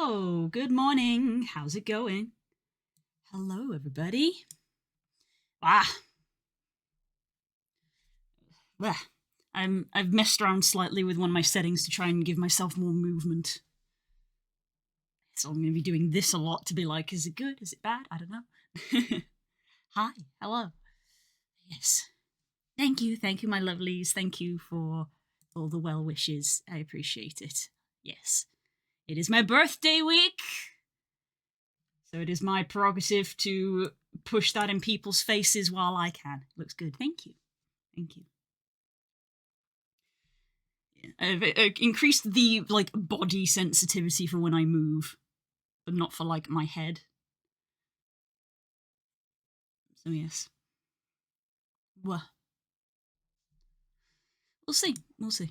Hello, good morning. How's it going? Hello, everybody. Ah, bleh. I've messed around slightly with one of my settings to try and give myself more movement. So I'm going to be doing this a lot to be like, is it good? Is it bad? I don't know. Hi, hello. Yes. Thank you, my lovelies. Thank you for all the well wishes. I appreciate it. Yes. It is my birthday week. So it is my prerogative to push that in people's faces while I can. Looks good. Thank you. Thank you. Yeah. I've increased the body sensitivity for when I move, but not for my head. So yes. Well, we'll see. We'll see.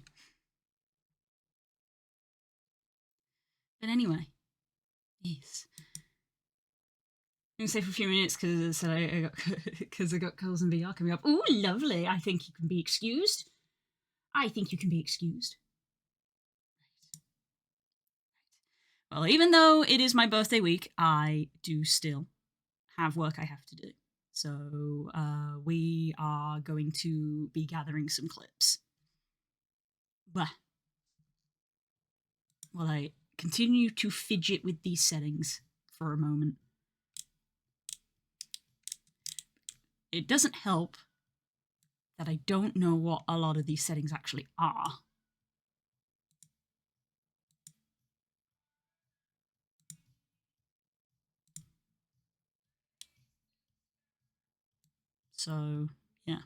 But anyway, yes. I'm gonna stay for a few minutes because I got because I got Coles and VR coming up. Ooh, lovely! I think you can be excused. I think you can be excused. Well, even though it is my birthday week, I do still have work I have to do. So we are going to be gathering some clips. But while I continue to fidget with these settings for a moment, it doesn't help that I don't know what a lot of these settings actually are. So, yeah.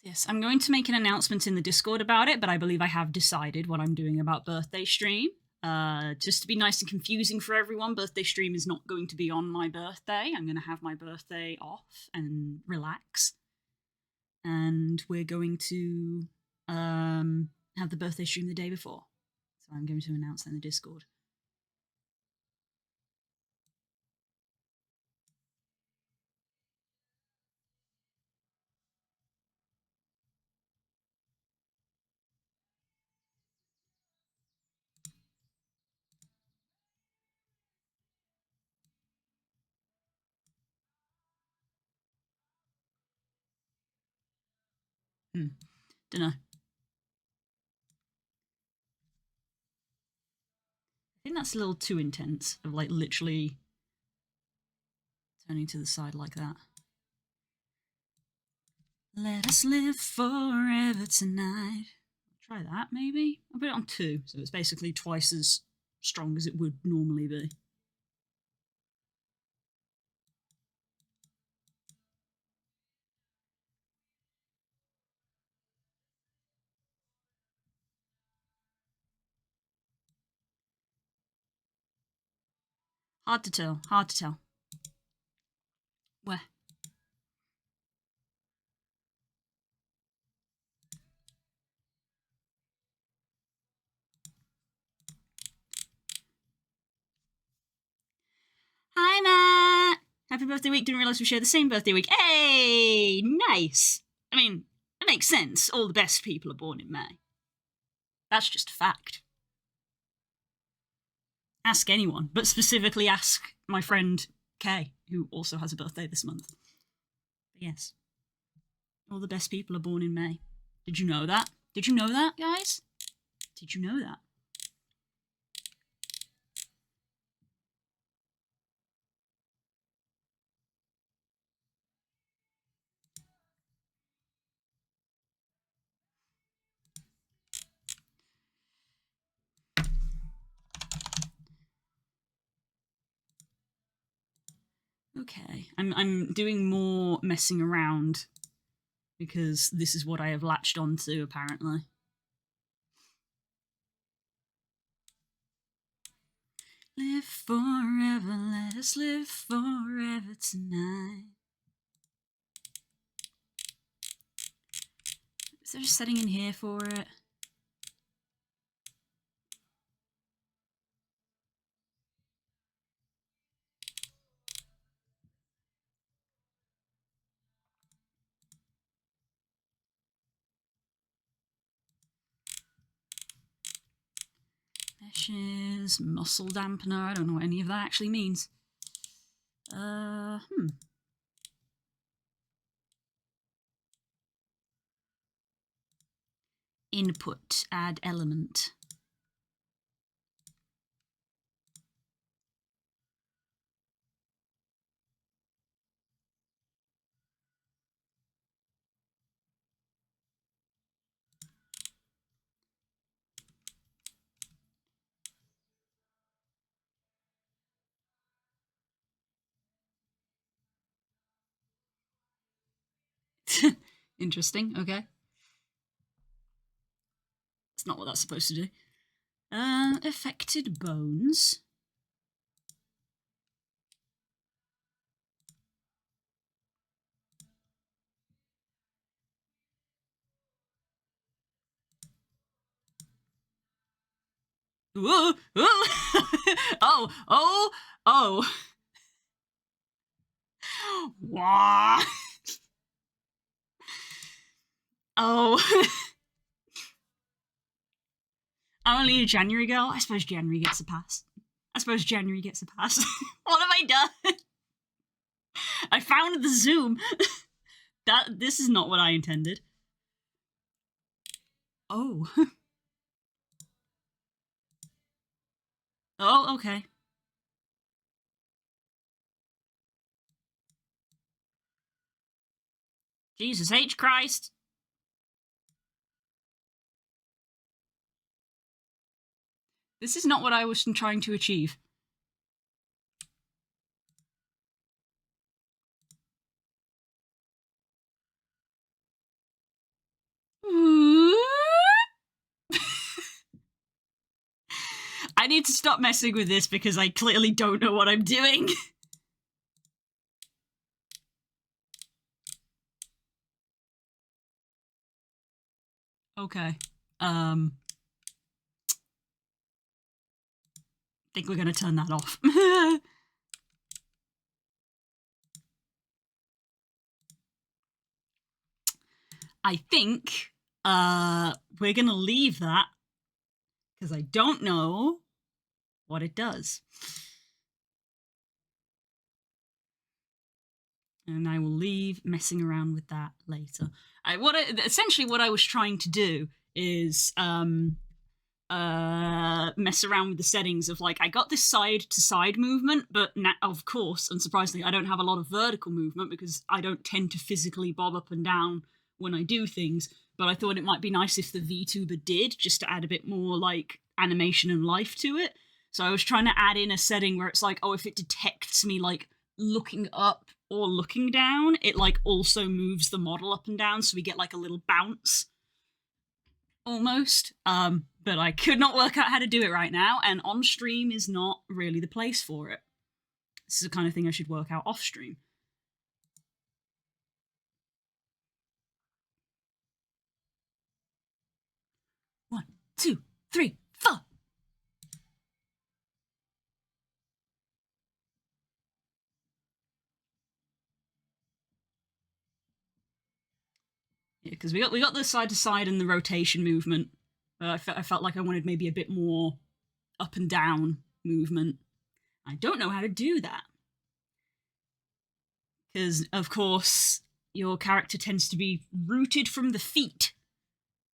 Yes, I'm going to make an announcement in the Discord about it, but I believe I have decided what I'm doing about birthday stream. Just to be nice and confusing for everyone, birthday stream is not going to be on my birthday. I'm going to have my birthday off and relax. And we're going to have the birthday stream the day before. So I'm going to announce that in the Discord. Dunno. I think that's a little too intense, of literally turning to the side like that. Let us live forever tonight. Try that, maybe? I'll put it on 2, so it's basically twice as strong as it would normally be. Hard to tell, hard to tell. Where? Hi, Matt! Happy birthday week. Didn't realise we share the same birthday week. Hey! Nice! I mean, it makes sense. All the best people are born in May. That's just a fact. Ask anyone, but specifically ask my friend Kay, who also has a birthday this month. But yes. All the best people are born in May. Did you know that? Did you know that, guys? Did you know that? Okay, I'm doing more messing around because this is what I have latched onto apparently. Live forever, let us live forever tonight. Is there a setting in here for it? Meshes, muscle dampener. I don't know what any of that actually means. Input, add element. Interesting, okay. It's not what that's supposed to do. Affected bones. Whoa, whoa. Oh. Wah. Oh. I'm only a January girl. I suppose January gets a pass. What have I done? I found the zoom. This is not what I intended. Oh. Oh, okay. Jesus H. Christ. This is not what I was trying to achieve. I need to stop messing with this because I clearly don't know what I'm doing. Okay. I think we're gonna turn that off. I think we're gonna leave that because I don't know what it does. And I will leave messing around with that later. Essentially what I was trying to do is mess around with the settings of like I got this side to side movement, but now, of course, unsurprisingly, I don't have a lot of vertical movement because I don't tend to physically bob up and down when I do things. But I thought it might be nice if the VTuber did, just to add a bit more like animation and life to it. So I was trying to add in a setting where it's like, oh, if it detects me like looking up or looking down, it like also moves the model up and down, so we get like a little bounce almost. But I could not work out how to do it right now, and on stream is not really the place for it. This is the kind of thing I should work out off stream. One, two, three, four. Yeah, because we got the side to side and the rotation movement. I felt like I wanted maybe a bit more up and down movement. I don't know how to do that. Because, of course, your character tends to be rooted from the feet.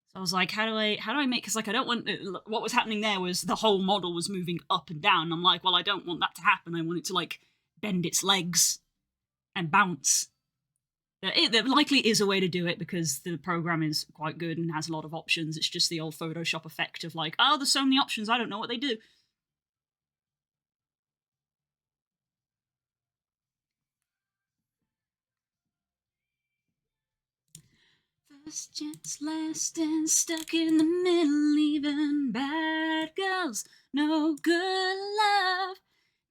So I was like, how do I make, because like I don't want, what was happening there was the whole model was moving up and down. And I'm like, well, I don't want that to happen. I want it to like bend its legs and bounce. There likely is a way to do it because the program is quite good and has a lot of options. It's just the old Photoshop effect of like, oh, there's so many options, I don't know what they do. First chance, last and stuck in the middle, even bad girls, no good love.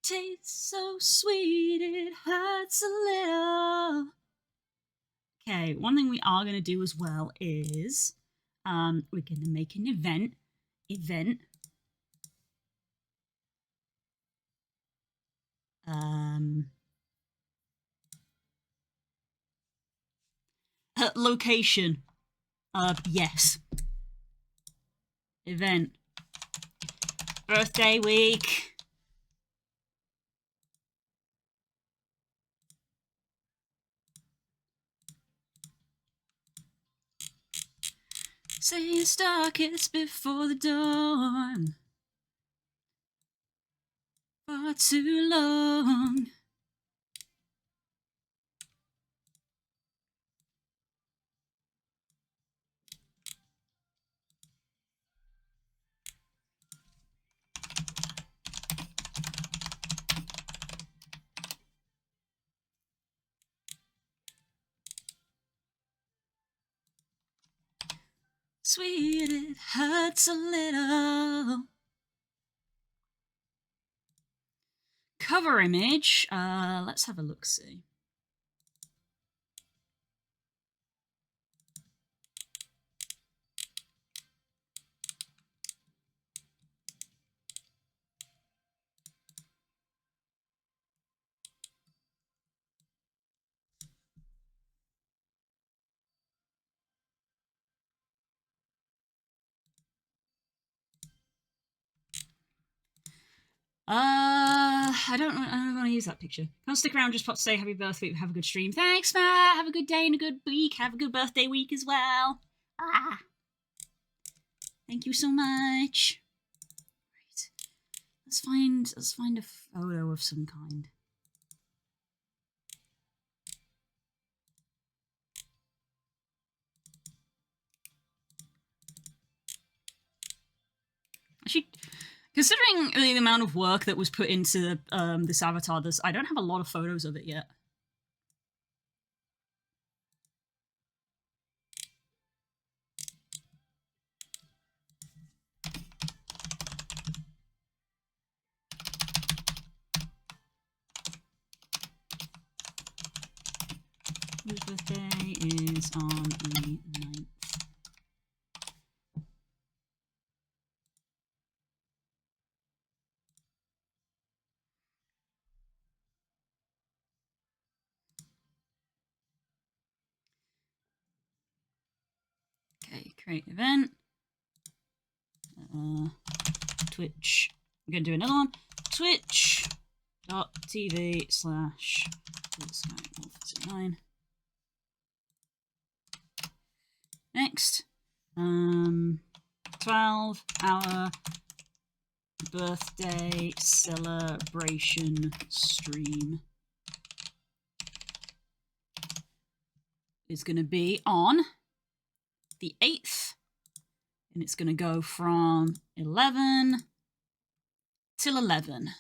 Tastes so sweet, it hurts a little. Okay, one thing we are going to do as well is we're going to make an event. Location. Yes. Event. Birthday week. Say it's darkest before the dawn. For too long. Sweet, it hurts a little. Cover image. Let's have a look-see. I don't want to use that picture. Can't stick around, just pop to say happy birthday, have a good stream. Thanks, Matt. Have a good day and a good week. Have a good birthday week as well. Thank you so much. Right. Let's find a photo of some kind. Actually, considering the amount of work that was put into this avatar, I don't have a lot of photos of it yet. Whose birthday is on the 9th? Okay, create event. Twitch. I'm going to do another one. Twitch.tv/9. Next. 12-hour birthday celebration stream is going to be on the 8th, and it's going to go from 11 till 11.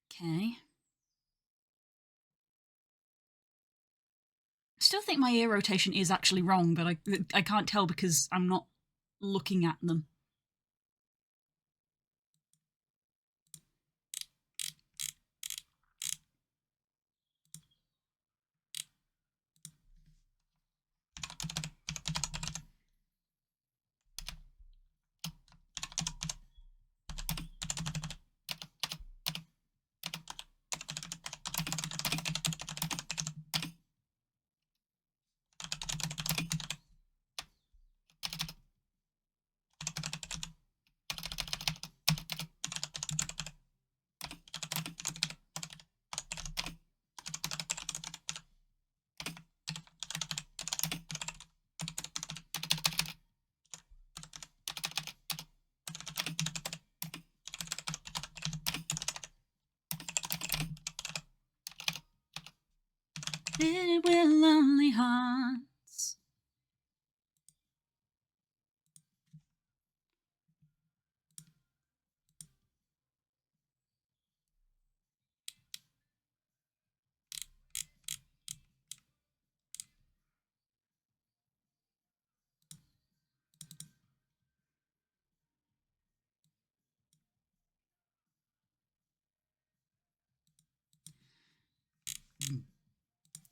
Okay. I still think my ear rotation is actually wrong, but I can't tell because I'm not looking at them. It will lonely hearts.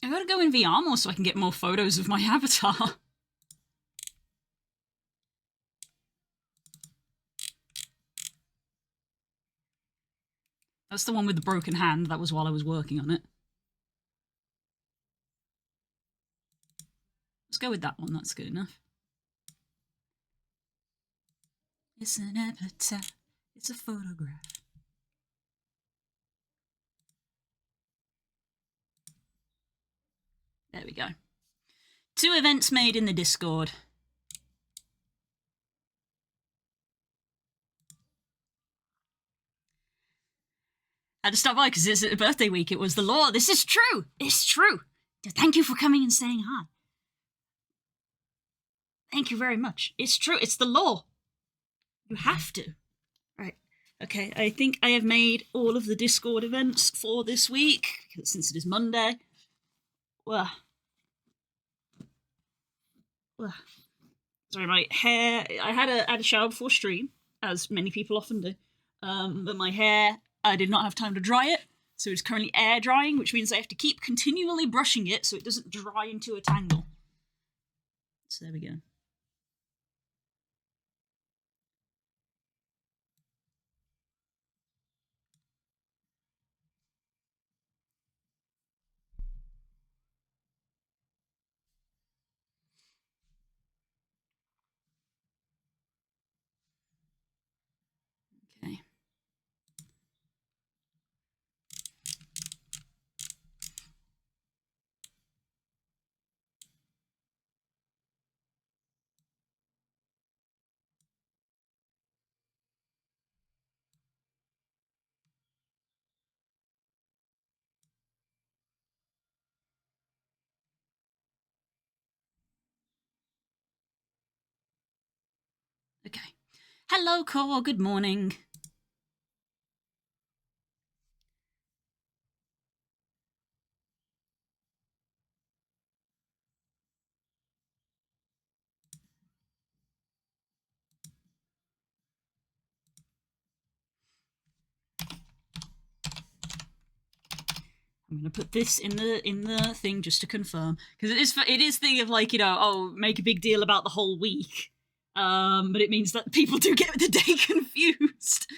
I gotta go in VR more so I can get more photos of my avatar. That's the one with the broken hand. That was while I was working on it. Let's go with that one. That's good enough. It's an epitaph. It's a photograph. There we go. 2 events made in the Discord. I had to stop by because it's a birthday week. It was the law. This is true. It's true. Thank you for coming and saying hi. Thank you very much. It's true. It's the law. You have to. Right. Okay, I think I have made all of the Discord events for this week, since it is Monday. Well, sorry, my hair. I had a shower before stream, as many people often do. But my hair, I did not have time to dry it, so it's currently air drying, which means I have to keep continually brushing it so it doesn't dry into a tangle. So there we go. Okay. Okay. Hello, Core. Good morning. I'm gonna put this in the thing just to confirm, because it is thing of like, make a big deal about the whole week, but it means that people do get the day confused.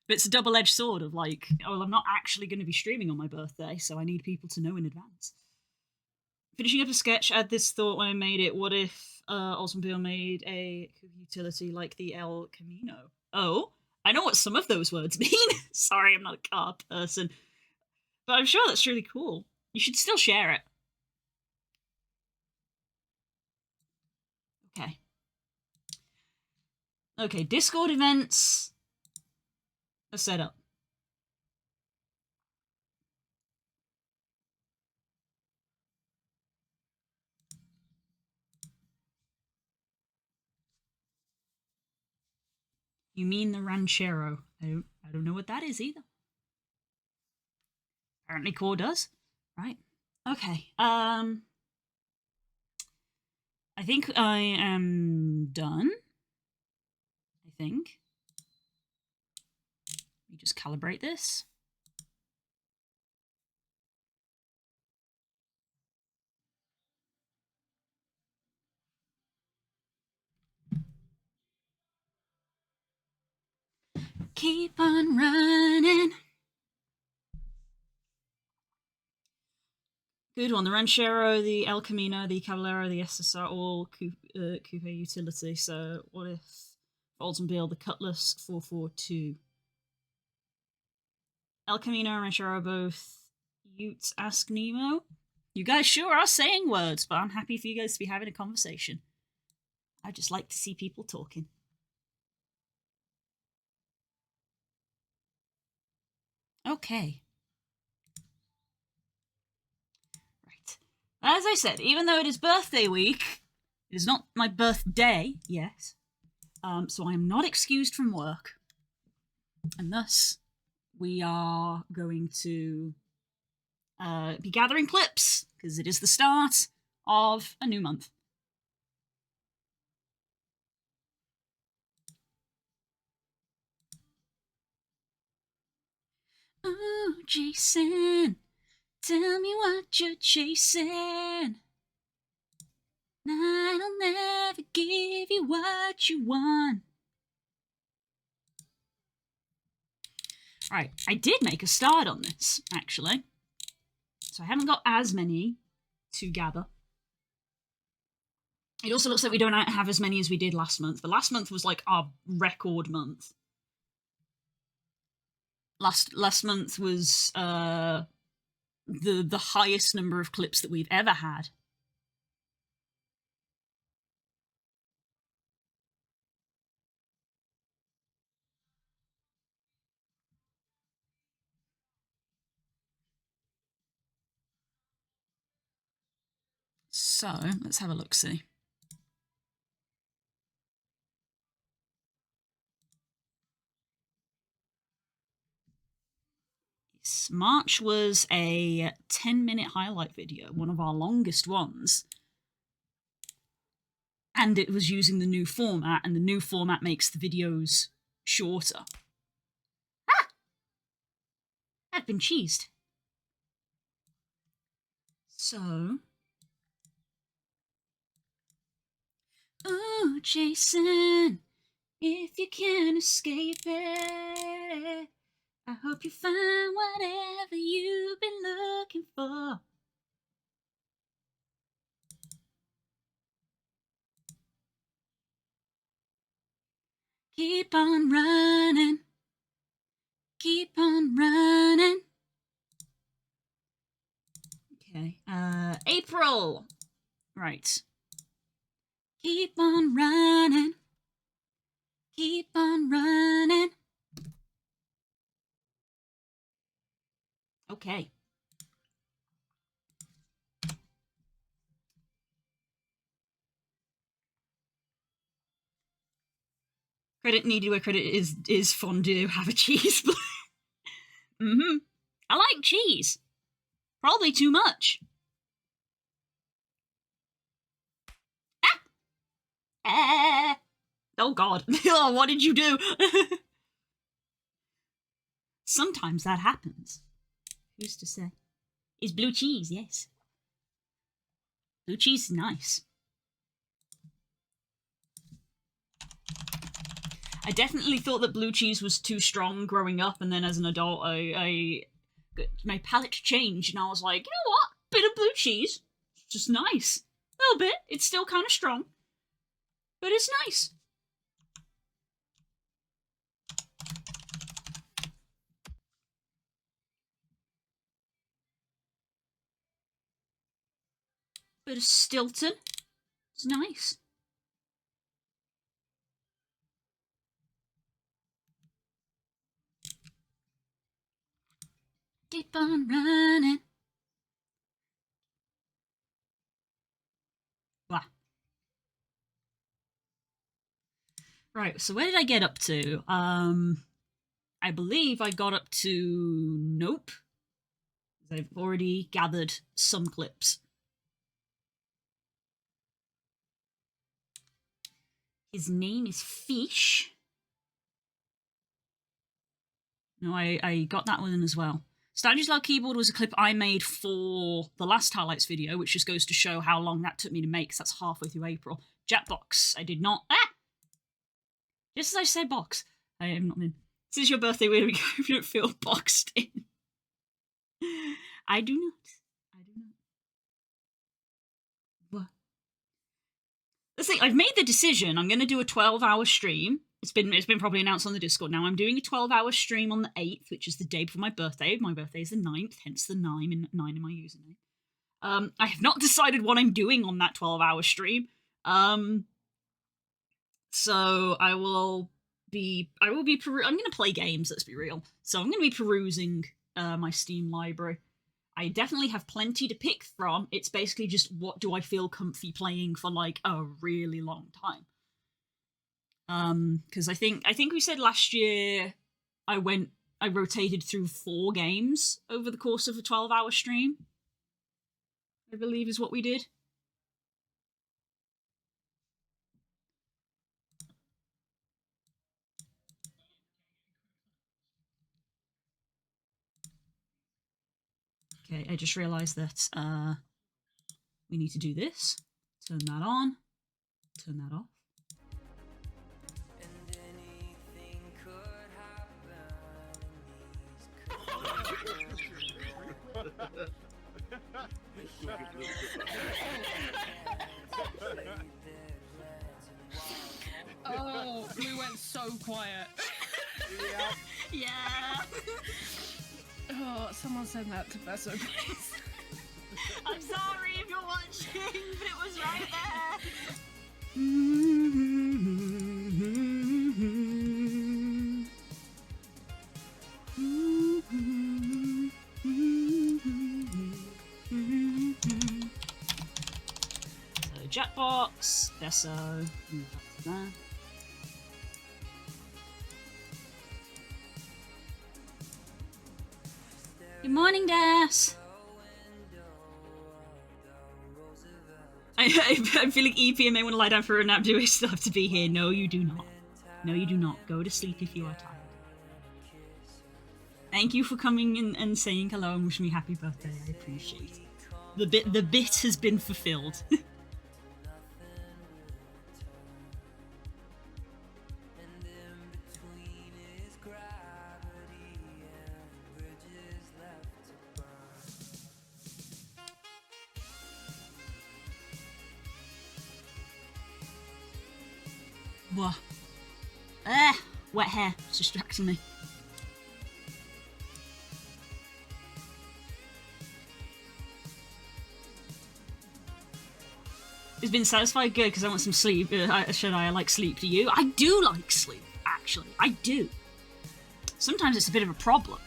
But it's a double-edged sword of like, I'm not actually going to be streaming on my birthday, so I need people to know in advance. Finishing up a sketch, I had this thought when I made it: what if Oldsmobile made a utility like the El Camino? Oh, I know what some of those words mean. Sorry, I'm not a car person. But I'm sure that's really cool. You should still share it. Okay. Okay, Discord events are set up. You mean the Ranchero? I don't know what that is either. Apparently Core does. Right. Okay. I think I am done. I think. Let me just calibrate this. Keep on running. Good one. The Ranchero, the El Camino, the Caballero, the SSR, all coupe utility. So what if Oldsmobile, the Cutlass 442? El Camino and Ranchero both Utes Ask Nemo. You guys sure are saying words, but I'm happy for you guys to be having a conversation. I just like to see people talking. Okay. Right. As I said, even though it is birthday week, it is not my birthday yet, so I am not excused from work. And thus, we are going to be gathering clips, because it is the start of a new month. Ooh, Jason, tell me what you're chasing. I'll never give you what you want. Right, I did make a start on this, actually. So I haven't got as many to gather. It also looks like we don't have as many as we did last month, but last month was like our record month. Last month was the highest number of clips that we've ever had. So let's have a look see. March was a 10-minute highlight video, one of our longest ones. And it was using the new format, and the new format makes the videos shorter. Ah! I've been cheesed. So... Oh, Jason, if you can't escape it, I hope you find whatever you've been looking for. Keep on running. Keep on running. Okay. April. Right. Keep on running. Keep on running. Okay. Credit needed where credit is fondue. Have a cheese, please. Mm-hmm. I like cheese. Probably too much. Oh god. Oh, what did you do? Sometimes that happens. Who's to say? It's blue cheese, yes. Blue cheese is nice. I definitely thought that blue cheese was too strong growing up, and then as an adult, my palate changed, and I was like, you know what? Bit of blue cheese. It's just nice. A little bit. It's still kind of strong. But it's nice. Bit of Stilton. It's nice. Keep on running. Wow. Right, so where did I get up to? I believe I got up to Nope. I've already gathered some clips. His name is Fish. No, I got that one as well. Statues Loud Keyboard was a clip I made for the last highlights video, which just goes to show how long that took me to make, because that's halfway through April. Jackbox, I did not... Ah! Just as I said box. I have not been... This is your birthday, where we go if you don't feel boxed in. I do not. I do not. What? Let's see, I've made the decision. I'm going to do a 12-hour stream. It's been probably announced on the Discord now. I'm doing a 12-hour stream on the 8th, which is the day before my birthday. My birthday is the 9th, hence the 9 in my username. I have not decided what I'm doing on that 12-hour stream. So I'm going to play games, let's be real. So I'm going to be perusing my Steam library. I definitely have plenty to pick from. It's basically just what do I feel comfy playing for like a really long time. Because I think we said last year I rotated through 4 games over the course of a 12-hour stream. I believe is what we did. Okay, I just realized that we need to do this. Turn that on. Turn that off. quiet. Yeah. Oh, someone send that to Besso, please. I'm sorry if you're watching, but it was right there. So Jackbox, Besso, there. Good morning, Des. I'm feeling EP and may want to lie down for a nap. Do I still have to be here? No, you do not. No, you do not. Go to sleep if you are tired. Thank you for coming in and saying hello and wishing me happy birthday. I appreciate it. The bit has been fulfilled. Whoa. Wet hair. It's distracting me. It's been satisfied? Good, because I want some sleep. Should I like sleep? Do you? I do like sleep, actually. I do. Sometimes it's a bit of a problem.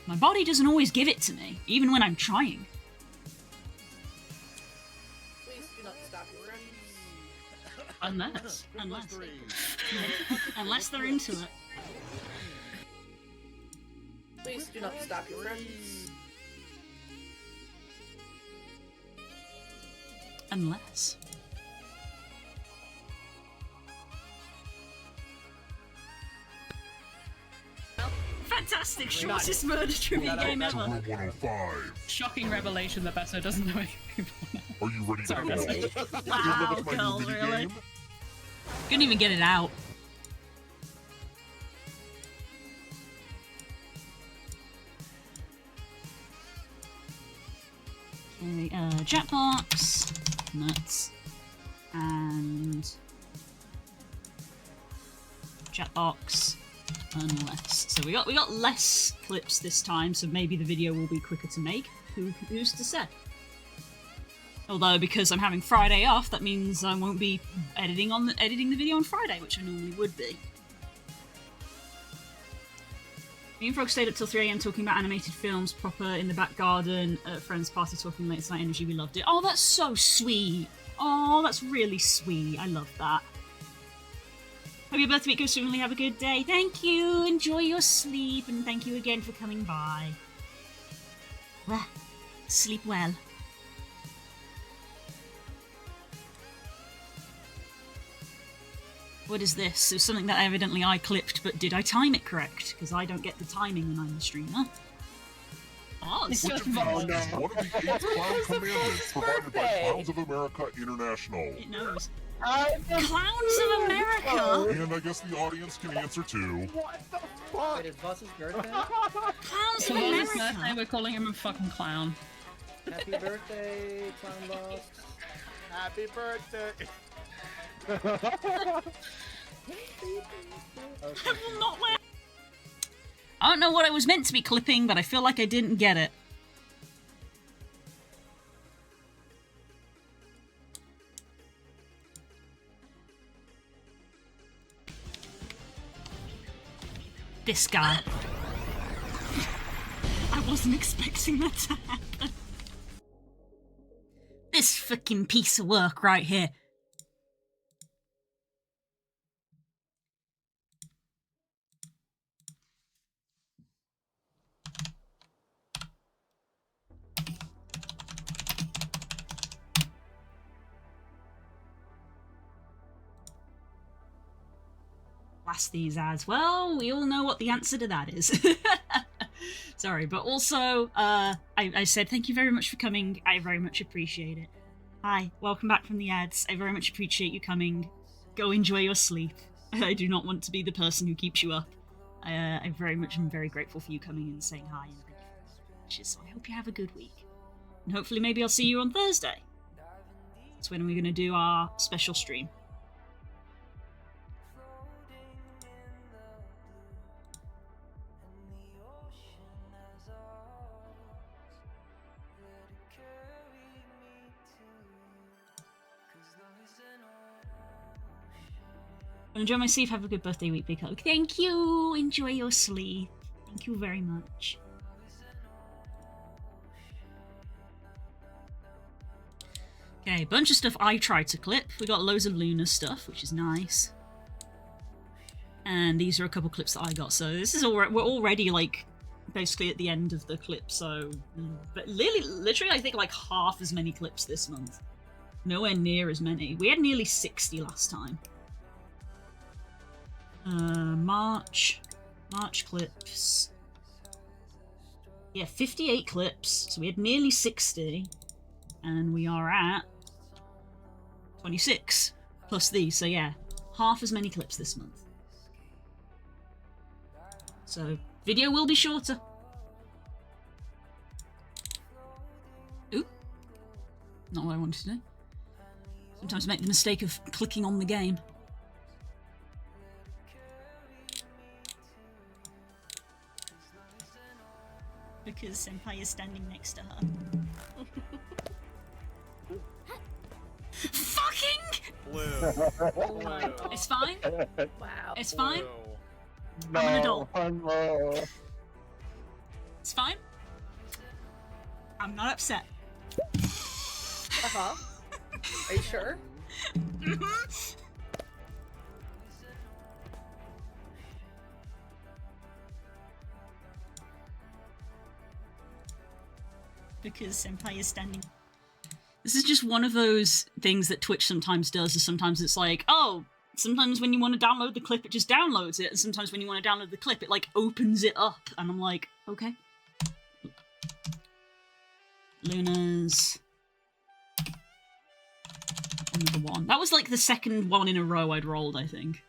My body doesn't always give it to me, even when I'm trying. Please do not stop your friends. Unless they're into it. Please do not stop your friends. Unless. Fantastic, shortest murder trivia game ever. Room 105. Shocking revelation that Besso doesn't know any people now. Are you ready to Sorry, go? Besso. Wow, With my girl, new mini really? game? Couldn't even get it out. Okay, Jackbox, nuts, and Jackbox, unless. So we got less clips this time, so maybe the video will be quicker to make. Who's to say? Although because I'm having Friday off, that means I won't be editing the video on Friday, which I normally would be. Me and Frog stayed up till 3 AM talking about animated films, proper in the back garden, at a friend's party talking late night energy. We loved it. Oh, that's so sweet. Oh, that's really sweet. I love that. Hope your birthday week goes swimmingly. Have a good day. Thank you. Enjoy your sleep, and thank you again for coming by. Well, sleep well. What is this? It was something that evidently I clipped, but did I time it correct? Because I don't get the timing when I'm the streamer. Oh, it's Which Which of Oh, these no. is one of the 8 clown commandments provided by Clowns of America International? It knows. I'm Clowns of America? And I guess the audience can answer too. What the fuck? Wait, is Boss's birthday? Clowns So of on his birthday, America? we're calling him a fucking clown. Happy birthday, Clown Boss. Happy birthday. I will not wear. I don't know what I was meant to be clipping, but I feel like I didn't get it. This guy. I wasn't expecting that to happen. This fucking piece of work right here. Blast these ads. Well, we all know what the answer to that is. Sorry, but also, I said thank you very much for coming. I very much appreciate it. Hi, welcome back from the ads. I very much appreciate you coming. Go enjoy your sleep. I do not want to be the person who keeps you up. I very much am very grateful for you coming and saying hi and thank you for the messages. So I hope you have a good week. And hopefully maybe I'll see you on Thursday. That's when we're going to do our special stream. Enjoy my sleep. Have a good birthday week, Big Hug. Thank you. Enjoy your sleep. Thank you very much. Okay, bunch of stuff I tried to clip. We got loads of Luna stuff, which is nice. And these are a couple clips that I got. So this is we're already like basically at the end of the clip. So, but literally, I think like half as many clips this month. Nowhere near as many. We had nearly 60 last time. March clips. Yeah, 58 clips. So we had nearly 60, and we are at 26 plus these. So yeah, half as many clips this month. So video will be shorter. Ooh, not what I wanted to do. Sometimes I make the mistake of clicking on the game. Because Senpai is standing next to her. Fucking! Blue. It's fine. Wow. It's fine. No, I'm an adult. no. It's fine. I'm not upset. Uh-huh. Are you sure? Because Senpai is standing. This is just one of those things that Twitch sometimes does, is sometimes it's like, oh, sometimes when you want to download the clip, it just downloads it, and sometimes when you want to download the clip, it like opens it up, and I'm like, okay. Luna's another one. That was like the second one in a row I'd rolled, I think.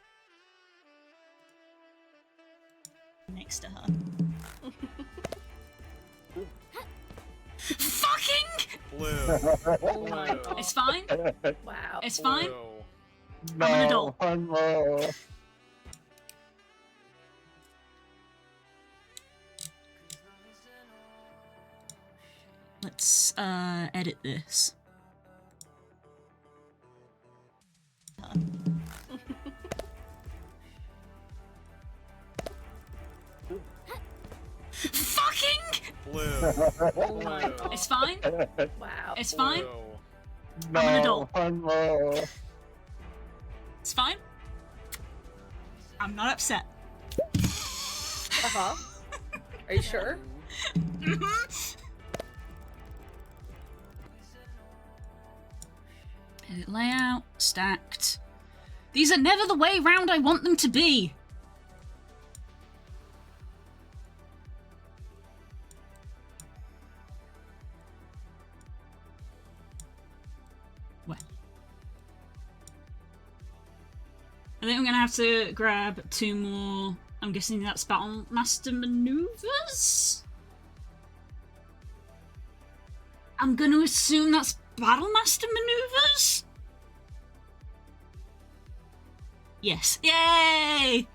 Next to her. Fucking! Blue. It's fine. Wow. It's fine. No, I'm an adult. no. Let's edit this. Fucking! Blue. It's fine. Wow. It's fine. No, I'm an adult. no. It's fine. I'm not upset. Uh-huh. Are you sure? Edit layout, stacked. These are never the way round I want them to be. Well. I think I'm gonna have to grab 2 more. I'm guessing that's Battle Master Maneuvers? I'm gonna assume that's Battle Master Maneuvers? Yes. Yay!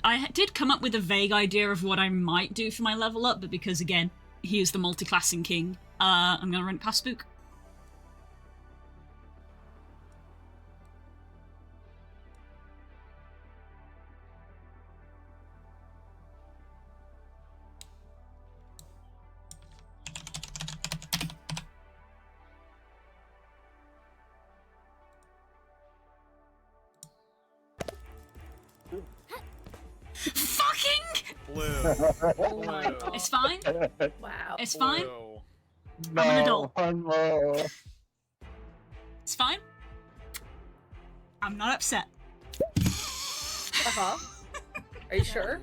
I did come up with a vague idea of what I might do for my level up, but because again, he is the multi-classing king, I'm gonna run it past Spook. Fucking! Blue. It's fine. Wow. It's fine. No, I'm an adult. no. It's fine. I'm not upset. Uh-huh. Are you sure?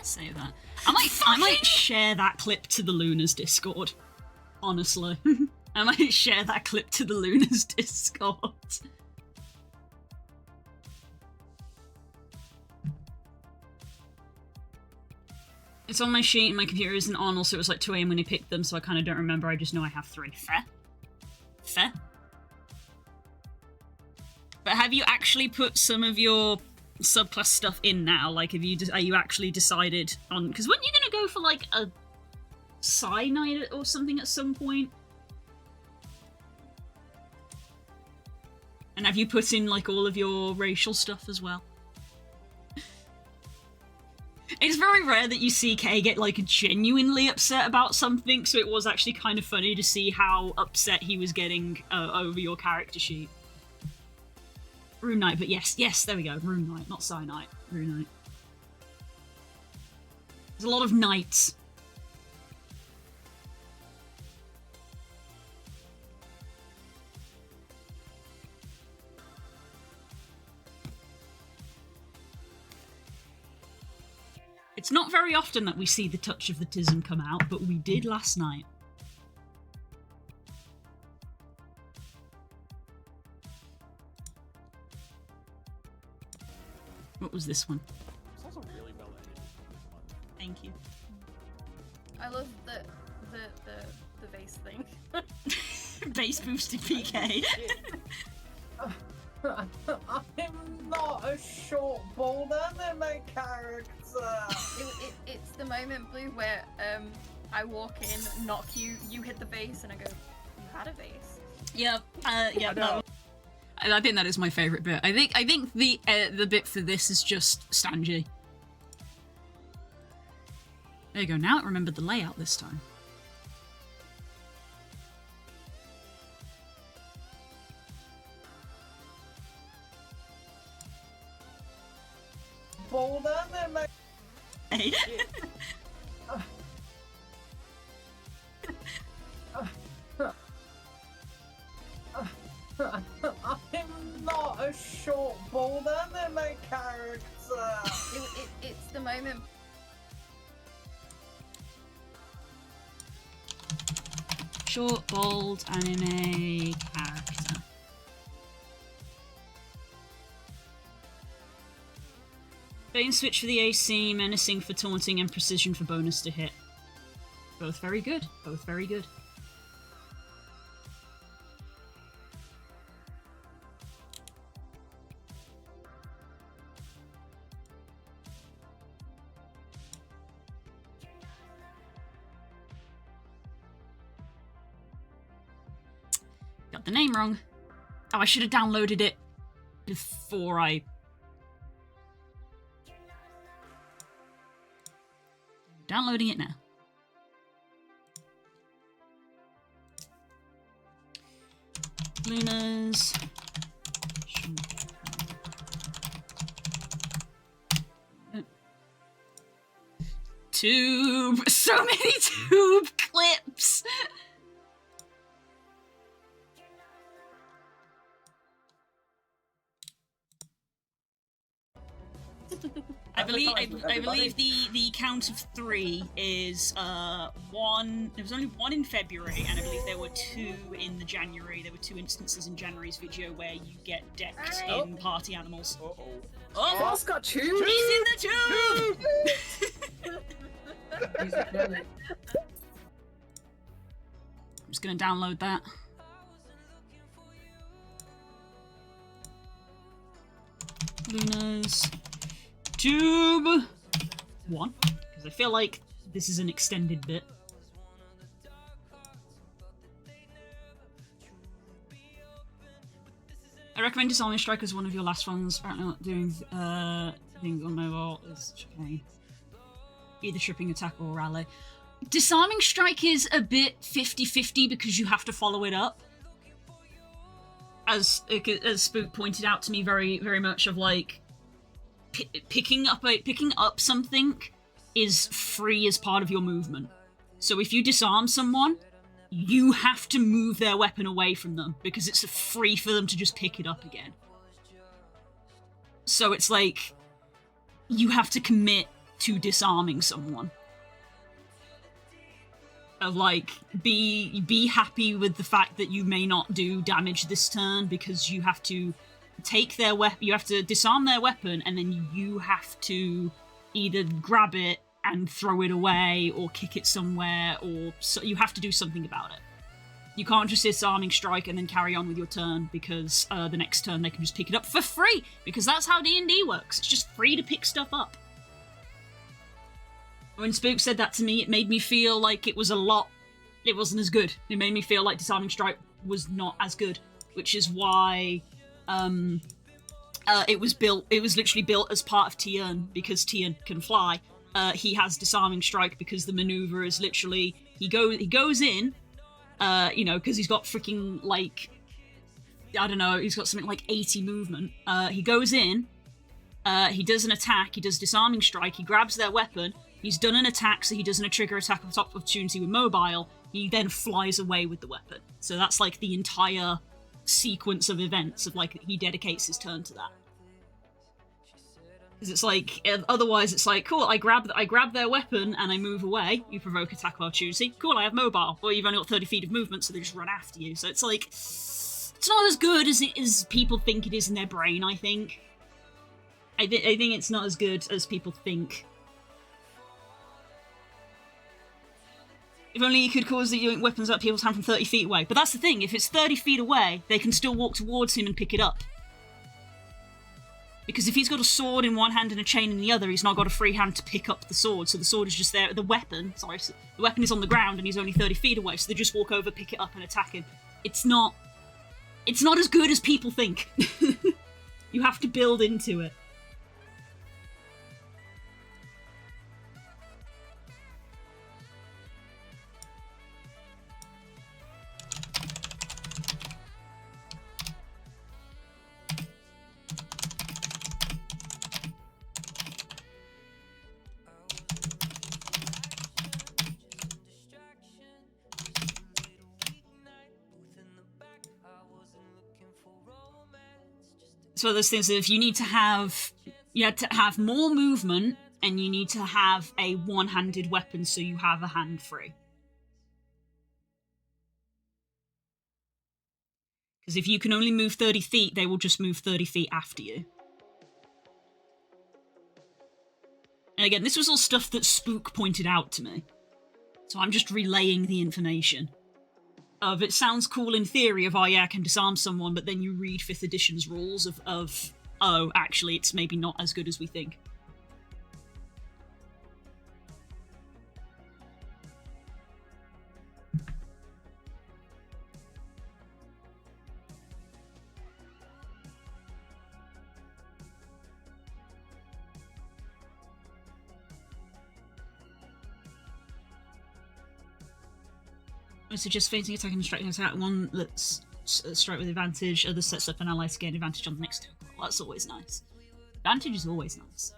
Save that. I might share that clip to the Luna's Discord. Honestly. I might share that clip to the Luna's Discord. It's on my sheet and my computer isn't on, also it was like 2 AM when he picked them, so I kind of don't remember, I just know I have 3. Fair? Fair? But have you actually put some of your subclass stuff in now? Like, are you actually decided on? Because weren't you gonna go for like a cyanide or something at some point? And have you put in like all of your racial stuff as well? It's very rare that you see Kay get like genuinely upset about something, so it was actually kind of funny to see how upset he was getting over your character sheet. Rune Knight, but yes, there we go. Rune Knight, not Cyanite. Rune Knight. There's a lot of knights. It's not very often that we see the touch of the Tism come out, but we did last night. What was this one? It's also really well edited. Thank you. I love the base thing. Base boosted PK. I'm not a short bald anime character. It's the moment, Blue, where I walk in, knock you, you hit the base, and I go, you had a base. Yep. Yeah. I think that is my favourite bit. I think the bit for this is just Stanji. There you go. Now it remembered the layout this time. Bald anime. Hey. I'm not a short bald anime character. It's the moment. Short, bold, anime character. Bane switch for the AC, menacing for taunting, and precision for bonus to hit. Both very good. Both very good. Got the name wrong. Oh, I should have downloaded it before I... Downloading it now. Luna's... Tube! So many tube clips! I believe the count of 3 is one. There was only one in February, and I believe there were 2 in the January. There were 2 instances in January's video where you get decked in party animals. Oh, Boss got 2? he's in the tube! I'm just gonna download that. Luna's Tube 1, because I feel like this is an extended bit. I recommend Disarming Strike as one of your last ones. Apparently not doing things on mobile is okay. Either tripping attack or rally. Disarming Strike is a bit 50-50 because you have to follow it up. As Spook pointed out to me very, very much of like, picking up something is free as part of your movement. So if you disarm someone, you have to move their weapon away from them because it's free for them to just pick it up again. So it's like, you have to commit to disarming someone. Of like, be happy with the fact that you may not do damage this turn because you have to take their weapon, you have to disarm their weapon, and then you have to either grab it and throw it away or kick it somewhere, or so you have to do something about it. You can't just disarming strike and then carry on with your turn, because the next turn they can just pick it up for free, because that's how D&D works. It's just free to pick stuff up. When Spook said that to me, it made me feel like it wasn't as good. It made me feel like disarming strike was not as good, which is why it was literally built as part of Tian, because Tian can fly. He has disarming strike because the maneuver is literally he goes in, because he's got freaking like, I don't know, he's got something like 80 movement. He goes in, he does an attack, he does disarming strike, he grabs their weapon, he's done an attack, so he doesn't trigger attack of opportunity with mobile, he then flies away with the weapon. So that's like the entire sequence of events of like, he dedicates his turn to that. Because it's like, otherwise it's like, cool, I grab their weapon and I move away, you provoke attack of opportunity, cool, I have mobile, or you've only got 30 feet of movement, so they just run after you. So it's like, it's not as good as people think it is in their brain, I think. I think it's not as good as people think. If only you could cause the yoink weapons out people's hand from 30 feet away. But that's the thing, if it's 30 feet away, they can still walk towards him and pick it up. Because if he's got a sword in one hand and a chain in the other, he's not got a free hand to pick up the sword, so the sword is just there. The weapon is on the ground and he's only 30 feet away, so they just walk over, pick it up and attack him. It's not as good as people think. You have to build into it. So those things, if you have to have more movement and you need to have a one-handed weapon so you have a hand free. Because if you can only move 30 feet, they will just move 30 feet after you. And again, this was all stuff that Spook pointed out to me. So I'm just relaying the information. It sounds cool in theory of, oh yeah, I can disarm someone, but then you read 5th edition's rules of oh, actually, it's maybe not as good as we think. I suggest fainting attack and striking attack. One that's strike with advantage, other sets up an ally to gain advantage on the next turn. Well, that's always nice. Advantage is always nice.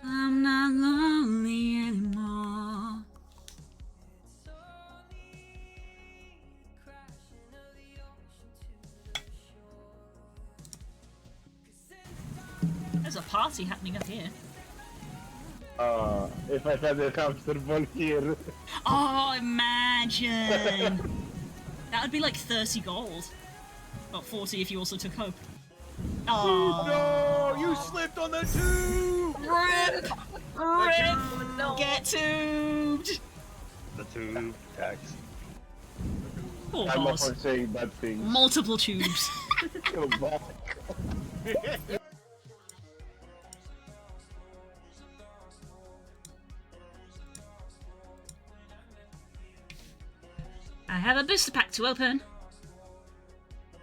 I'm not lonely anymore. There's a party happening up here. If I had a comfortable here. Oh, imagine! That would be like 30 gold. About 40 if you also took Hope. Oh No, you slipped on the tube. RIP! RIP! No. Get tubed! The tube tax. Poor I'm up boss. for saying bad things. Multiple tubes. Go back. I have a booster pack to open.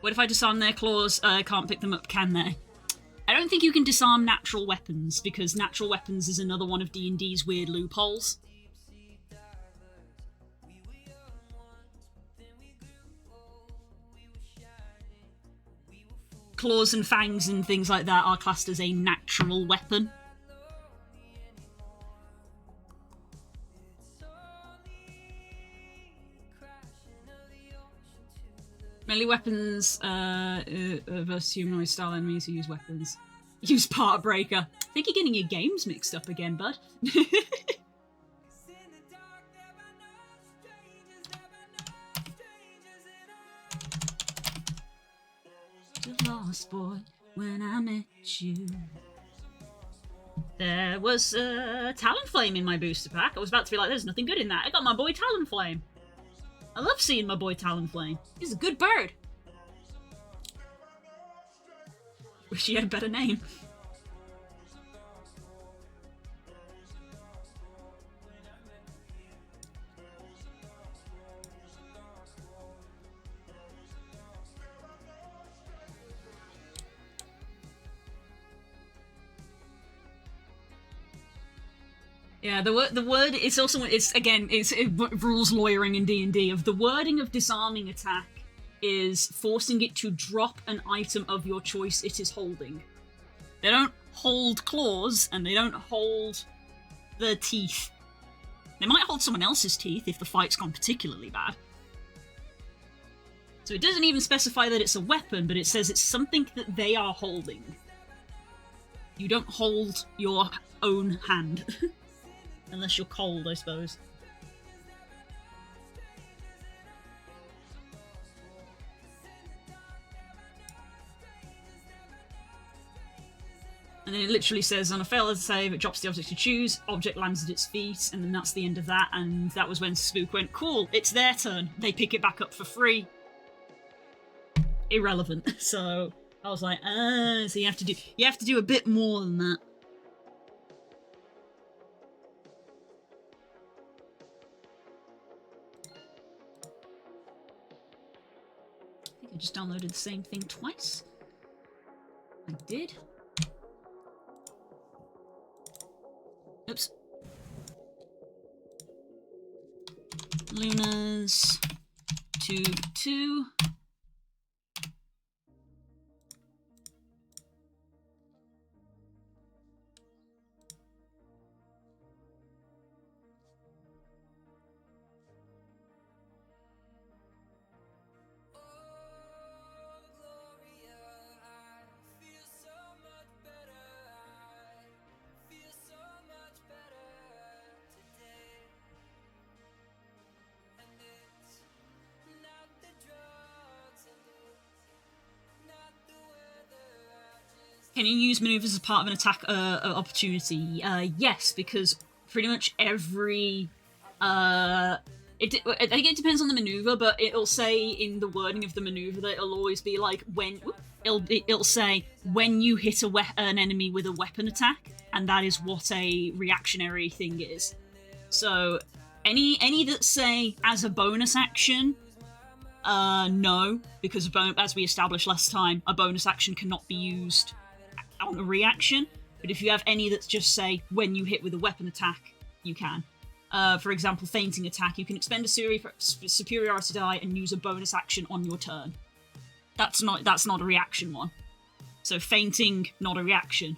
What if I disarm their claws? I can't pick them up, can they? I don't think you can disarm natural weapons, because natural weapons is another one of D&D's weird loopholes. Claws and fangs and things like that are classed as a natural weapon. Melee weapons versus humanoid style enemies who use weapons. Use part breaker. I think you're getting your games mixed up again, bud. The lost boy when I met you. There was Talonflame in my booster pack. I was about to be like, there's nothing good in that. I got my boy Talonflame. I love seeing my boy Talonflame. He's a good bird. Wish he had a better name. Yeah, the word it's also rules lawyering in D&D of the wording of disarming attack is forcing it to drop an item of your choice it is holding. They don't hold claws and they don't hold the teeth. They might hold someone else's teeth if the fight's gone particularly bad. So it doesn't even specify that it's a weapon, but it says it's something that they are holding. You don't hold your own hand. Unless you're cold, I suppose. And then it literally says, on a failed save, it drops the object you choose, object lands at its feet, and then that's the end of that, and that was when Spook went, cool, it's their turn. They pick it back up for free. Irrelevant. So I was like, so you have to do a bit more than that. I just downloaded the same thing twice. I did. Oops. Luna's Tube 2. Can you use maneuvers as part of an attack opportunity? Yes, because pretty much every... I think it depends on the maneuver, but it'll say in the wording of the maneuver that it'll always be like when... It'll say when you hit an enemy with a weapon attack, and that is what a reactionary thing is. So any that say as a bonus action, no, because as we established last time, a bonus action cannot be used on a reaction, but if you have any that just say when you hit with a weapon attack, you can. For example, feinting attack, you can expend a superiority die and use a bonus action on your turn. That's not a reaction one. So feinting, not a reaction.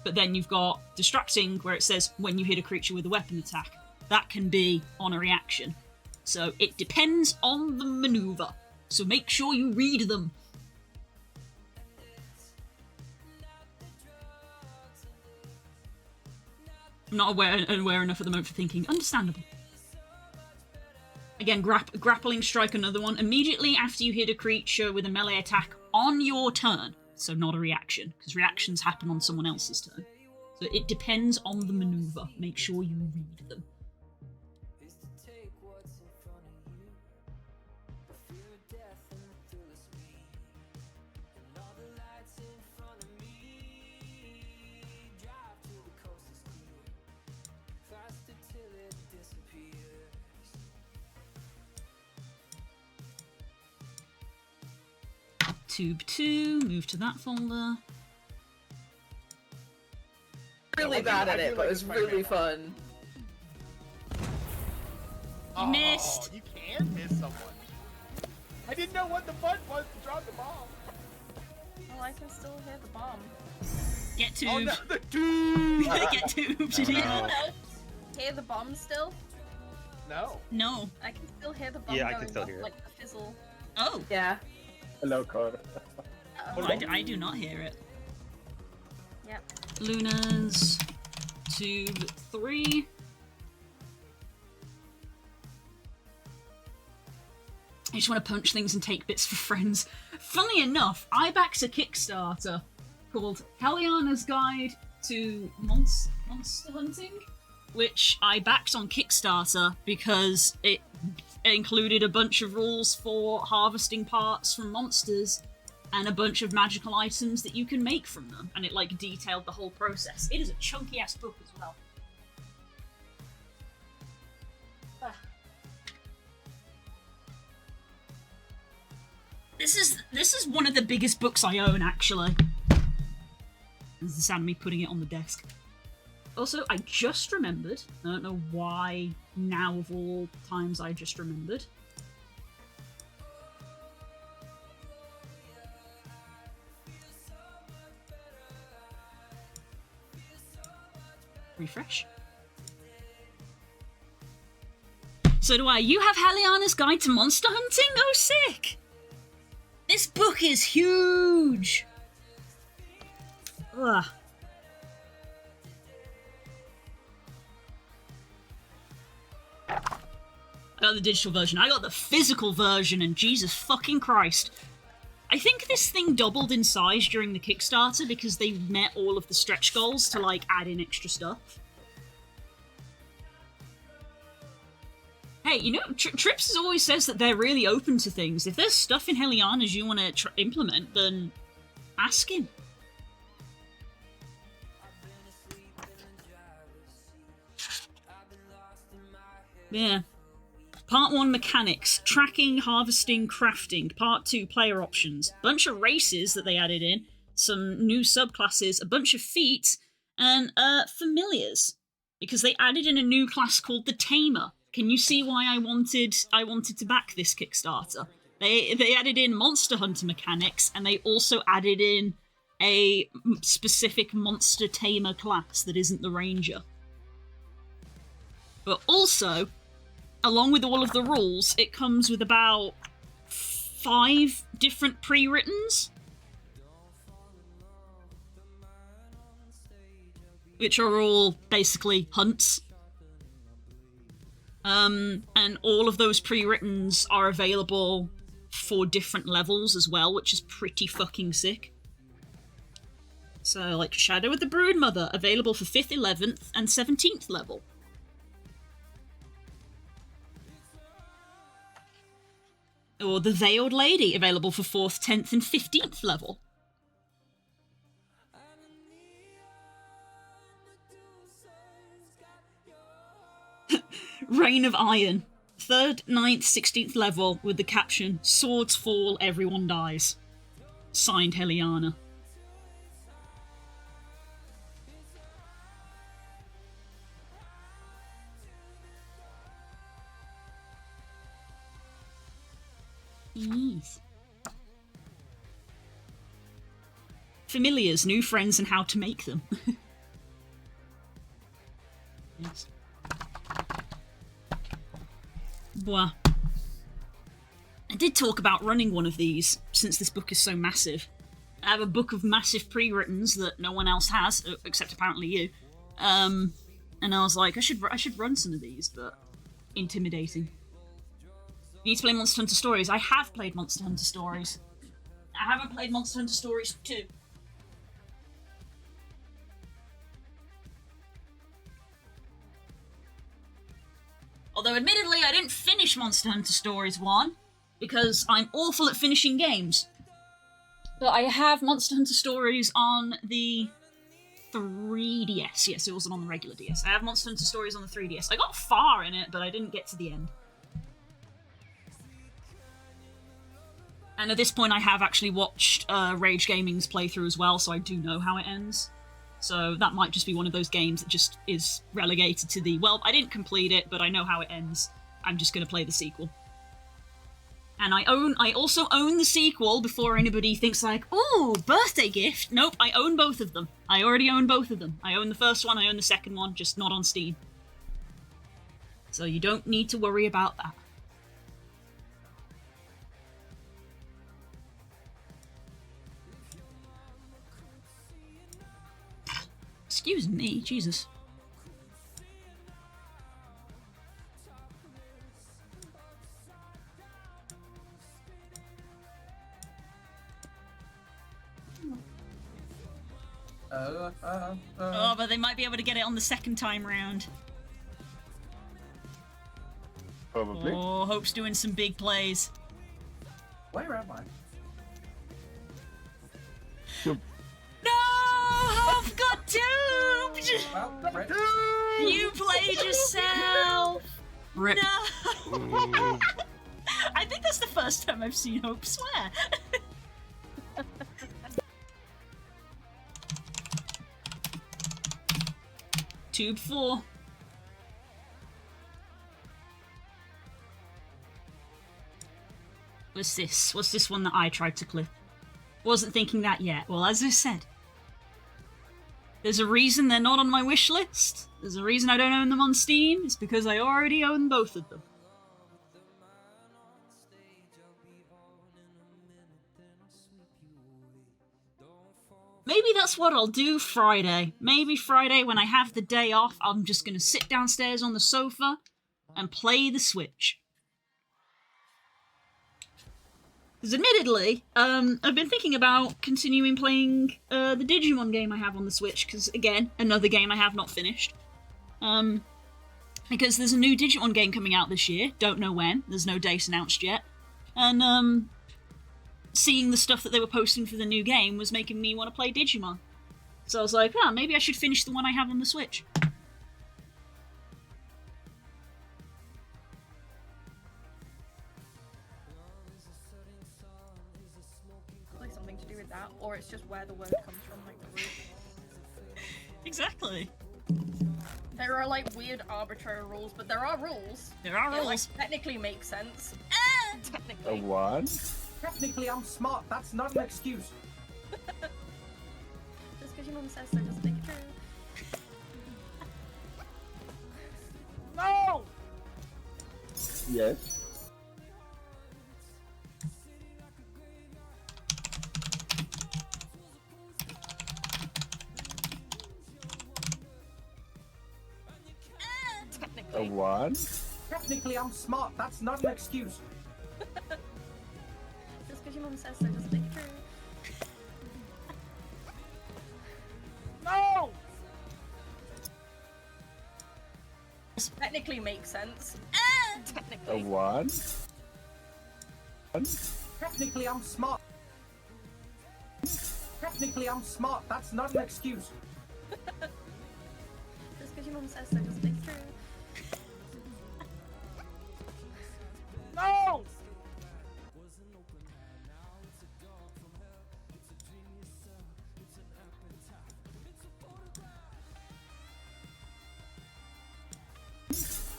But then you've got distracting, where it says when you hit a creature with a weapon attack. That can be on a reaction. So it depends on the maneuver. So make sure you read them. I'm not aware enough at the moment for thinking. Understandable. Again, grappling strike, another one. Immediately after you hit a creature with a melee attack on your turn. So not a reaction, because reactions happen on someone else's turn. So it depends on the maneuver. Make sure you read them. Tube 2, move to that folder. Really bad at it, but it was really fun. Oh, Missed. You can miss someone. I didn't know what the fun was to drop the bomb. Well, I can still hear the bomb. Get tubed. Oh no, the tube! Get tubed. Anyone else hear the bomb still? No. No. I can still hear the bomb Yeah, I going can still off, hear it. like the fizzle. Oh. Yeah. Hello, Cor. Oh, I do not hear it. Yep. Luna's Tube 3. I just want to punch things and take bits for friends. Funnily enough, I backed a Kickstarter called Heliana's Guide to Monster Hunting, which I backed on Kickstarter because it included a bunch of rules for harvesting parts from monsters and a bunch of magical items that you can make from them, and it like detailed the whole process. It is a chunky ass book as well. This is one of the biggest books I own, actually. This is the sound of me putting it on the desk. Also, I just remembered, I don't know why now of all times I just remembered. Refresh. So do I. You have Heliana's Guide to Monster Hunting? Oh, sick! This book is huge! Ugh. I got the digital version. I got the physical version, and Jesus fucking Christ. I think this thing doubled in size during the Kickstarter because they met all of the stretch goals to, like, add in extra stuff. Hey, you know, Trips always says that they're really open to things. If there's stuff in Heliana's you want to implement, then ask him. Yeah. Part 1, mechanics. Tracking, harvesting, crafting. Part 2, player options. Bunch of races that they added in. Some new subclasses. A bunch of feats. And, familiars. Because they added in a new class called the Tamer. Can you see why I wanted to back this Kickstarter? They added in Monster Hunter mechanics, and they also added in a specific Monster Tamer class that isn't the Ranger. But also, along with all of the rules, it comes with about 5 different pre-writtens, which are all basically hunts. And all of those pre-writtens are available for different levels as well, which is pretty fucking sick. So, like, Shadow of the Broodmother, available for 5th, 11th, and 17th level. Or The Veiled Lady, available for 4th, 10th, and 15th level. Reign of Iron, 3rd, 9th, 16th level, with the caption, Swords fall, everyone dies. Signed, Heliana. Yes. Familiars, new friends, and how to make them. Yes. Well, I did talk about running one of these, since this book is so massive. I have a book of massive pre-writtens that no one else has, except apparently you. And I was like, I should run some of these, but intimidating. You need to play Monster Hunter Stories. I have played Monster Hunter Stories. I haven't played Monster Hunter Stories 2. Although, admittedly, I didn't finish Monster Hunter Stories 1, because I'm awful at finishing games. But I have Monster Hunter Stories on the 3DS. Yes, it wasn't on the regular DS. I have Monster Hunter Stories on the 3DS. I got far in it, but I didn't get to the end. And at this point, I have actually watched Rage Gaming's playthrough as well, so I do know how it ends. So that might just be one of those games that just is relegated to the, well, I didn't complete it, but I know how it ends. I'm just going to play the sequel. And I also own the sequel before anybody thinks like, ooh, birthday gift. Nope, I own both of them. I already own both of them. I own the first one, I own the second one, just not on Steam. So you don't need to worry about that. Excuse me, Jesus. Oh, but they might be able to get it on the second time round. Probably. Oh, Hope's doing some big plays. Where am I? No! Hope got duped! Well, rip. You played yourself! Rip. No! I think that's the first time I've seen Hope swear. Tube 4. What's this? What's this one that I tried to clip? Wasn't thinking that yet. Well, as I said, there's a reason they're not on my wish list. There's a reason I don't own them on Steam. It's because I already own both of them. Maybe that's what I'll do Friday. Maybe Friday when I have the day off, I'm just gonna sit downstairs on the sofa and play the Switch. Because admittedly, I've been thinking about continuing playing the Digimon game I have on the Switch, because again, another game I have not finished. Because there's a new Digimon game coming out this year, don't know when, there's no date announced yet. And seeing the stuff that they were posting for the new game was making me want to play Digimon. So I was like, maybe I should finish the one I have on the Switch. Like something to do with that, or it's just where the word comes from, like the root. Exactly. There are like weird arbitrary rules, but there are rules. There are It like rules. technically makes sense. A Technically. one. Technically, I'm smart. That's not an excuse. Just because your mum says so doesn't make it true. No! Yes. A Technically. one. Technically, I'm smart. That's not an excuse. Just because your mum says so doesn't make it true. No! Technically makes sense. A Technically. one. Technically, I'm smart. Technically, I'm smart. That's not an excuse. Just because your mum says so doesn't make it true. No!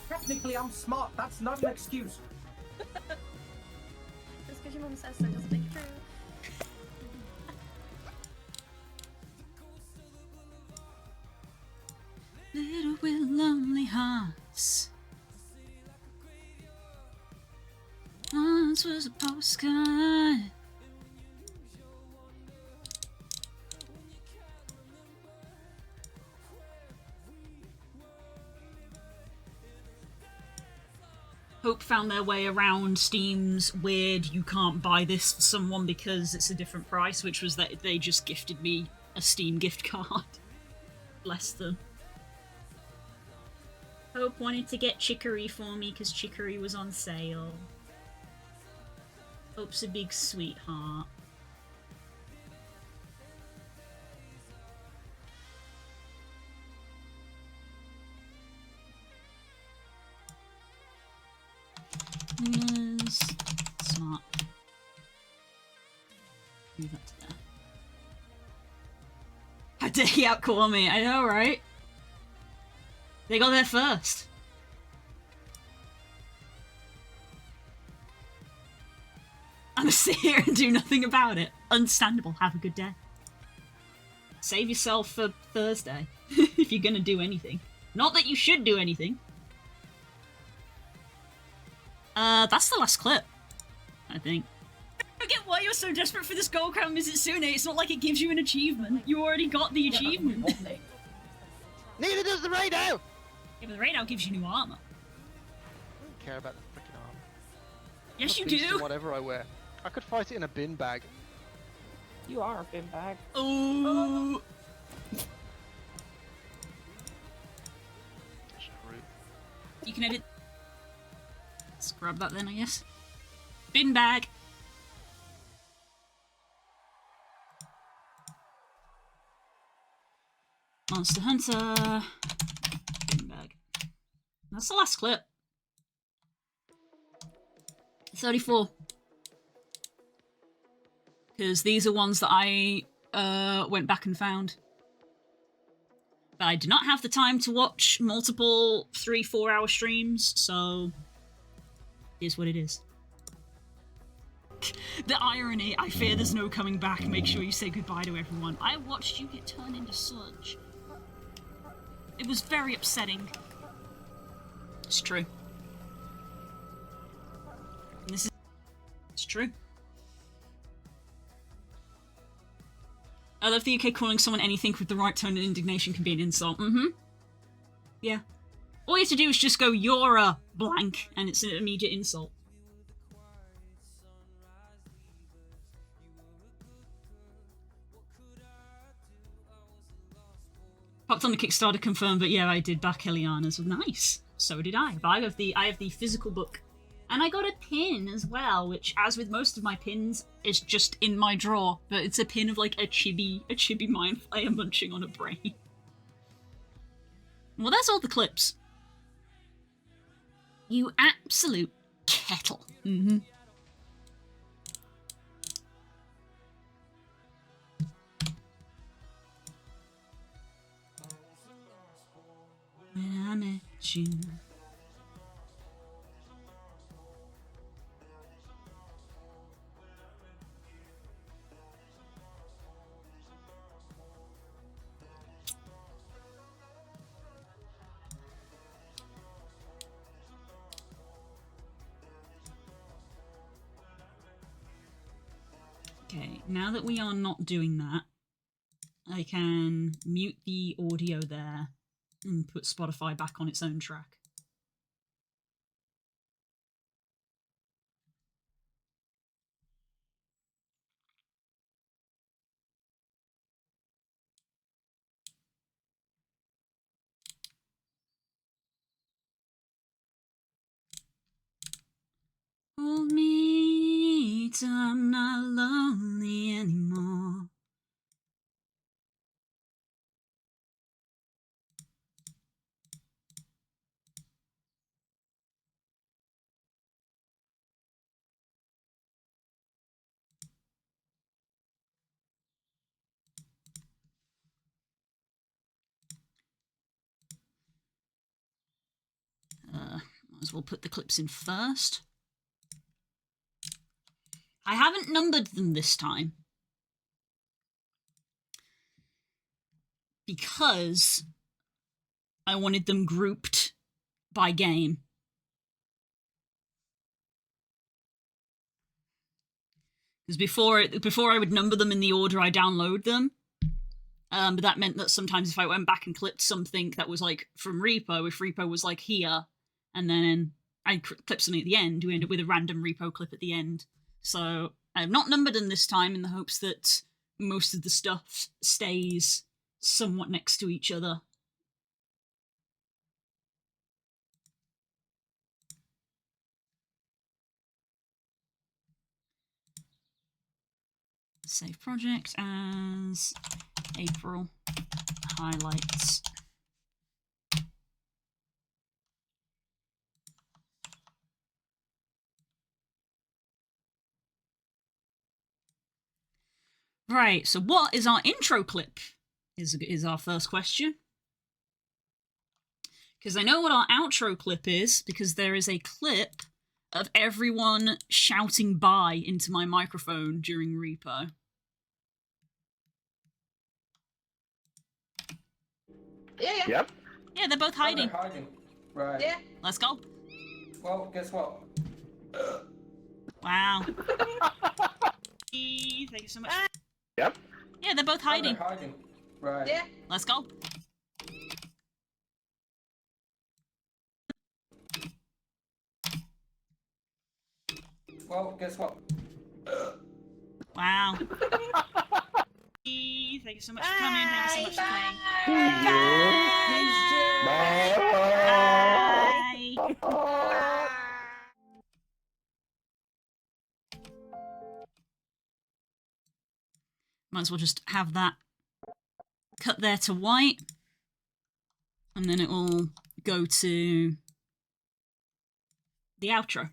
Technically, I'm smart. That's not an excuse. Just because your mum says so doesn't make it true. Little with lonely hearts. Once was a postcard. Hope found their way around Steam's weird you can't buy this for someone because it's a different price, which was that they just gifted me a Steam gift card. Bless them. Hope wanted to get Chicory for me because Chicory was on sale. Hope's a big sweetheart. Yes. Smart. Move that to there. How dare he outcall me? I know, right? They got there first. I'm gonna sit here and do nothing about it. Understandable. Have a good day. Save yourself for Thursday. If you're gonna do anything. Not that you should do anything. That's the last clip. I think. I get why you're so desperate for this Gold Crown Mizitsune. It's not like it gives you an achievement. You already got the achievement. Neither does the radar! Yeah, but the radar gives you new armor. I don't care about the freaking armor. Yes, you I'm a beast in do. Whatever I wear. I could fight it in a bin bag. You are a bin bag. Oh. You can edit. Let's grab that then, I guess. Bin bag. Monster Hunter. Bin bag. That's the last clip. 34. Because these are ones that I went back and found. But I do not have the time to watch multiple 3-4 hour streams, so it is what it is. The irony, I fear there's no coming back. Make sure you say goodbye to everyone. I watched you get turned into sludge. It was very upsetting. It's true. And this is... It's true. I love the UK calling someone anything with the right tone and indignation can be an insult. Mm-hmm. Yeah. All you have to do is just go, you're a blank, and it's an immediate insult. Popped on the Kickstarter confirmed, but yeah, I did back Eliana's. Nice. So did I. But I have the physical book. And I got a pin as well, which, as with most of my pins, is just in my drawer. But it's a pin of like a chibi mind flayer munching on a brain. Well, that's all the clips. You absolute kettle. Mm-hmm. When I met you. Okay, now that we are not doing that, I can mute the audio there and put Spotify back on its own track. Hold me till I'm not lonely anymore. Might as well put the clips in first. I haven't numbered them this time. Because I wanted them grouped by game. Because before I would number them in the order I download them. But that meant that sometimes if I went back and clipped something that was like from Repo, if Repo was like here, and then I clipped something at the end, we end up with a random Repo clip at the end. So I have not numbered them this time in the hopes that most of the stuff stays somewhat next to each other. Save project as April highlights. Right, so what is our intro clip? Is our first question. Because I know what our outro clip is, because there is a clip of everyone shouting bye into my microphone during Repo. Yeah. Yep. Yeah, they're both hiding. They're hiding. Right. Yeah. Let's go. Well, guess what? Wow. Thank you so much. Yep. Yeah, they're both hiding. They're hiding. Right. Yeah. Let's go. Well, guess what? Wow. Thank you so much for coming. Thank you so much for playing. Bye. Bye. Might as well just have that cut there to white. And then it will go to the outro.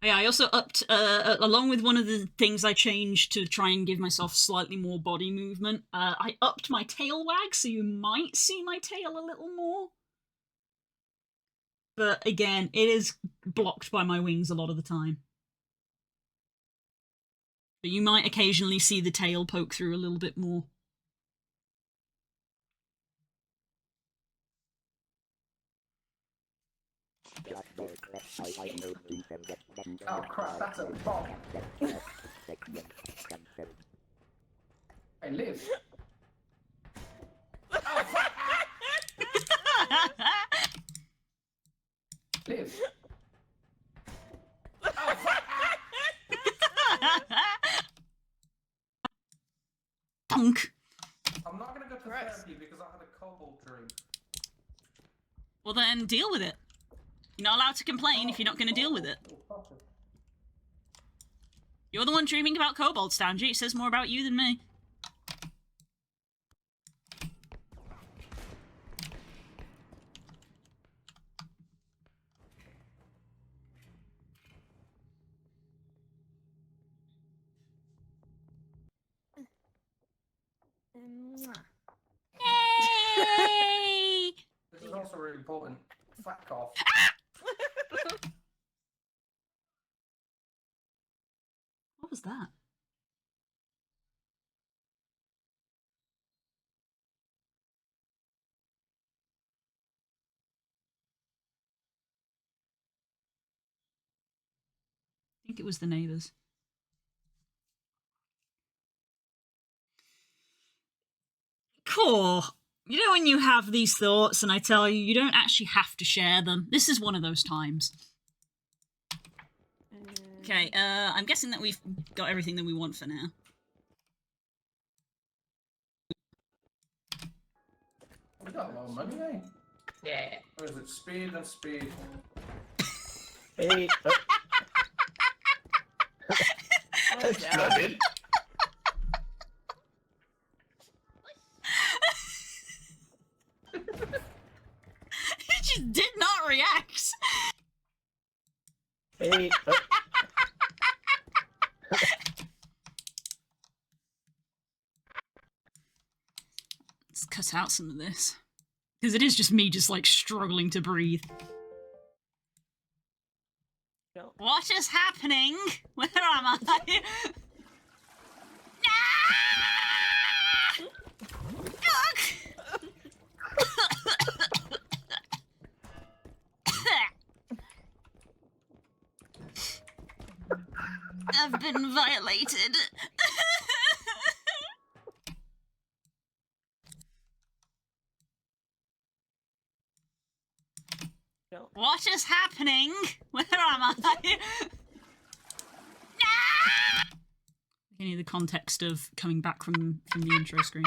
Yeah, I also upped, along with one of the things I changed to try and give myself slightly more body movement, I upped my tail wag, so you might see my tail a little more. But again, it is blocked by my wings a lot of the time. But you might occasionally see the tail poke through a little bit more. Oh crap, that's a bomb. Hey, Liv. Oh, fuck. Liv. Oh, fuck. Dunk! I'm not gonna go to therapy because I had a kobold dream. Well then, deal with it. You're not allowed to complain if you're not going to deal with it. You're the one dreaming about kobolds, Stanji. It says more about you than me. Yay! This is also really important. Fuck off. What was that? I think it was the neighbours. Core. You know when you have these thoughts and I tell you, you don't actually have to share them. This is one of those times. Okay, I'm guessing that we've got everything that we want for now. We got a lot of money, eh? Yeah. Or is it speed and speed? Hey. Splendid. He just did not react. Hey. Let's cut out some of this. Because it is just me just like struggling to breathe. No. What is happening? Where am I? Ugh! I've been violated. No. What is happening? Where am I? I need the context of coming back from the intro screen.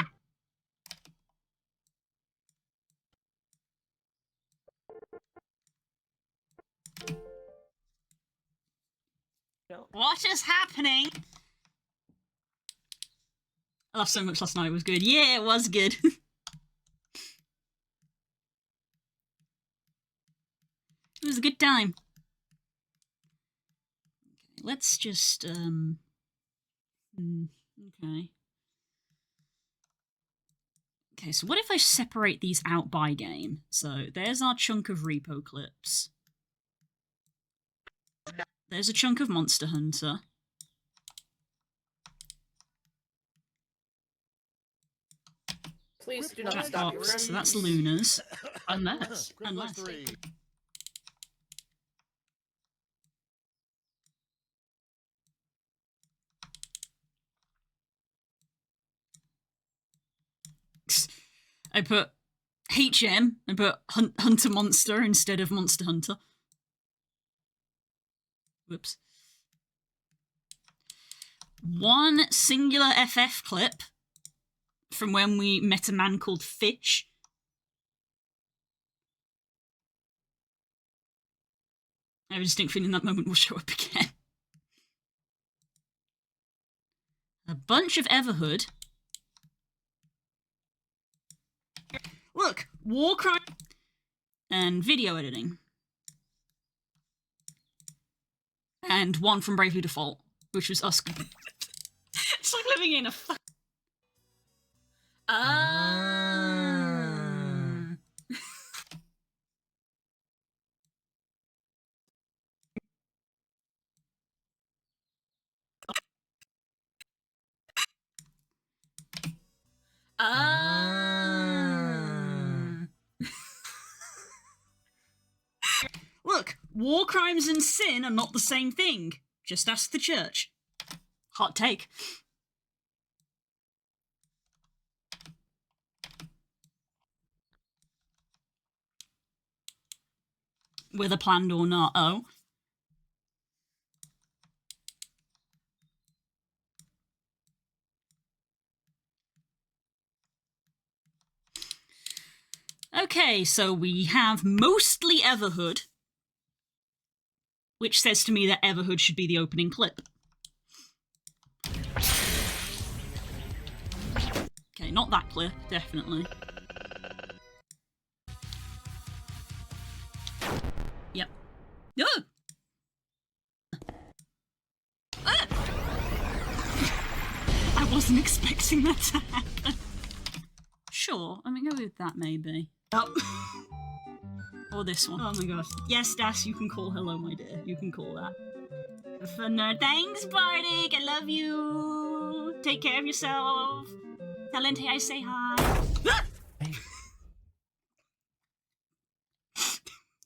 No. What is happening? I laughed so much last night, it was good. Yeah, it was good. It was a good time. Okay, let's just, okay. Okay, so what if I separate these out by game? So there's our chunk of repo clips. There's a chunk of Monster Hunter. Please do not Jack stop. Box, so that's Luna's. Unless. Unless. I put HM, I put Hunter Monster instead of Monster Hunter. Whoops. One singular FF clip from when we met a man called Fitch. I have a distinct feeling that moment will show up again. A bunch of Everhood. Look, war crime and video editing. And one from Bravely Default, which was us. It's like living in a Look, war crimes and sin are not the same thing. Just ask the church. Hot take. Whether planned or not, oh. Okay, so we have mostly Everhood, which says to me that Everhood should be the opening clip. Okay, not that clip, definitely. Yep. Oh! Ah! I wasn't expecting that to happen. Sure, I mean, go with that maybe. Oh. Or this one. Oh my gosh. Yes, Das, you can call hello, my dear. You can call that. For nerd. Thanks, Bardic. I love you. Take care of yourself. Tell Lente I say hi.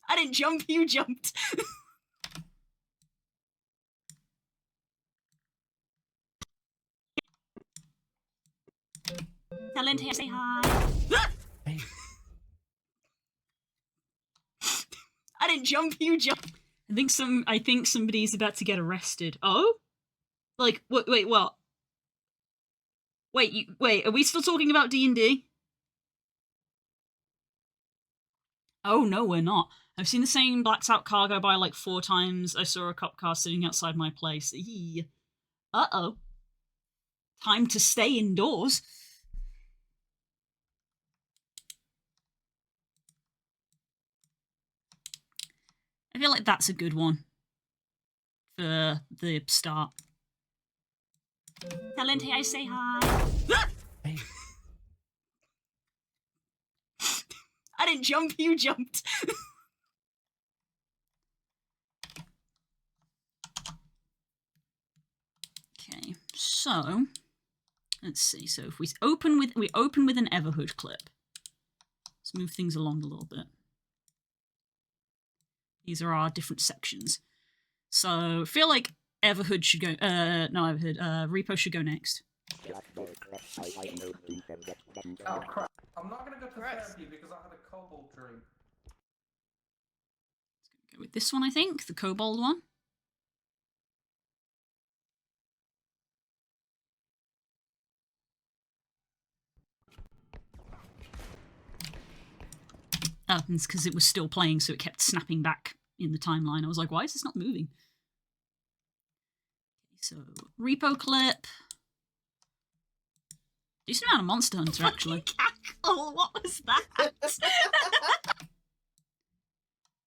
I didn't jump, you jumped. Tell Lente I say hi. I didn't jump, you jumped. I think somebody's about to get arrested. Oh? Like, wait, what? Wait, are we still talking about D&D? Oh, no, we're not. I've seen the same Blacked Out Cargo by like 4 times. I saw a cop car sitting outside my place. Eee. Uh-oh. Time to stay indoors. I feel like that's a good one for the start. Tell Lente I say hi. I didn't jump, you jumped. Okay, so let's see. So if we open with an Everhood clip. Let's move things along a little bit. These are our different sections. So I feel like Everhood should go. Repo should go next. Oh crap. I'm not gonna go to therapy because I had a kobold dream. Go with this one, I think, the kobold one. Oh, it's because it was still playing, so it kept snapping back in the timeline. I was like, why is this not moving? So, repo clip. Decent amount of Monster Hunter, actually. Cackle, what was that?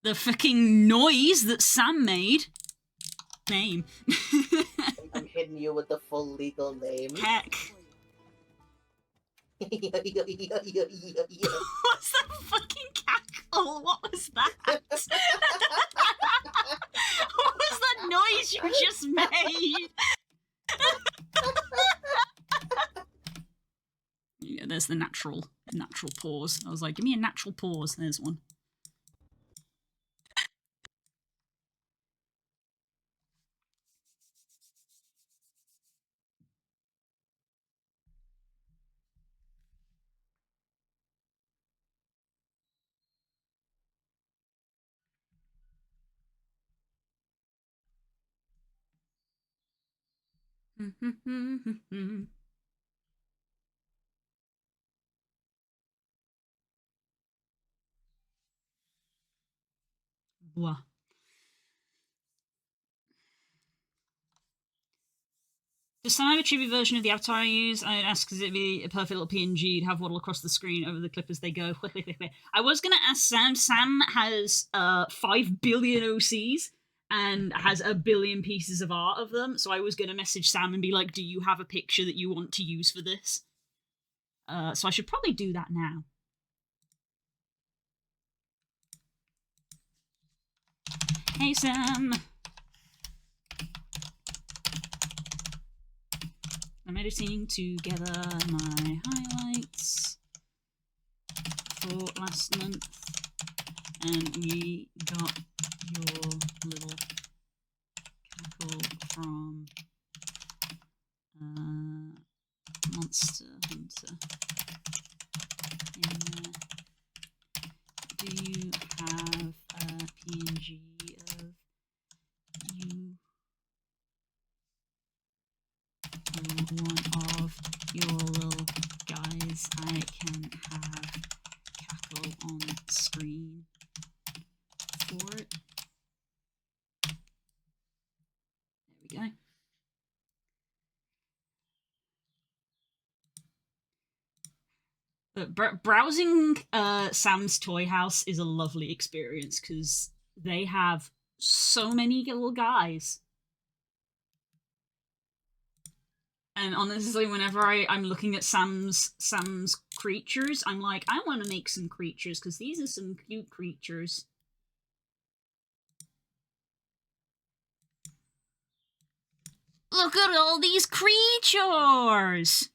The fucking noise that Sam made. Name. I'm hitting you with the full legal name. Heck. What's that fucking cackle? What was that? What was that noise you just made? Yeah, there's the natural pause. I was like, give me a natural pause. There's one. Blah. Does Sam have a chibi version of the avatar I use? I ask because it'd be a perfect little PNG. You'd have waddle across the screen over the clip as they go. I was going to ask Sam. Sam has 5 billion OCs and has 1 billion pieces of art of them. So I was going to message Sam and be like, do you have a picture that you want to use for this? So I should probably do that now. Hey, Sam. I'm editing together my highlights for last month, and we got your little cackle from Monster Hunter in there. Do you have a PNG of you? One of your little guys I can have cackle on screen for it. There we go. But browsing Sam's Toy House is a lovely experience because they have so many little guys. And honestly, whenever I'm looking at Sam's creatures, I'm like, I want to make some creatures, because these are some cute creatures. Look at all these creatures!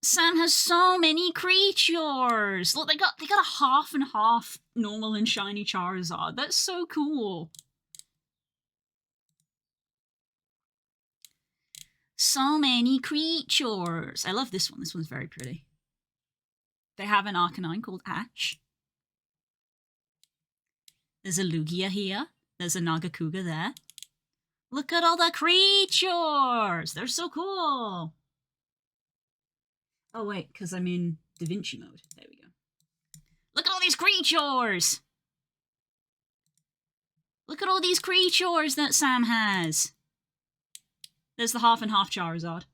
Sam has so many creatures! Look, they got a half and half normal and shiny Charizard. That's so cool. So many creatures. I love this one. This one's very pretty. They have an Arcanine called Ash. There's a Lugia here. There's a Nagakuga there. Look at all the creatures. They're so cool. Oh, wait, because I'm in DaVinci mode. There we go. Look at all these creatures. Look at all these creatures that Sam has. There's the half and half Charizard.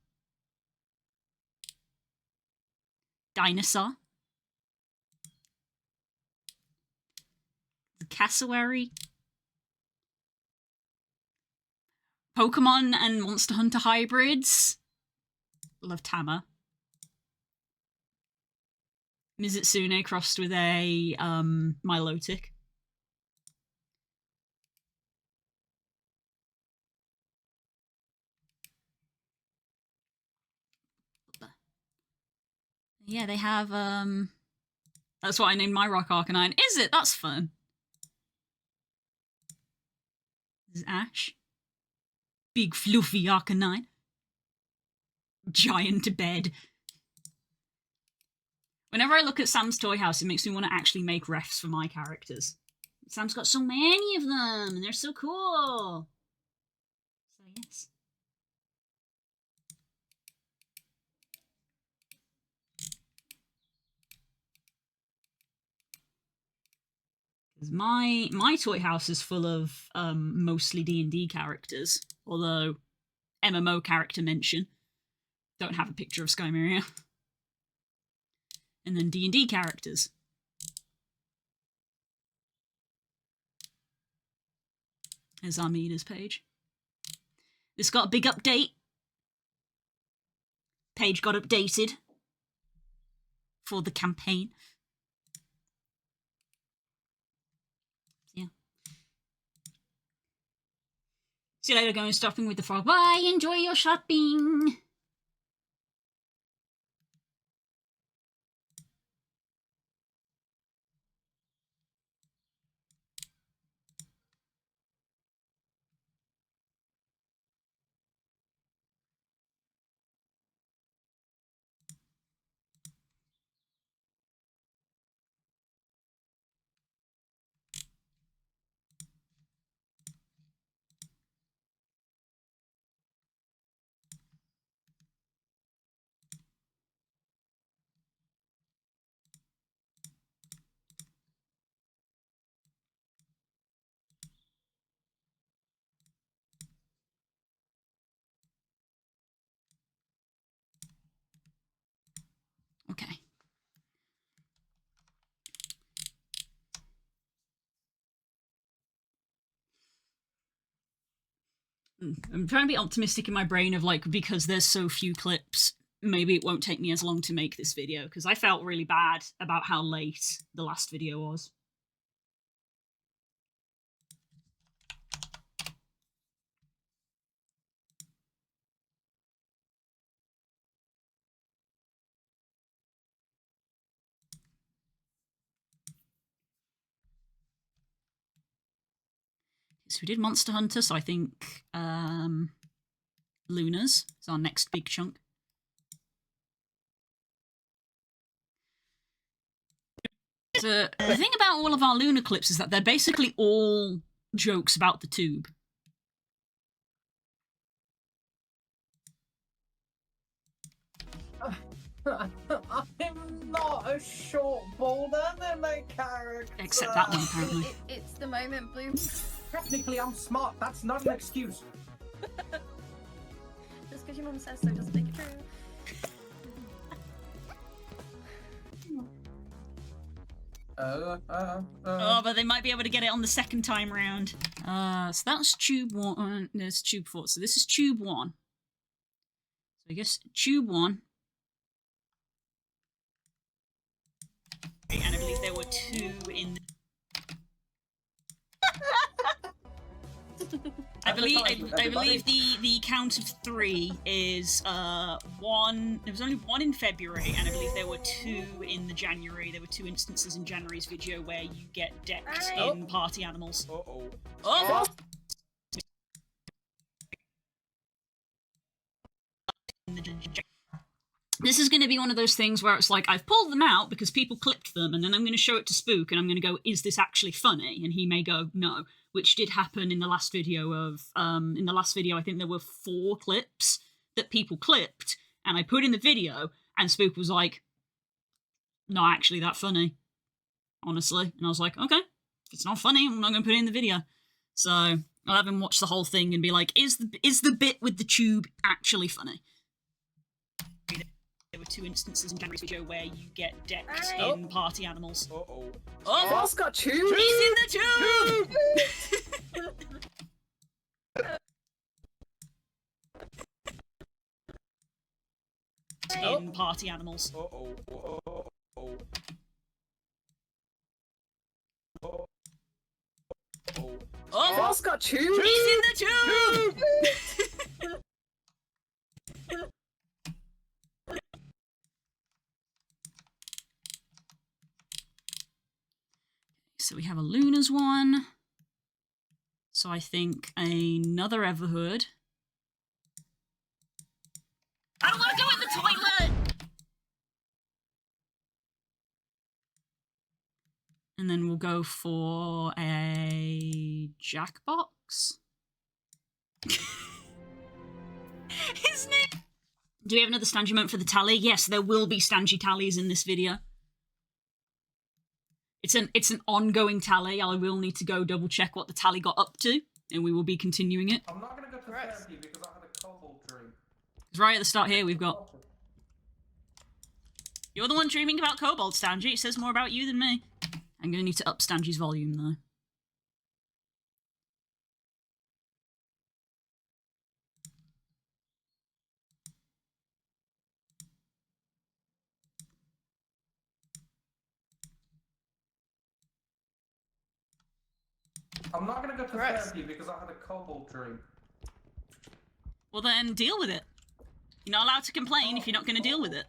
Dinosaur. The Cassowary. Pokemon and Monster Hunter hybrids. Love Tama. Mizutsune crossed with a Milotic. Yeah, they have, that's what I named my Rock Arcanine. Is it? That's fun. This is Ash. Big fluffy Arcanine. Giant bed. Whenever I look at Sam's Toy House, it makes me want to actually make refs for my characters. Sam's got so many of them, and they're so cool. So, yes. Because my toy house is full of mostly D&D characters, although MMO character mention. Don't have a picture of Skymeria. And then D&D characters. There's Armida's page. This got a big update. Page got updated for the campaign. Yeah. See you later, going shopping with the frog. Bye, enjoy your shopping. I'm trying to be optimistic in my brain of like, because there's so few clips, maybe it won't take me as long to make this video, because I felt really bad about how late the last video was. So we did Monster Hunter, so I think Luna's is our next big chunk. So the thing about all of our Luna clips is that they're basically all jokes about the tube. I'm not a short boulder, they're my character. Except that one, apparently. It's the moment Blue. Technically, I'm smart. That's not an excuse. Just because your mum says so doesn't make it true. Oh, but they might be able to get it on the second time round. So that's tube 1. There's tube 4. So this is tube 1. So I guess tube 1. And I believe there were 2 in the... I believe the count of 3 is 1. There was only 1 in February, and I believe there were 2 in the January. There were 2 instances in January's video where you get decked in party animals. Oh! This is going to be one of those things where it's like, I've pulled them out because people clipped them, and then I'm going to show it to Spook, and I'm going to go, is this actually funny? And he may go, no, which did happen in the last video of, in the last video, I think there were 4 clips that people clipped, and I put in the video, and Spook was like, not actually that funny, honestly. And I was like, okay, if it's not funny, I'm not going to put it in the video. So I'll have him watch the whole thing and be like, is the bit with the tube actually funny? There were 2 instances in January's video where you get decked in party animals. Oh, Oh! got tubes! He's in the tube! In party animals. Oh! Boss got tubes! He's in the tube! So we have a Luna's one. So I think another Everhood. I don't want to go in the toilet! And then we'll go for a Jackbox. His name. Do we have another Stangy moment for the tally? Yes, there will be Stangy tallies in this video. It's an ongoing tally. I will need to go double check what the tally got up to, and we will be continuing it. I'm not gonna go to therapy because I had a cobalt dream. Right at the start here, we've got... You're the one dreaming about Kobold, Stangy. It says more about you than me. I'm going to need to up Stangy's volume, though. I'm not gonna go to therapy because I had a cobalt dream. Well then, deal with it. You're not allowed to complain if you're not going to deal with it.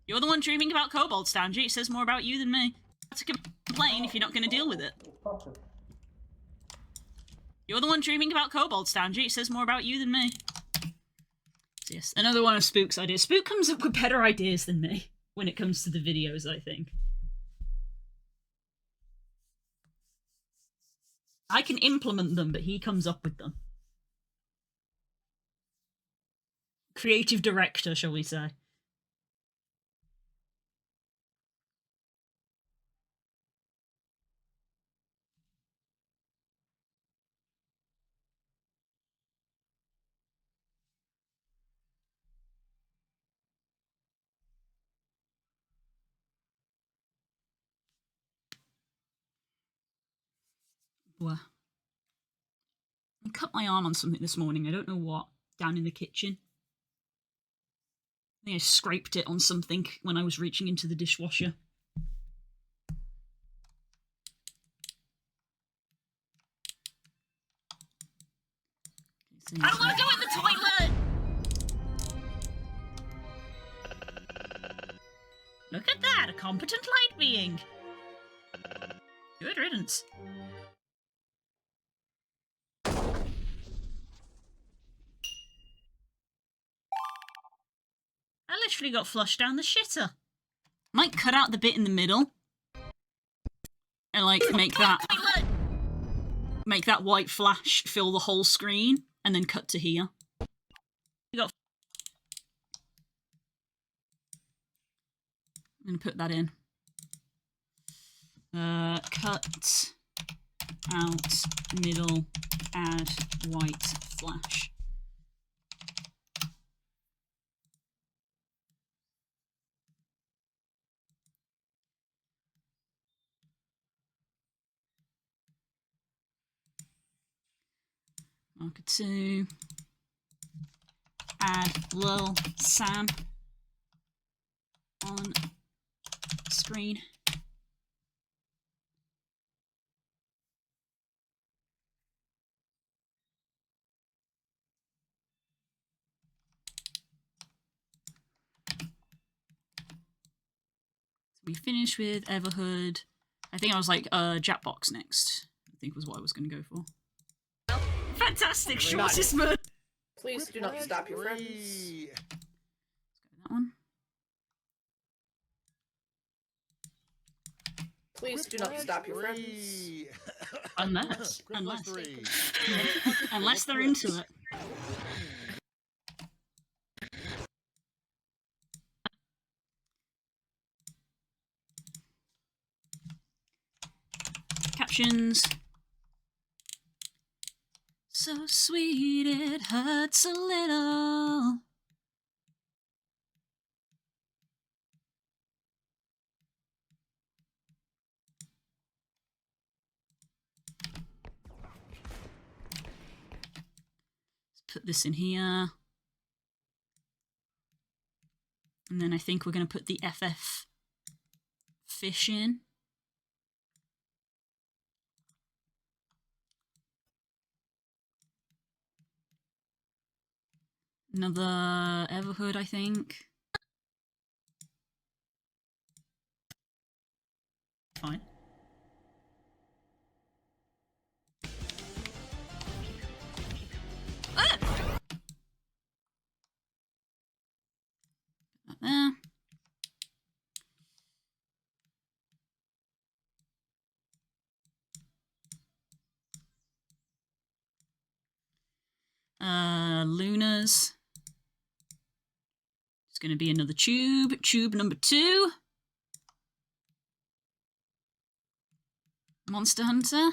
You're the one dreaming about Kobold, Stangy. It says more about you than me. You're not allowed to complain if you're not going to deal with it. You're the one dreaming about Kobold, Stangy. It says more about you than me. So yes, another one of Spook's ideas. Spook comes up with better ideas than me when it comes to the videos, I think. I can implement them, but he comes up with them. Creative director, shall we say. Well, I cut my arm on something this morning. I don't know what. Down in the kitchen. I think I scraped it on something when I was reaching into the dishwasher. I don't want to go in the toilet! Look at that, a competent light being. Good riddance. I literally got flushed down the shitter. Might cut out the bit in the middle. And like make that white flash fill the whole screen and then cut to here. You got I'm gonna put that in. Cut out middle, add white flash. Marker 2. Add Lil Sam on screen. We finished with Everhood. I think I was like, Jackbox next. I think was what I was going to go for. Fantastic, shortest murder. Please do not stop your friends. Let's go with that one. Please do not stop your friends. Unless they're into it. Captions. So sweet it hurts a little. Let's put this in here. And then I think we're going to put the FF fish in. Another Everhood, I think. Fine. Ah! Put that there. Luna's. It's going to be another tube. Tube number 2. Monster Hunter.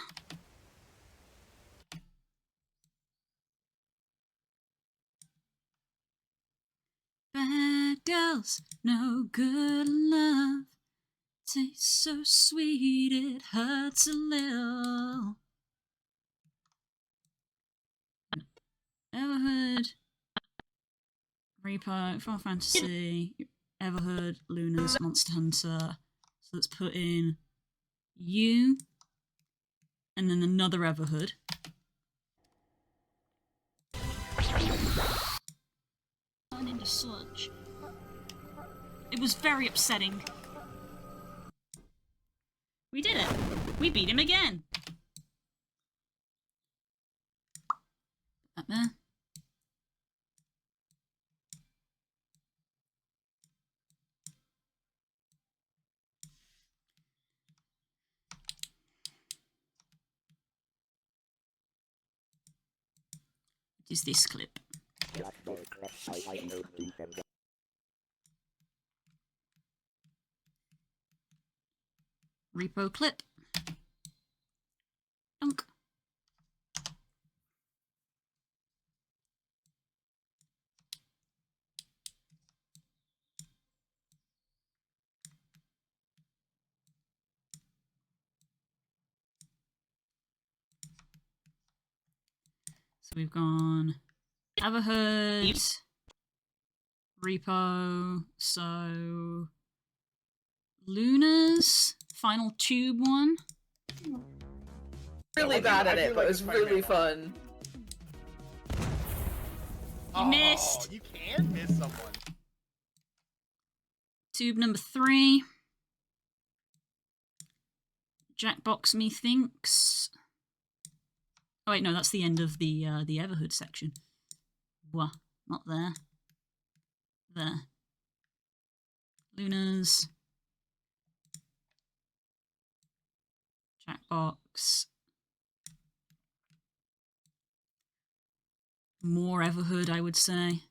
Bad girls, no good love. Tastes so sweet, it hurts a little. Everhood. Reaper, Final Fantasy, Everhood, Luna's, Monster Hunter. So let's put in you, and then another Everhood. Turn into sludge. It was very upsetting. We did it. We beat him again. Put that there. Is this clip? Repo clip. Dunk. So we've gone Everhood, Repo, so Luna's final tube one. Really bad at it, but it was really fun. You missed. You can miss someone. Tube number 3. Jackbox methinks. Oh wait, no, that's the end of the Everhood section. Wah, not there. There. Luna's. Jackbox. More Everhood, I would say.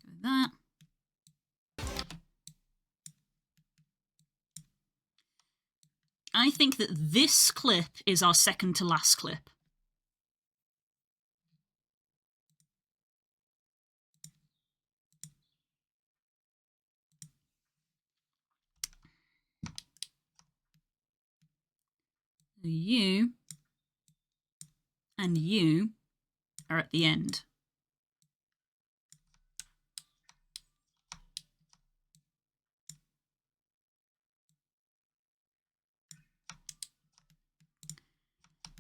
Go with that. I think that this clip is our second to last clip. You and you are at the end.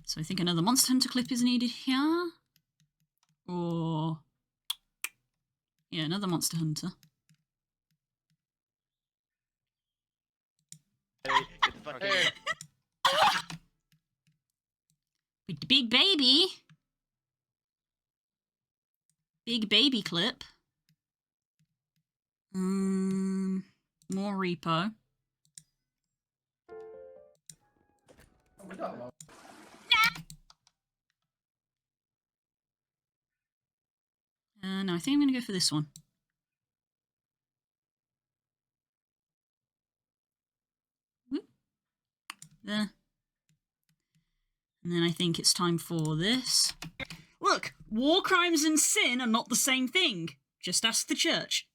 So I think another Monster Hunter clip is needed here. Or... yeah, another Monster Hunter. Hey. With the big baby. Big baby clip. More Repo. No, I think I'm going to go for this one. Whoop. There. And then I think it's time for this. Look, war crimes and sin are not the same thing. Just ask the church.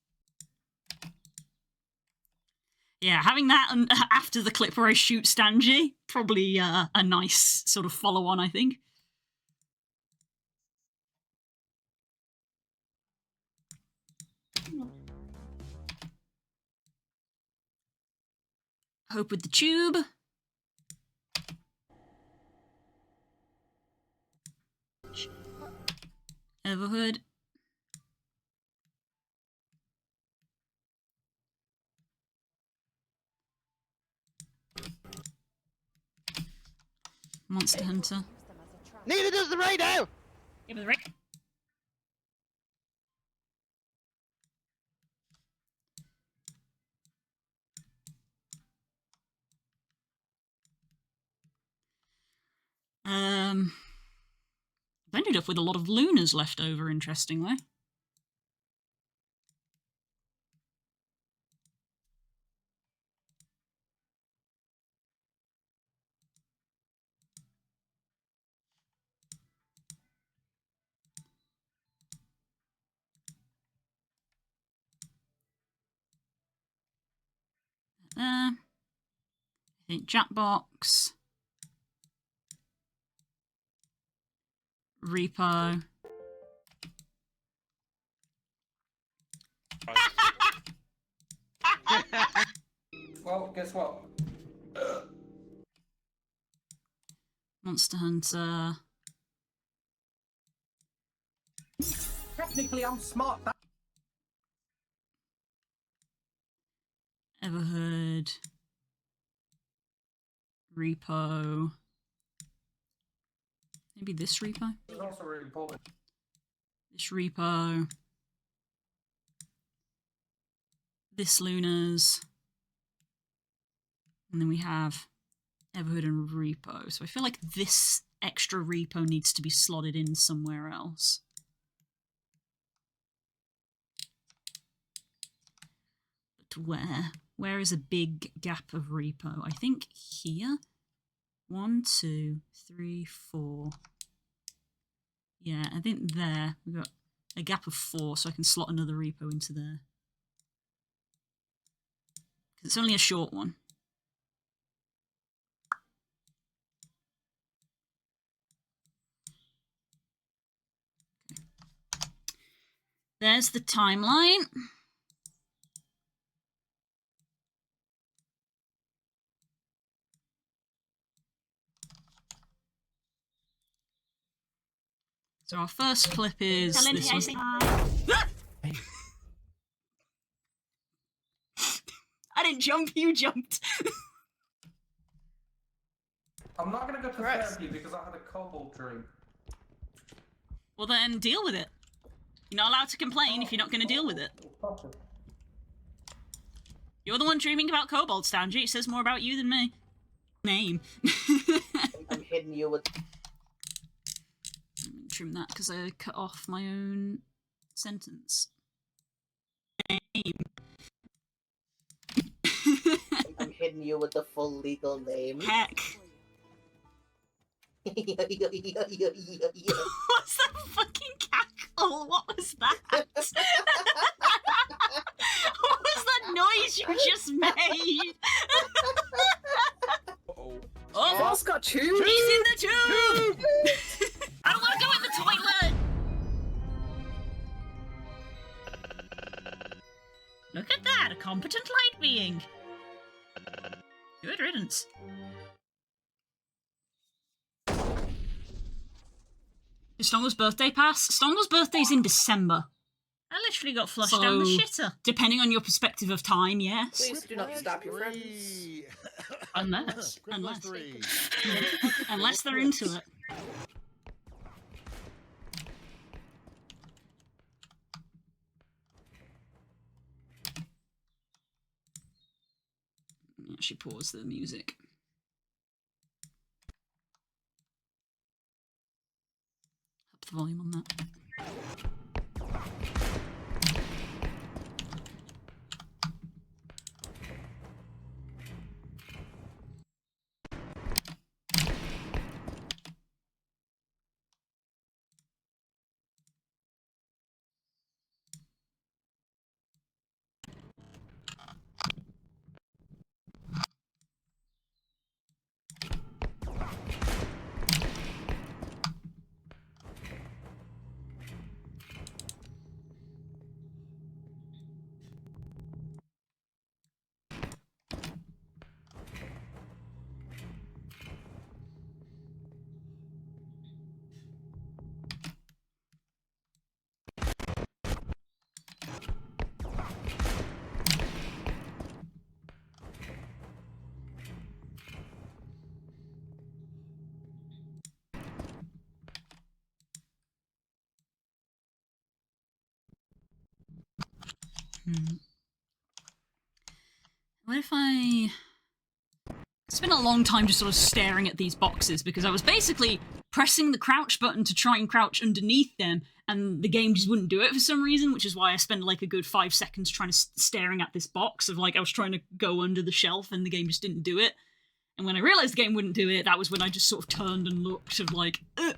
Yeah, having that after the clip where I shoot Stanji, probably a nice sort of follow-on, I think. Hope with the tube. Everhood. Monster Hunter. Neither does the radio! Give me the right. I've ended up with a lot of Lunas left over, interestingly. There. I think Jackbox. Repo. Well, guess what? Monster Hunter. Technically, I'm smart. Everhood. Repo. Maybe this Repo? It's also really important. This Repo. This Lunas. And then we have Everhood and Repo. So I feel like this extra Repo needs to be slotted in somewhere else. But where? Where is a big gap of Repo? I think here. 1, 2, 3, 4. Yeah, I think there. We've got a gap of 4 so I can slot another repo into there. It's only a short one. There's the timeline. So our first clip is this one. I didn't jump, you jumped. I'm not gonna go to Correct. therapy because I had a kobold dream. Well then, deal with it. You're not allowed to complain if you're not going to deal with it. You're the one dreaming about kobolds, Stanji. It says more about you than me. Name. I'm hitting you with. Trim that because I cut off my own sentence. Name. I'm hitting you with the full legal name. Heck. What's that fucking cackle? What was that? What was that noise you just made? Uh-oh. Oh, Boss got he's tubed! in the tube! I don't want to go in the toilet! Look at that, a competent light being. Good riddance. Is Stongo's birthday pass? Stongo's birthday's in December. I literally got flushed down the So- shitter. Depending on your perspective of time, yes. Please do not stop your friends. Unless. Christmas Unless. tree. Unless they're into it. Actually pause the music. Up the volume on that. What if I... It's been a long time just sort of staring at these boxes because I was basically pressing the crouch button to try and crouch underneath them and the game just wouldn't do it for some reason, which is why I spent like a good 5 seconds trying to staring at this box of like I was trying to go under the shelf and the game just didn't do it. And when I realised the game wouldn't do it, that was when I just sort of turned and looked of like, ugh.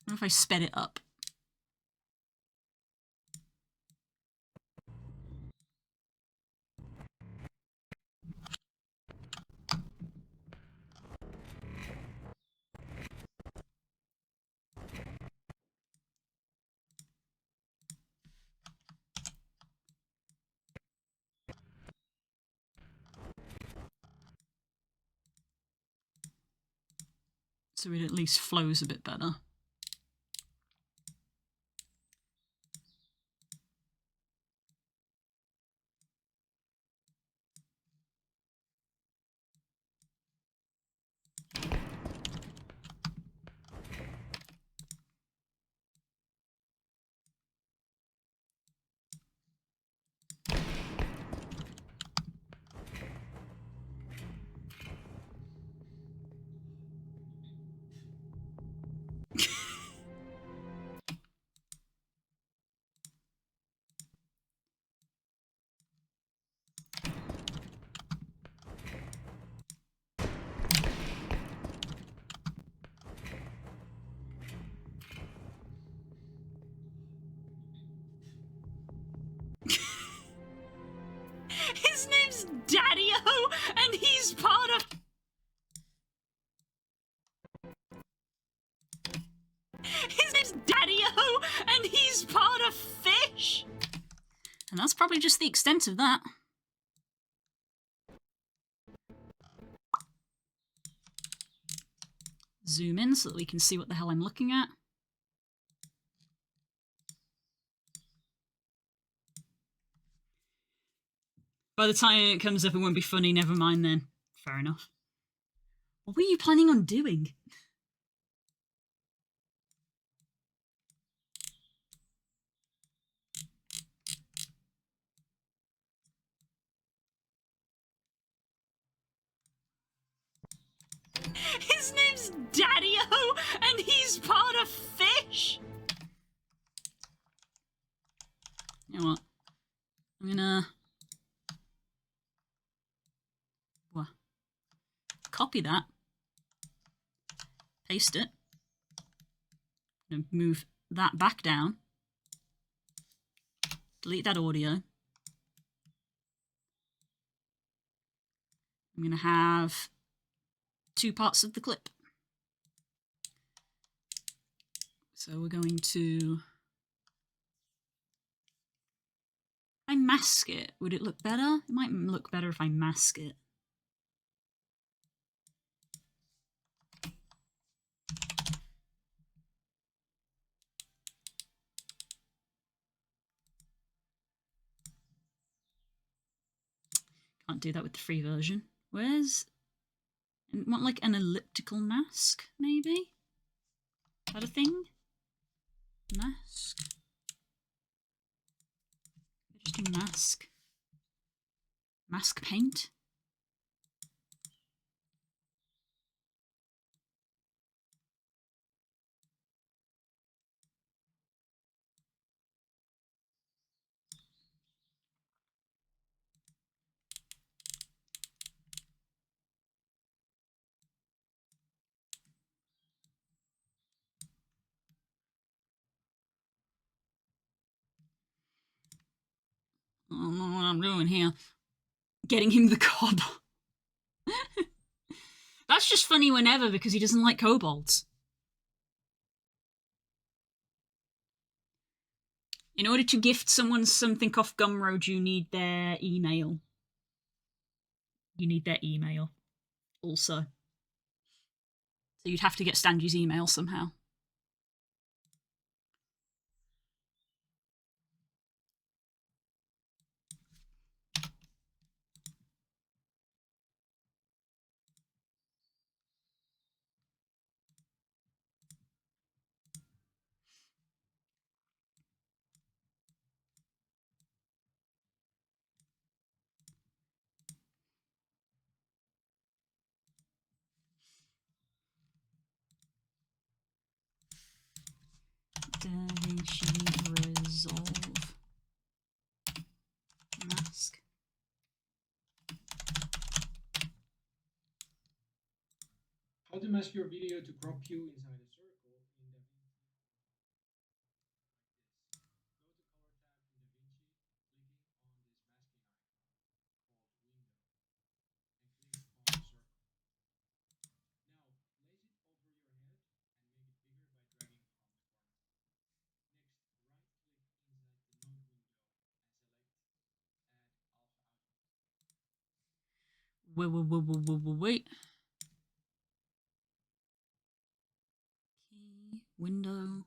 What if I sped it up? So it at least flows a bit better. fish! And that's probably just the extent of that. Zoom in so that we can see what the hell I'm looking at. By the time it comes up, it won't be funny. Never mind then. Fair enough. What were you planning on doing? His name's Daddy-O, and he's part of fish! You know what? I'm gonna... What? Copy that. Paste it. And move that back down. Delete that audio. I'm gonna have 2 parts of the clip. So we're going to... If I mask it, would it look better? It might look better if I mask it. Can't do that with the free version. Where's... Want like an elliptical mask, maybe? Is that a thing? Mask? Just do mask. Mask paint? I don't know what I'm doing here. Getting him the cob. That's just funny whenever because he doesn't like kobolds. In order to gift someone something off Gumroad, you need their email. You need their email also. So you'd have to get Stanju's email somehow. DaVinci Resolve mask. How to mask your video to crop you inside a circle in DaVinci. Go to color tab in DaVinci, clicking on this masking icon called window, and click on the circle. Now place it over your head and make it bigger by dragging it from the corner. Next, Wait. Key, window.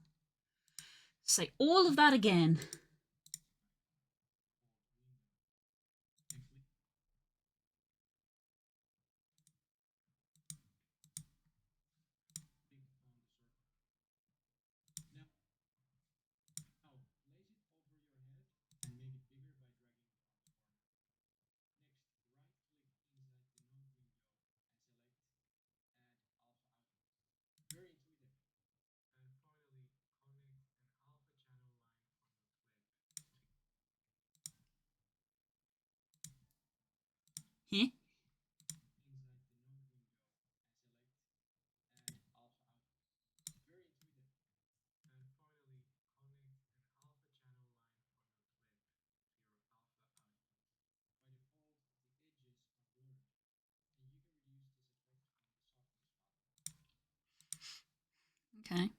Say all of that again. Here. Okay.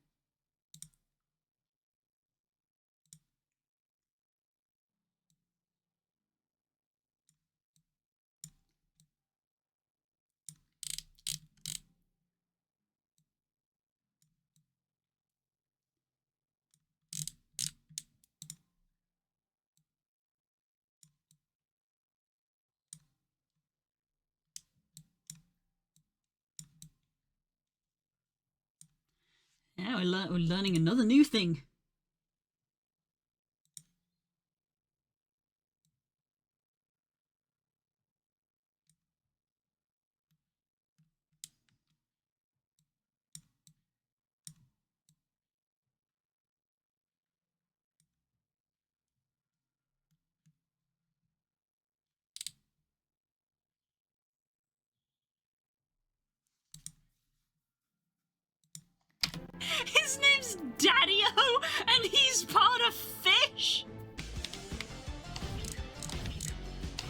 we're learning another new thing. His name's Daddy-O, and he's part of Fish!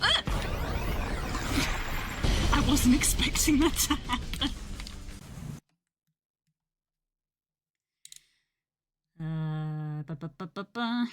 I wasn't expecting that to happen. Ba-ba-ba-ba-ba.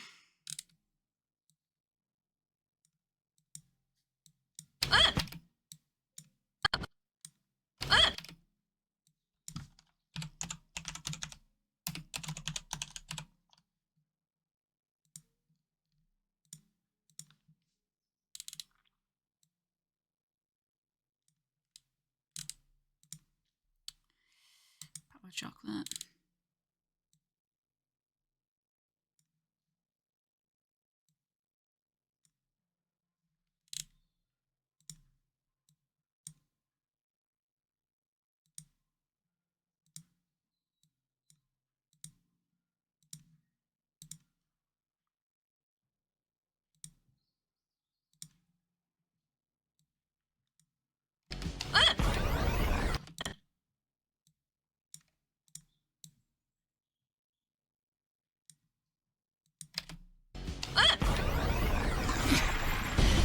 Power chocolate.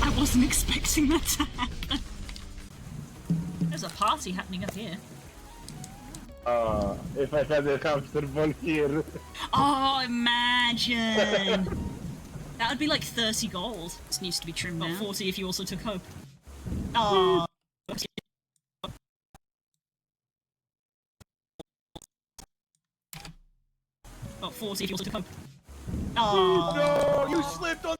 I wasn't expecting that to happen. There's a party happening up here. If I had a comfortable here. Oh, imagine! That would be like 30 gold. This needs to be trimmed now. 40 if you also took Hope. Oh. About 40 if you also took Hope. Oh. No, you slipped on.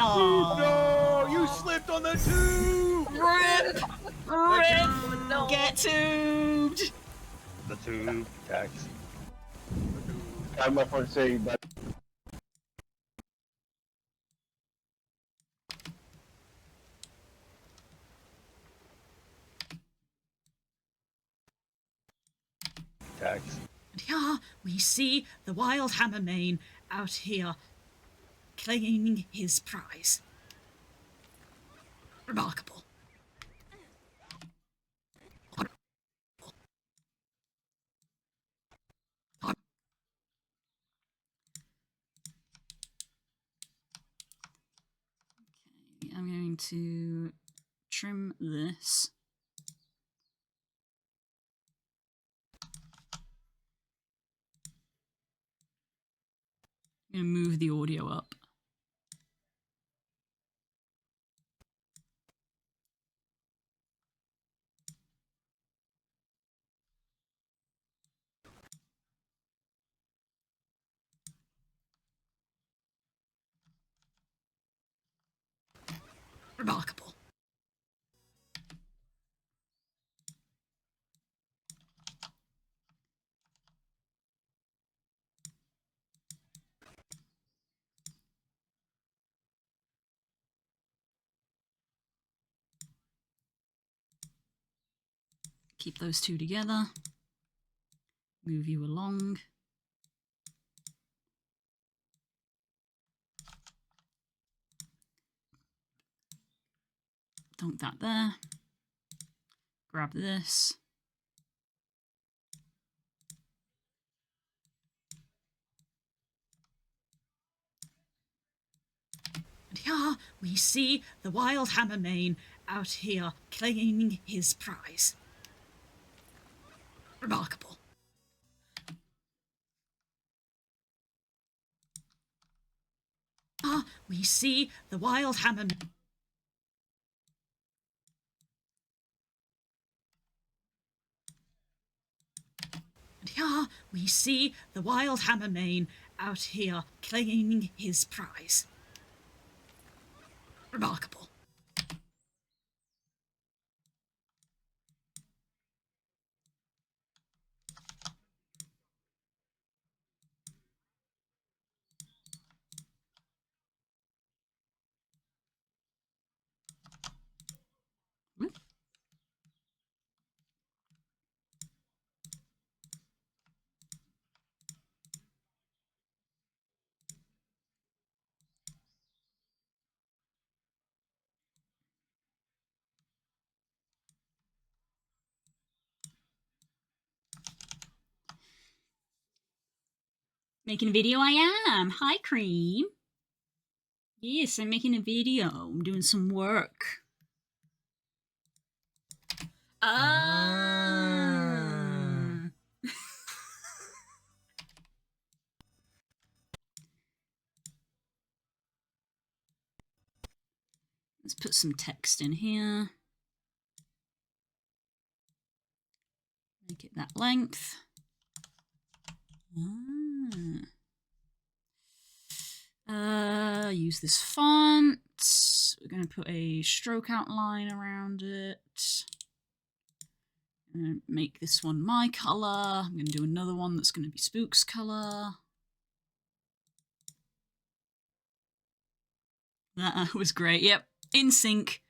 Oh. No, you slipped on the tube. Rip! Rip! No. Get tubed! The tube tax. Karma for saying that. Tax. And here we see the wild Hammermane out here claiming his prize. Remarkable. Okay, I'm going to trim this. I'm going to move the audio up. Remarkable. Keep those two together. Move you along. Dunk that there. Grab this. And here we see the wild Hammermane out here claiming his prize. Remarkable. Ah, we see the wild Hammermane. And here we see the wild Hammermane out here claiming his prize. Remarkable. Making a video, I am. Hi, Cream. Yes, I'm making a video. I'm doing some work. Let's put some text in here. Make it that length. Use this font. We're going to put a stroke outline around it. Make this one my color. I'm going to do another one that's going to be Spook's color. That was great. Yep, in sync.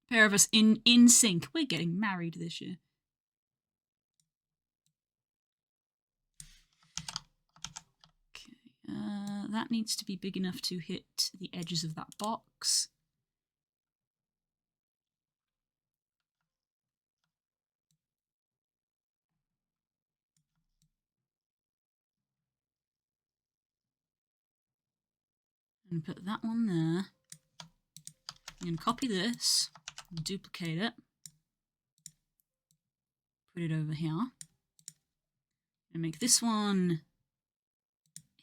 Pair of us in sync. We're getting married this year. That needs to be big enough to hit the edges of that box. And put that one there. I'm going to copy this, duplicate it, put it over here, and make this one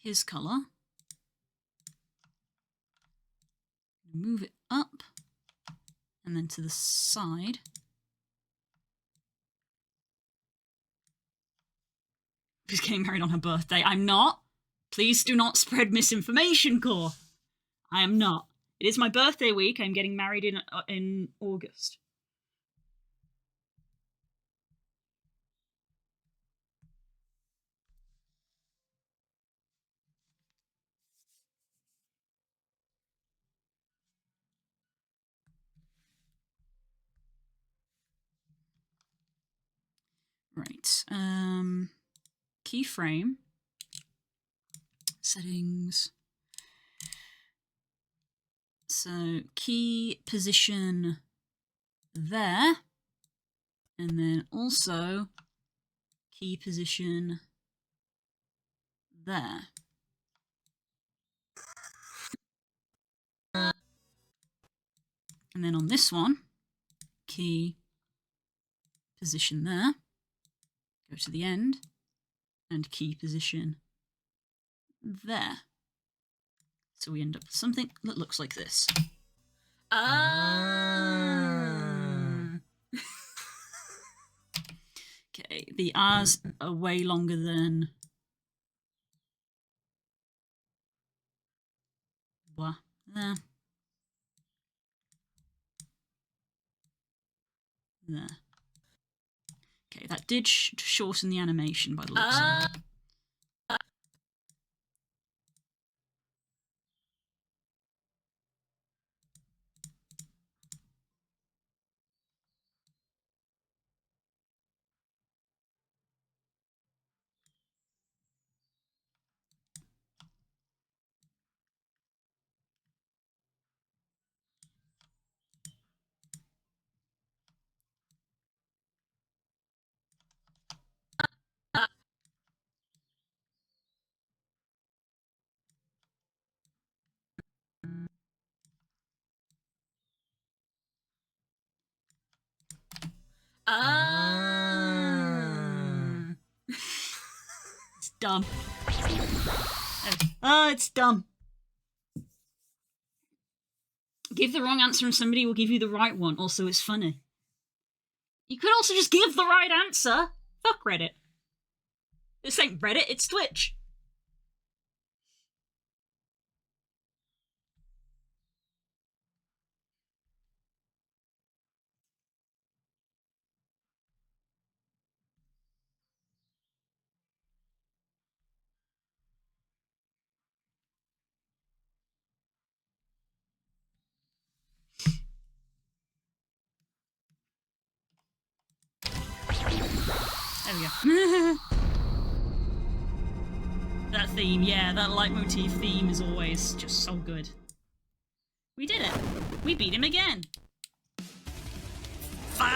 his color. Move it up and then to the side. She's getting married on her birthday. I'm not. Please do not spread misinformation, Core. I am not. It is my birthday week. I'm getting married in August. Right. Keyframe. Settings. So key position there. And then also key position there. And then on this one, key position there. Go to the end and key position there. So we end up with something that looks like this. Okay, the R's are way longer than blah. There. There. Okay, that did shorten the animation by the looks of it. It's dumb. Oh, it's dumb. Give the wrong answer and somebody will give you the right one. Also, it's funny. You could also just give the right answer. Fuck Reddit. This ain't Reddit, it's Twitch. There we go. That theme, yeah, that leitmotif theme is always just so good. We did it. We beat him again. Fuck!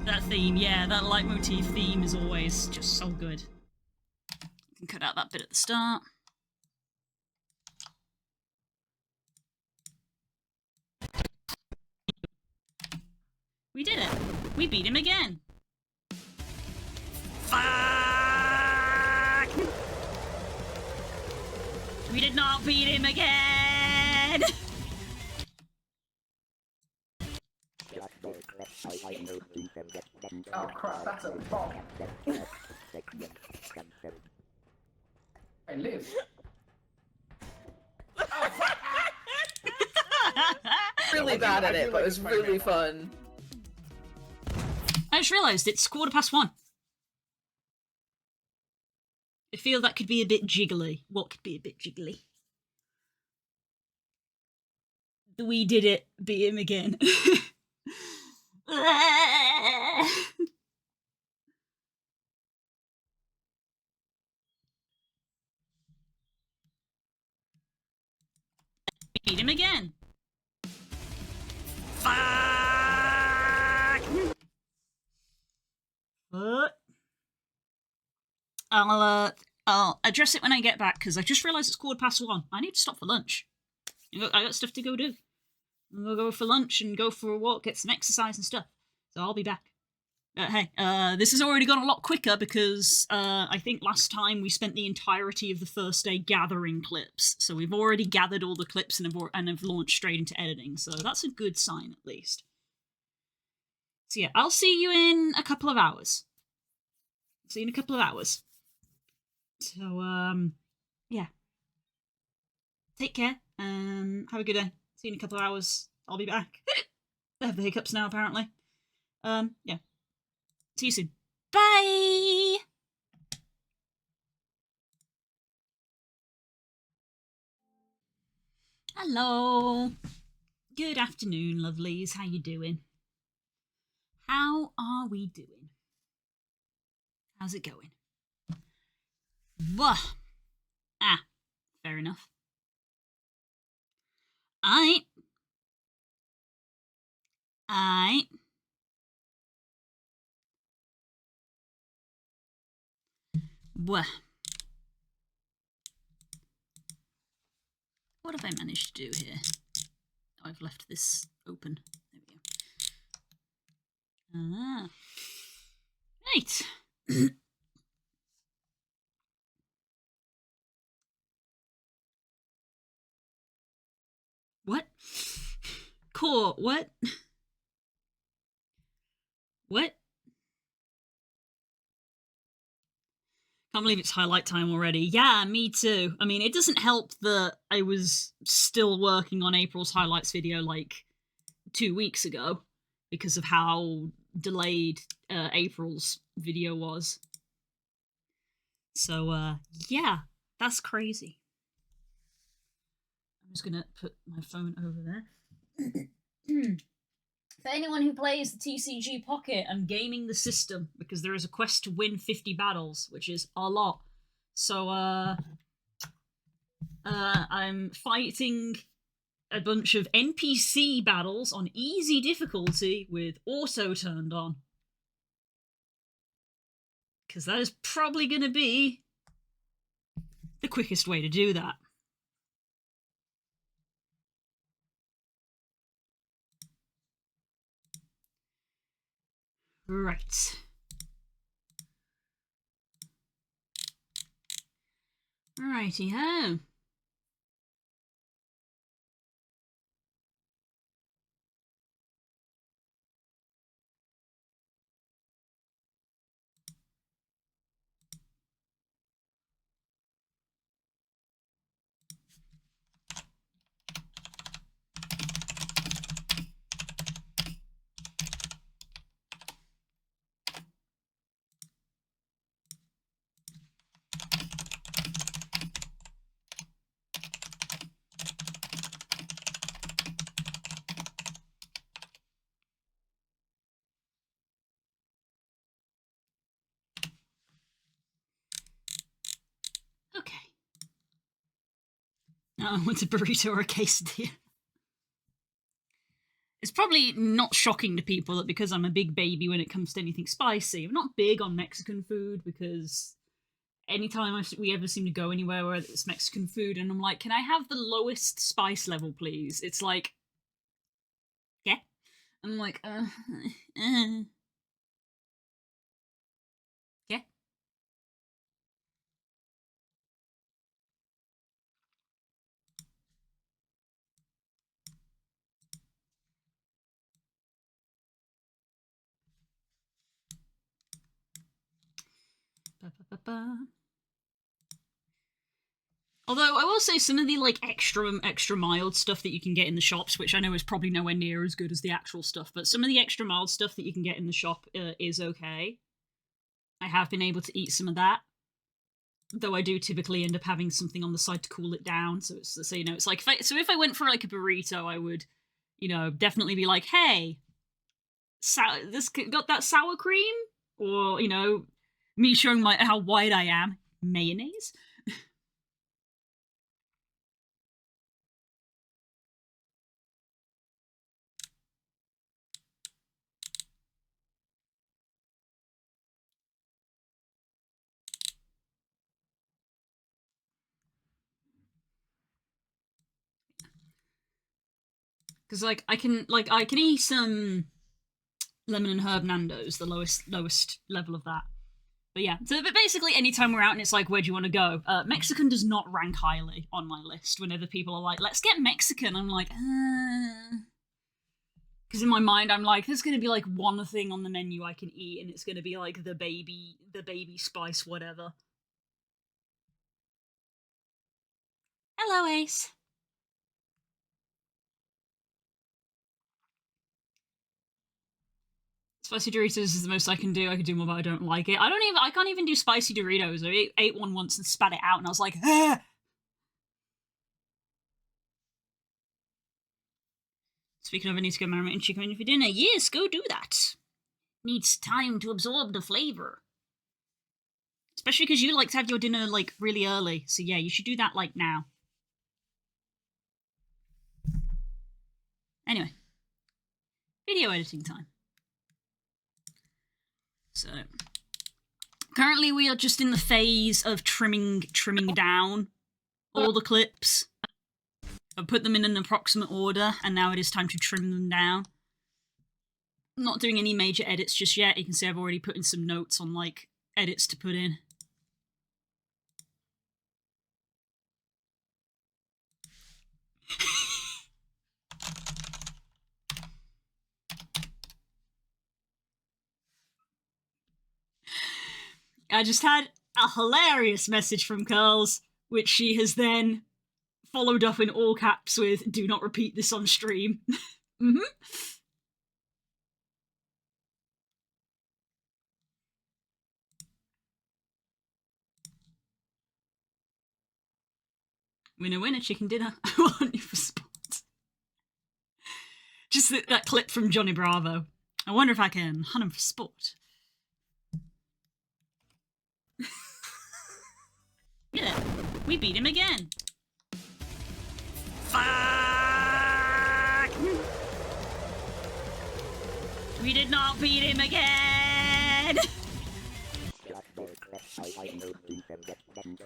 That theme, yeah, that leitmotif theme is always just so good. You can cut out that bit at the start. We did it! We beat him again! Fuck! We did not beat him again! Oh crap, that's a bomb. Hey, Liv. Really bad at it, but it was really fun. I just realised it's 1:15. I feel that could be a bit jiggly. What could be a bit jiggly? We did it. Beat him again. Beat him again. Fuck! What? I'll address it when I get back, because I just realised it's 1:15. I need to stop for lunch. I got stuff to go do. We'll go for lunch and go for a walk, get some exercise and stuff. So I'll be back. Hey, this has already gone a lot quicker because I think last time we spent the entirety of the first day gathering clips. So we've already gathered all the clips and have launched straight into editing. So that's a good sign, at least. So yeah, I'll see you in a couple of hours. See you in a couple of hours. So, yeah. Take care. Have a good day. See you in a couple of hours. I'll be back. I have the hiccups now, apparently. Yeah. See you soon. Bye! Hello. Good afternoon, lovelies. How you doing? How are we doing? How's it going? Wah. Ah, fair enough. I. Wah. What have I managed to do here? Oh, I've left this open. There we go. Ah. Right. What? Core, what? What? Can't believe it's highlight time already. Yeah, me too. I mean, it doesn't help that I was still working on April's highlights video like 2 weeks ago because of how delayed April's video was. So, yeah, that's crazy. I'm just gonna put my phone over there. For anyone who plays the TCG Pocket, I'm gaming the system because there is a quest to win 50 battles, which is a lot. So, I'm fighting a bunch of NPC battles on easy difficulty with auto turned on. Because that is probably going to be the quickest way to do that. Right. Righty-ho. Okay. Now I want a burrito or a quesadilla. It's probably not shocking to people that because I'm a big baby when it comes to anything spicy, I'm not big on Mexican food because anytime we ever seem to go anywhere where it's Mexican food and I'm like, can I have the lowest spice level, please? It's like, yeah. I'm like, yeah. Ba-ba-ba-ba. Although I will say some of the like extra mild stuff that you can get in the shops, which I know is probably nowhere near as good as the actual stuff, but some of the extra mild stuff that you can get in the shop is okay. I have been able to eat some of that, though I do typically end up having something on the side to cool it down. So it's it's like if I went for like a burrito, I would, definitely be like, hey, this got that sour cream, or me showing how wide I am, mayonnaise. Because I can eat some lemon and herb Nando's, the lowest level of that. But yeah, but basically anytime we're out and it's like, where do you want to go? Mexican does not rank highly on my list. Whenever people are like, let's get Mexican, I'm like, because in my mind I'm like, there's going to be like one thing on the menu I can eat, and it's going to be like the baby spice whatever. Hello, Ace. Spicy Doritos is the most I can do. I can do more, but I don't like it. I can't even do spicy Doritos. I ate one once and spat it out, and I was like, ah! Speaking of, I need to go marinate chicken in for dinner. Yes, go do that. Needs time to absorb the flavor. Especially because you like to have your dinner, like, really early. So yeah, you should do that, like, now. Anyway. Video editing time. So, currently we are just in the phase of trimming down all the clips. I've put them in an approximate order, and now it is time to trim them down. I'm not doing any major edits just yet. You can see I've already put in some notes on, like, edits to put in. I just had a hilarious message from Curls, which she has then followed up in all caps with, do not repeat this on stream. Mm-hmm. Winner, chicken dinner. I want you for sport. Just that clip from Johnny Bravo. I wonder if I can hunt him for sport. Yeah, we beat him again. Fuck! We did not beat him again!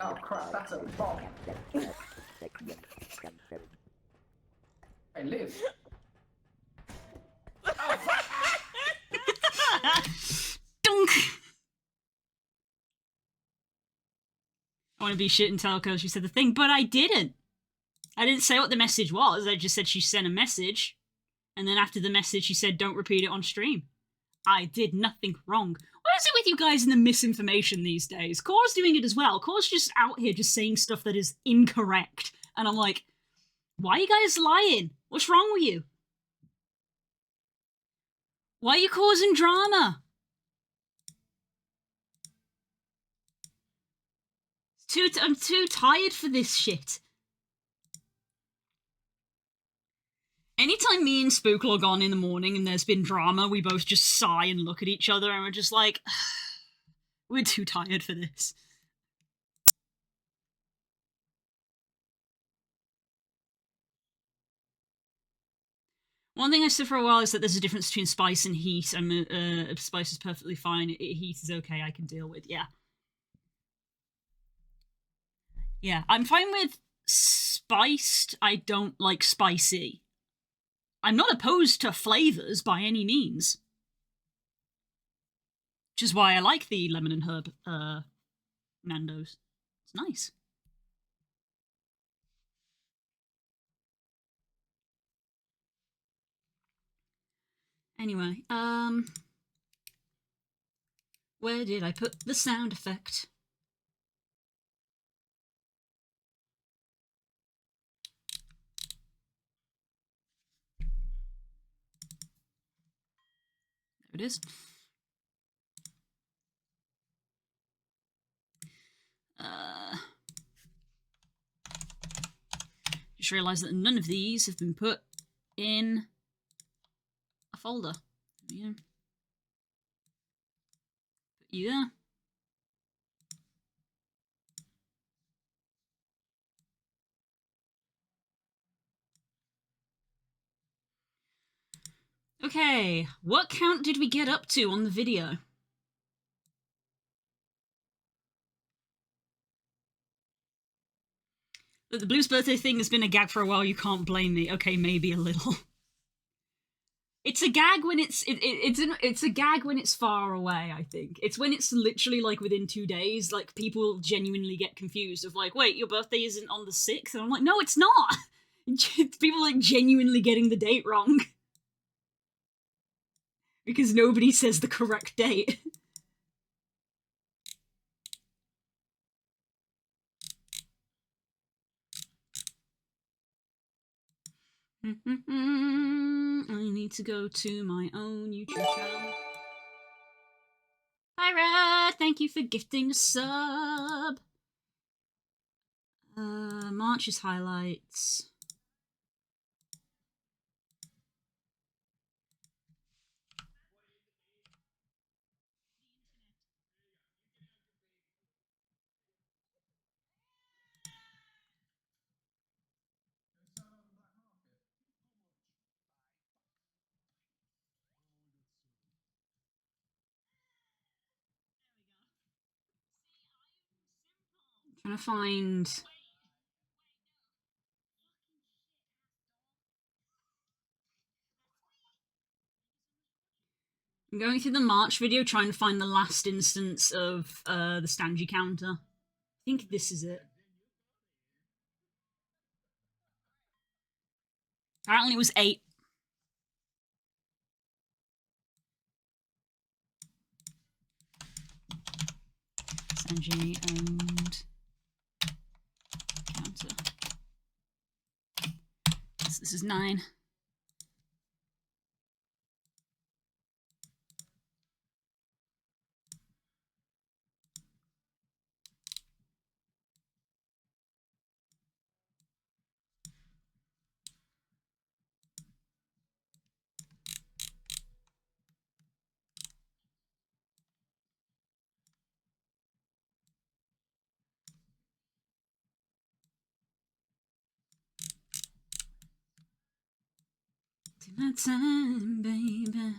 Oh crap, that's a bomb. Hey, Liv. Dunk! I want to be shit and tell because she said the thing, but I didn't. I didn't say what the message was. I just said she sent a message. And then after the message, she said, don't repeat it on stream. I did nothing wrong. What is it with you guys and the misinformation these days? Core's doing it as well. Core's just out here just saying stuff that is incorrect. And I'm like, why are you guys lying? What's wrong with you? Why are you causing drama? I'm too tired for this shit. Anytime me and Spook log on in the morning and there's been drama, we both just sigh and look at each other and we're just like, we're too tired for this. One thing I said for a while is that there's a difference between spice and heat. Spice is perfectly fine. Heat is okay, I can deal with, yeah. Yeah, I'm fine with spiced. I don't like spicy. I'm not opposed to flavours by any means. Which is why I like the lemon and herb Nando's. It's nice. Anyway, where did I put the sound effect? There it is. Just realised that none of these have been put in a folder. Yeah. Put you there. Okay, what count did we get up to on the video? The Blue's birthday thing has been a gag for a while, you can't blame me. Okay, maybe a little. It's a gag when it's a gag when it's far away, I think. It's when it's literally like within 2 days, like people genuinely get confused of like, wait, your birthday isn't on the 6th? And I'm like, no, it's not! People like genuinely getting the date wrong. Because nobody says the correct date. I need to go to my own YouTube channel. Pyra, thank you for gifting a sub. March's highlights. Trying to find. I'm going through the March video trying to find the last instance of the Stangy counter. I think this is it. Apparently it was 8. Stangy owned counter. This is 9. Take my time, baby.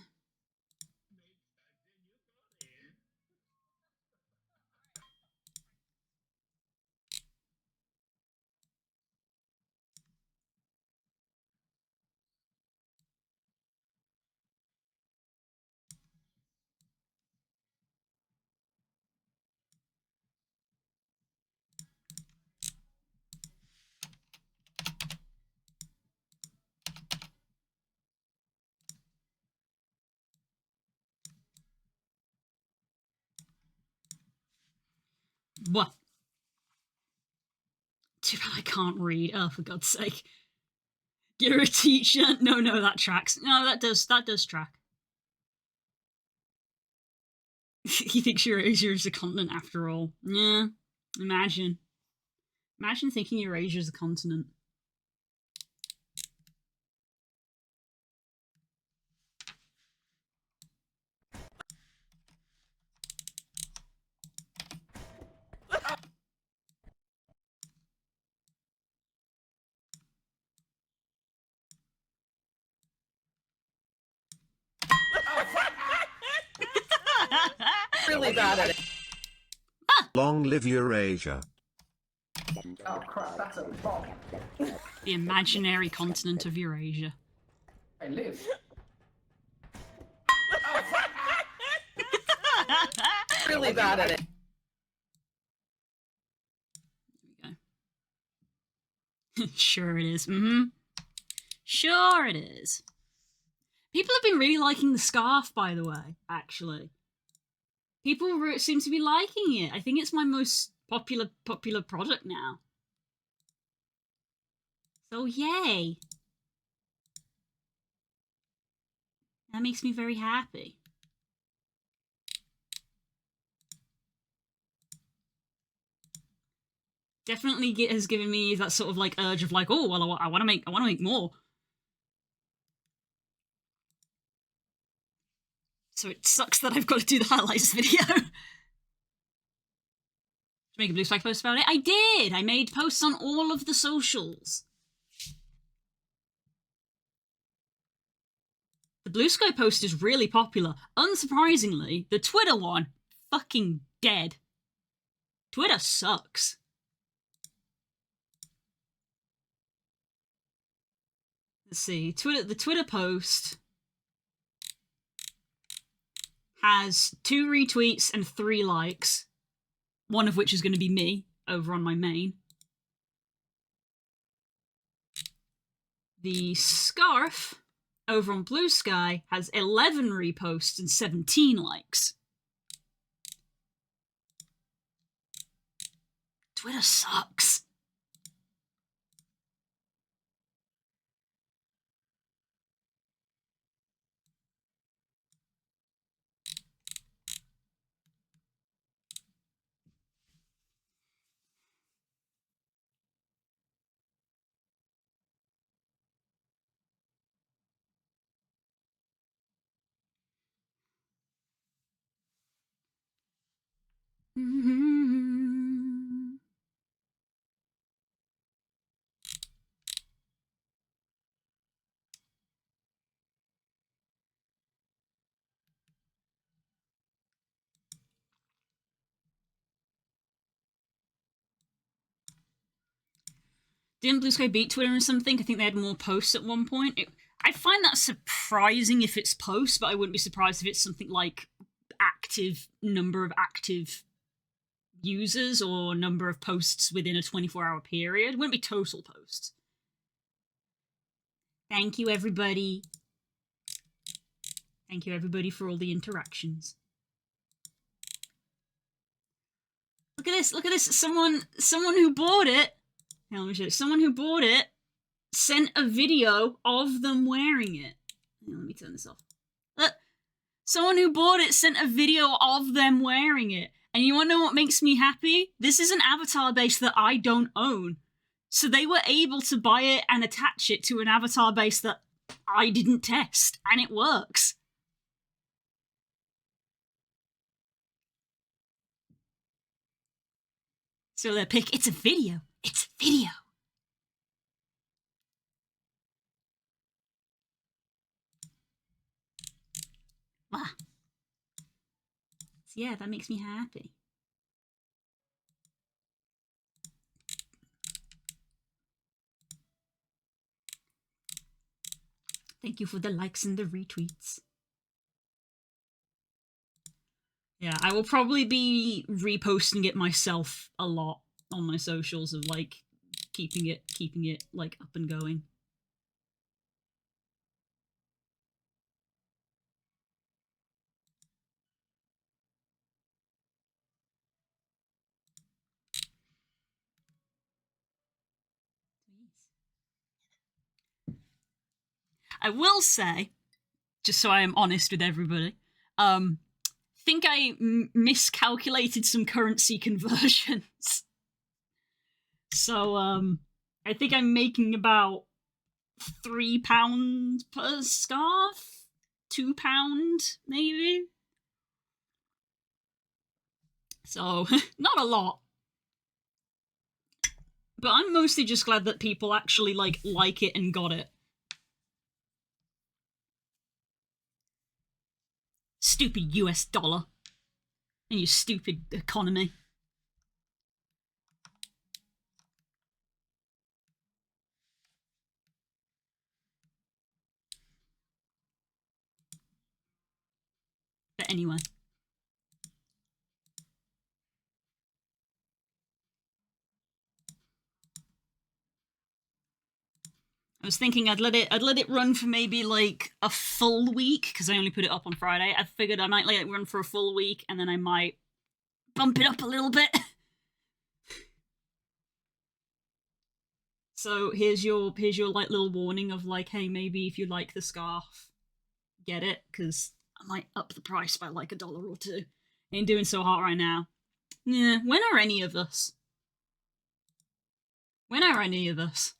What? Too bad I can't read. Oh, for God's sake. You're a teacher? No, that tracks. No, that does track. He thinks Eurasia is a continent after all. Yeah, imagine. Imagine thinking Eurasia is a continent. really bad at it. Long live Eurasia. Oh crap, that's a bomb. The imaginary continent of Eurasia. I live. Really bad at it. Sure it is. Mm-hmm. Sure it is. People have been really liking the scarf, by the way, actually. People seem to be liking it. I think it's my most popular product now. So yay. That makes me very happy. Definitely has given me that sort of like urge of like, oh well, I want to make more. So it sucks that I've got to do the highlights video. To make a Blue Sky post about it, I did. I made posts on all of the socials. The Blue Sky post is really popular. Unsurprisingly, the Twitter one, fucking dead. Twitter sucks. Let's see, the Twitter post has 2 retweets and 3 likes, one of which is going to be me over on my main. The scarf over on Blue Sky has 11 reposts and 17 likes. Twitter sucks. Didn't Blue Sky beat Twitter or something? I think they had more posts at one point. I find that surprising if it's posts, but I wouldn't be surprised if it's something like number of active users or number of posts within a 24-hour period. It wouldn't be total posts. Thank you, everybody. Thank you, everybody, for all the interactions. Look at this, look at this. Someone who bought it. Now, let me show you. Someone who bought it sent a video of them wearing it. Let me turn this off. Look. Someone who bought it sent a video of them wearing it. And you want to know what makes me happy? This is an avatar base that I don't own. So they were able to buy it and attach it to an avatar base that I didn't test. And it works. So their pick, it's a video. It's a video. Wow. So yeah, that makes me happy. Thank you for the likes and the retweets. Yeah, I will probably be reposting it myself a lot on my socials of like keeping it like up and going. I will say, just so I am honest with everybody, think I miscalculated some currency conversions. So, I think I'm making about £3 per scarf? £2, maybe? So, not a lot. But I'm mostly just glad that people actually, like it and got it. Stupid US dollar. And your stupid economy. But anyway. I was thinking I'd let it run for maybe like a full week because I only put it up on Friday. I figured I might let it run for a full week and then I might bump it up a little bit. So here's your like little warning of like, hey, maybe if you like the scarf, get it, because I might up the price by like $1 or $2. Ain't doing so hot right now. Yeah, when are any of us? When are any of us?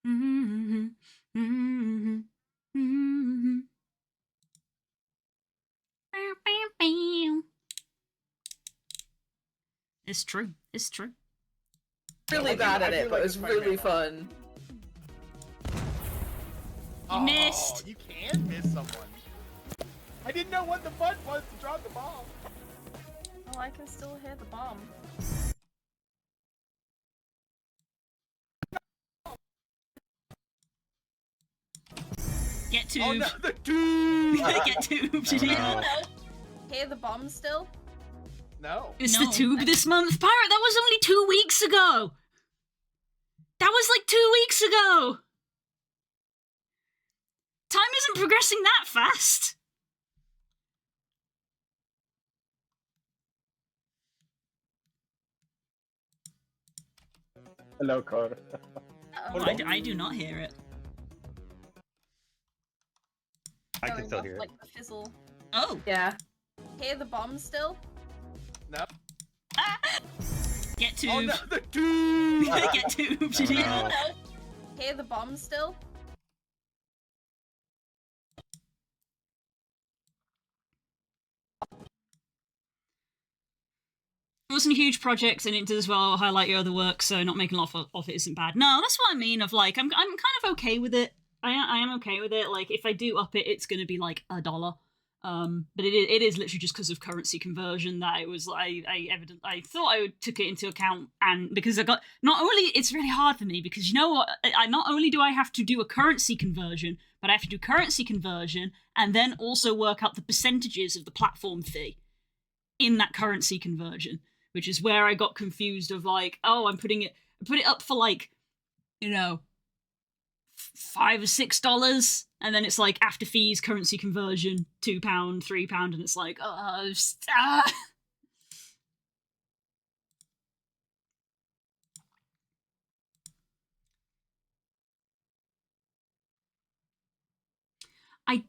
Mm-hmm. Mm-hmm. Mm-hmm. It's true. It's true. Really bad at it, but it was really fun. Oh, missed. You can miss someone. I didn't know what the button was to drop the bomb. Oh, I can still hear the bomb. Get tubed. Oh no, the tube! Get tubed. Oh, no. Anyone else hear the bomb still? No. It's No. the tube this month. Pirate, that was only 2 weeks ago. That was like 2 weeks ago. Time isn't progressing that fast. Hello, Cor. Oh, I do not hear it. I can going still off hear it. like the fizzle. Oh. Yeah. Hear the bomb still? No. Get tubed. Oh no, the tube! Get tubed. Oh, no. Anyone else hear the bomb still? It wasn't a huge project, and it does well highlight your other work, so not making a lot of it isn't bad. No, that's what I mean. Of like, I'm kind of okay with it. I am okay with it. Like, if I do up it, it's going to be like $1. But it is literally just because of currency conversion that it was. I thought I took it into account, and because I got not only it's really hard for me because you know what, I not only do I have to do a currency conversion, but I have to do currency conversion and then also work out the percentages of the platform fee in that currency conversion. Which is where I got confused of like, oh, I put it up for like, you know, $5 or $6, and then it's like after fees, currency conversion, £2, £3, and it's like,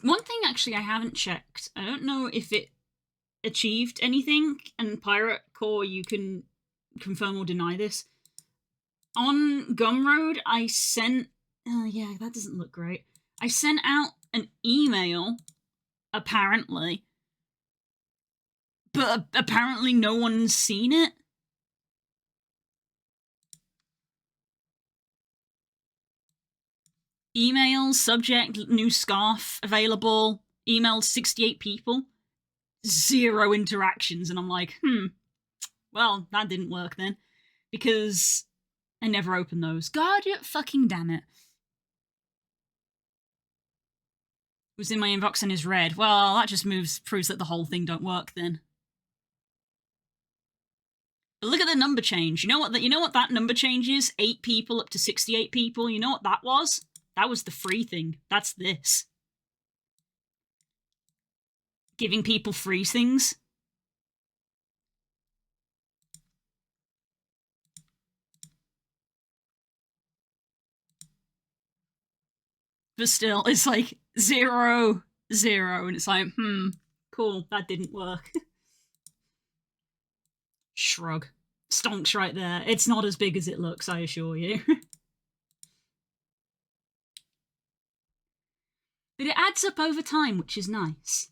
one thing actually I haven't checked. I don't know if it achieved anything, and Pirate Core, you can confirm or deny this. On Gumroad, I sent... yeah, that doesn't look great. I sent out an email, apparently, but apparently no one's seen it. Email, subject, new scarf available, emailed 68 people. 0 interactions, and I'm like, well, that didn't work then, because I never opened those. God fucking damn it. It was in my inbox and is red. Well, that just proves that the whole thing don't work then. But look at the number change. You know what that number change is? 8 people up to 68 people. You know what that was? That was the free thing. That's this. Giving people free things. But still, it's like 0, 0, and it's like, cool, that didn't work. Shrug. Stonks right there. It's not as big as it looks, I assure you. But it adds up over time, which is nice.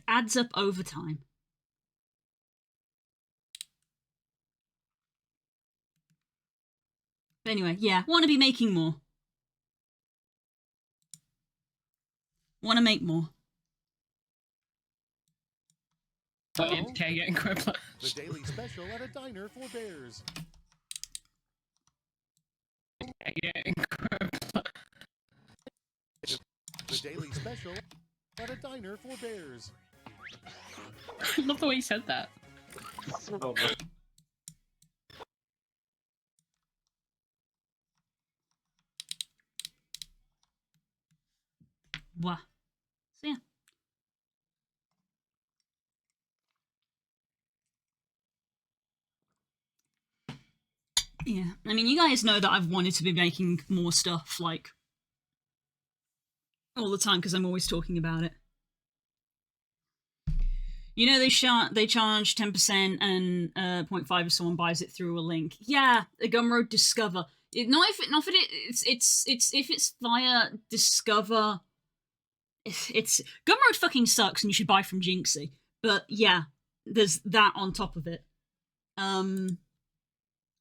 adds up over time. But anyway, yeah, want to be making more. Want to make more. Can't get in Quiplash. The daily special at a diner for bears. The daily special at a diner for bears. I love the way you said that. Wah. So yeah. Yeah, I mean, you guys know that I've wanted to be making more stuff, like, all the time, because I'm always talking about it. You know, they charge 10% and 0.5 if someone buys it through a link. Yeah, a Gumroad Discover. If it's via Discover. It's Gumroad fucking sucks, and you should buy from Jinxie. But yeah, there's that on top of it.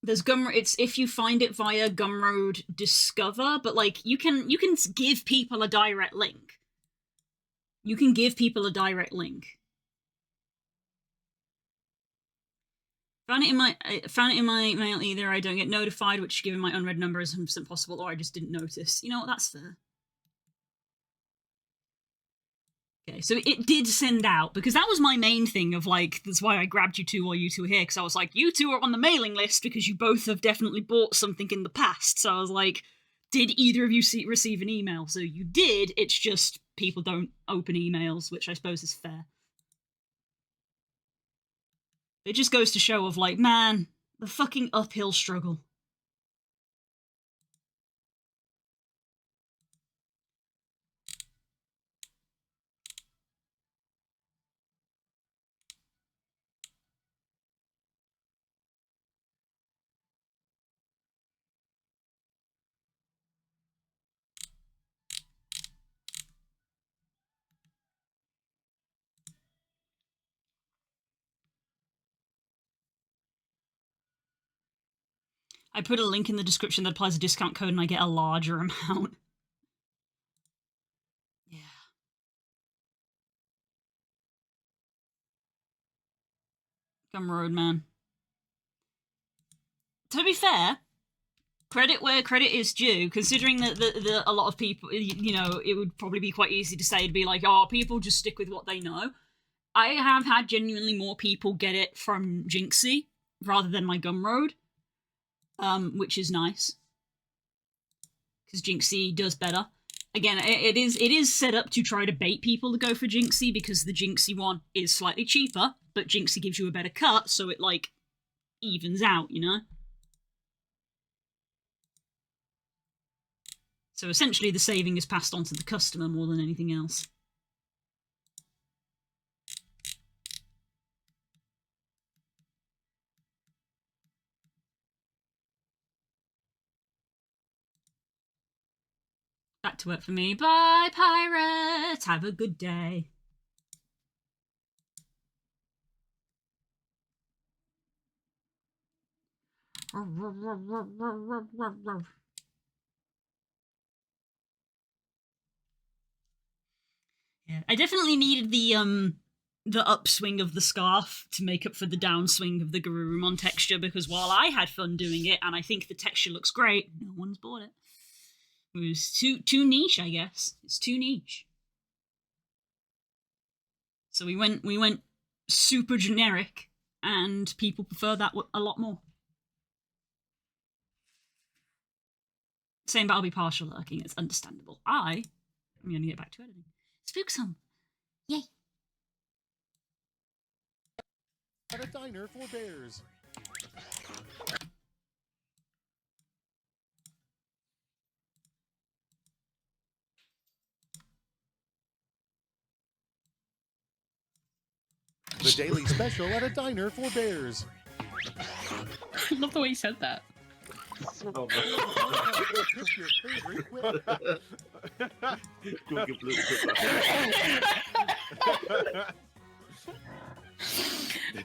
There's Gumroad. It's if you find it via Gumroad Discover, but like you can give people a direct link. You can give people a direct link. Found it in my mail. Either I don't get notified, which given my unread number is 100% possible, or I just didn't notice. You know what? That's fair. Okay, so it did send out, because that was my main thing of, like, that's why I grabbed you two while you two were here, because I was like, you two are on the mailing list because you both have definitely bought something in the past, so I was like, did either of you receive an email? So you did, it's just people don't open emails, which I suppose is fair. It just goes to show of, like, man, the fucking uphill struggle. I put a link in the description that applies a discount code and I get a larger amount. Yeah. Gumroad, man. To be fair, credit where credit is due, considering that a lot of people, you know, it would probably be quite easy to say, to be like, oh, people just stick with what they know. I have had genuinely more people get it from Jinxie rather than my Gumroad. Which is nice, because Jinxie does better. Again, it is set up to try to bait people to go for Jinxie, because the Jinxie one is slightly cheaper, but Jinxie gives you a better cut, so it, like, evens out, you know? So essentially the saving is passed on to the customer more than anything else. Back to work for me. Bye, pirate! Have a good day. Yeah, I definitely needed the upswing of the scarf to make up for the downswing of the Garurumon texture, because while I had fun doing it, and I think the texture looks great, no one's bought it. It was too niche, I guess. It's too niche. So we went super generic, and people prefer that a lot more. Same, but I'll be partial lurking. It's understandable. I'm going to get back to editing. Spooksome. Yay. At a diner for bears. The daily special at a diner for bears. I love the way you said that.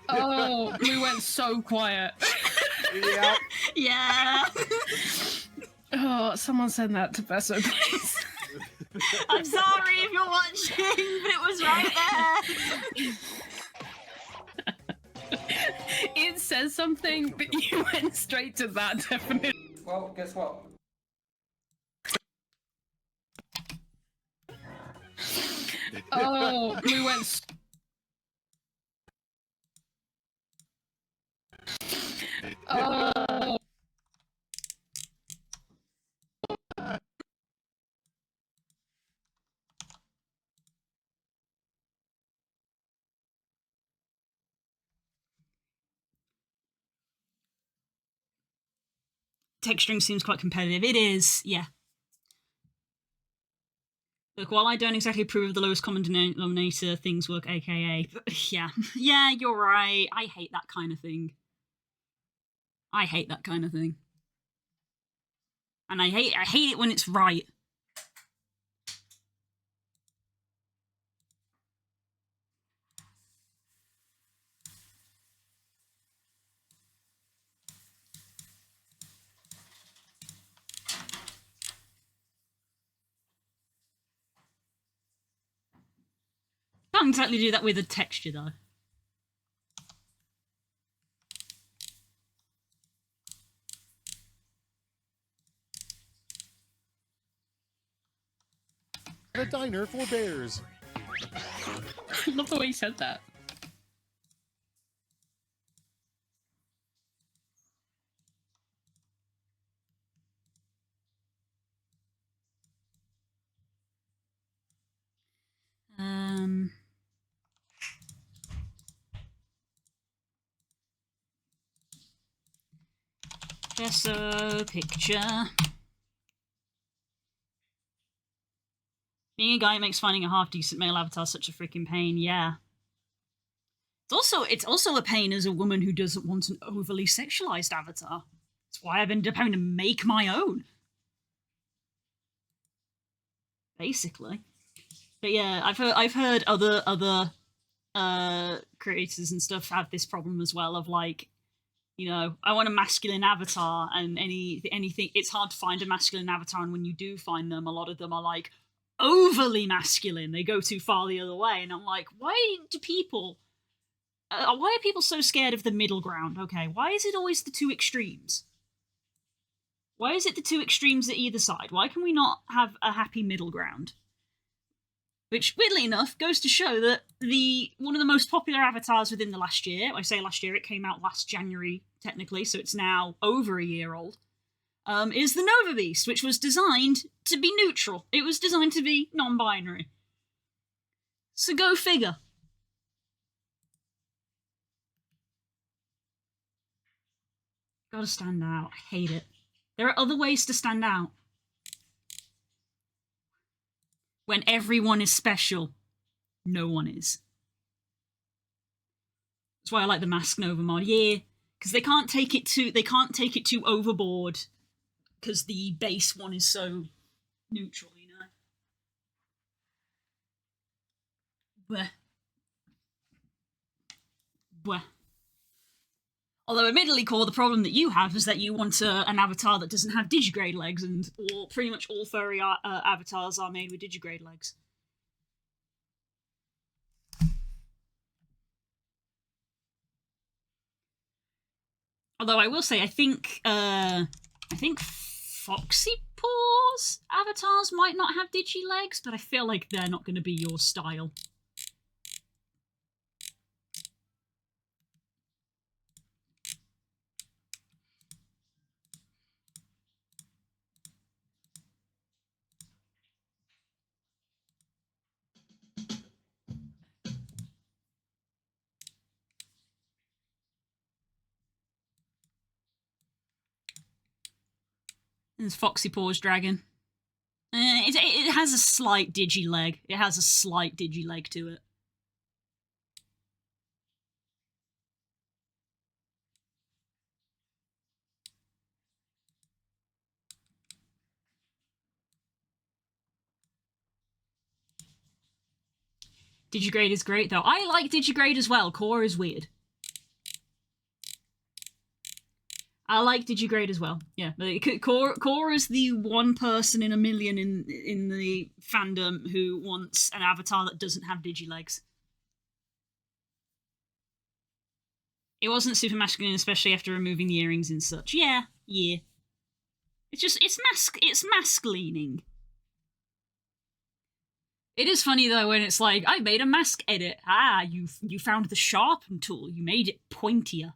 Oh, we went so quiet. Yeah. Yeah. Oh, someone send that to Besso, please. I'm sorry if you're watching, but it was right there. It says something, but you went straight to that definition. Well, guess what? Oh, we went. Oh. Texturing seems quite competitive. It is, yeah. Look, while I don't exactly approve of the lowest common denominator things work, aka, yeah. Yeah, you're right. I hate that kind of thing. I hate that kind of thing. And I hate it when it's right. Can't exactly do that with a texture though. A diner for bears. I love the way you said that. Besso picture. Being a guy makes finding a half-decent male avatar such a freaking pain, yeah. It's also a pain as a woman who doesn't want an overly sexualized avatar. That's why I've ended up having to make my own. Basically. But yeah, I've heard other creators and stuff have this problem as well of like, you know, I want a masculine avatar and anything it's hard to find a masculine avatar, and when you do find them, a lot of them are like overly masculine. They go too far the other way, and I'm like, why are people so scared of the middle ground? Okay, why is it always the two extremes? Why is it the two extremes at either side? Why can we not have a happy middle ground? Which, weirdly enough, goes to show that one of the most popular avatars within the last year, I say last year, it came out last January, technically, so it's now over a year old, is the Nova Beast, which was designed to be neutral. It was designed to be non-binary. So go figure. Gotta stand out. I hate it. There are other ways to stand out. When everyone is special, no one is. That's why I like the Mask Nova mod, yeah, because they can't take it too overboard, because the base one is so neutral, you know. Bleh. Bleh. Although, admittedly, Core, the problem that you have is that you want an avatar that doesn't have digigrade legs, and pretty much all furry avatars are made with digigrade legs. Although I will say, I think Foxy Paws avatars might not have digi legs, but I feel like they're not going to be your style. There's Foxy Paws Dragon. It has a slight digi leg. It has a slight digi leg to it. Digigrade is great though. I like Digigrade as well. Core is weird. I like Digigrade as well. Yeah, Core is the one person in a million in the fandom who wants an avatar that doesn't have Digilegs. It wasn't super masculine, especially after removing the earrings and such. Yeah. It's mask-leaning. It is funny though when it's like, I made a mask edit. Ah, you found the sharpen tool. You made it pointier.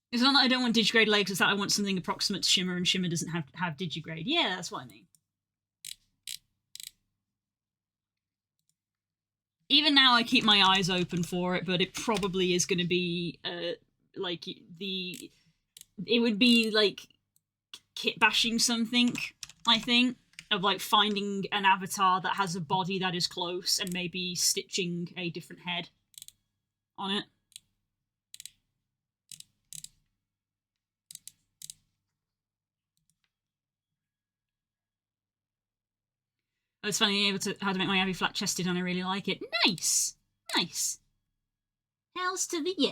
It's not that I don't want Digigrade legs, it's that I want something approximate to Shimmer, and Shimmer doesn't have Digigrade. Yeah, that's what I mean. Even now I keep my eyes open for it, but it probably is going to be, like, it would be, like, kit bashing something, I think, of, like, finding an avatar that has a body that is close and maybe stitching a different head on it. Oh, it's funny how to make my Abby flat-chested and I really like it. Nice! Nice. Hells to the yeah.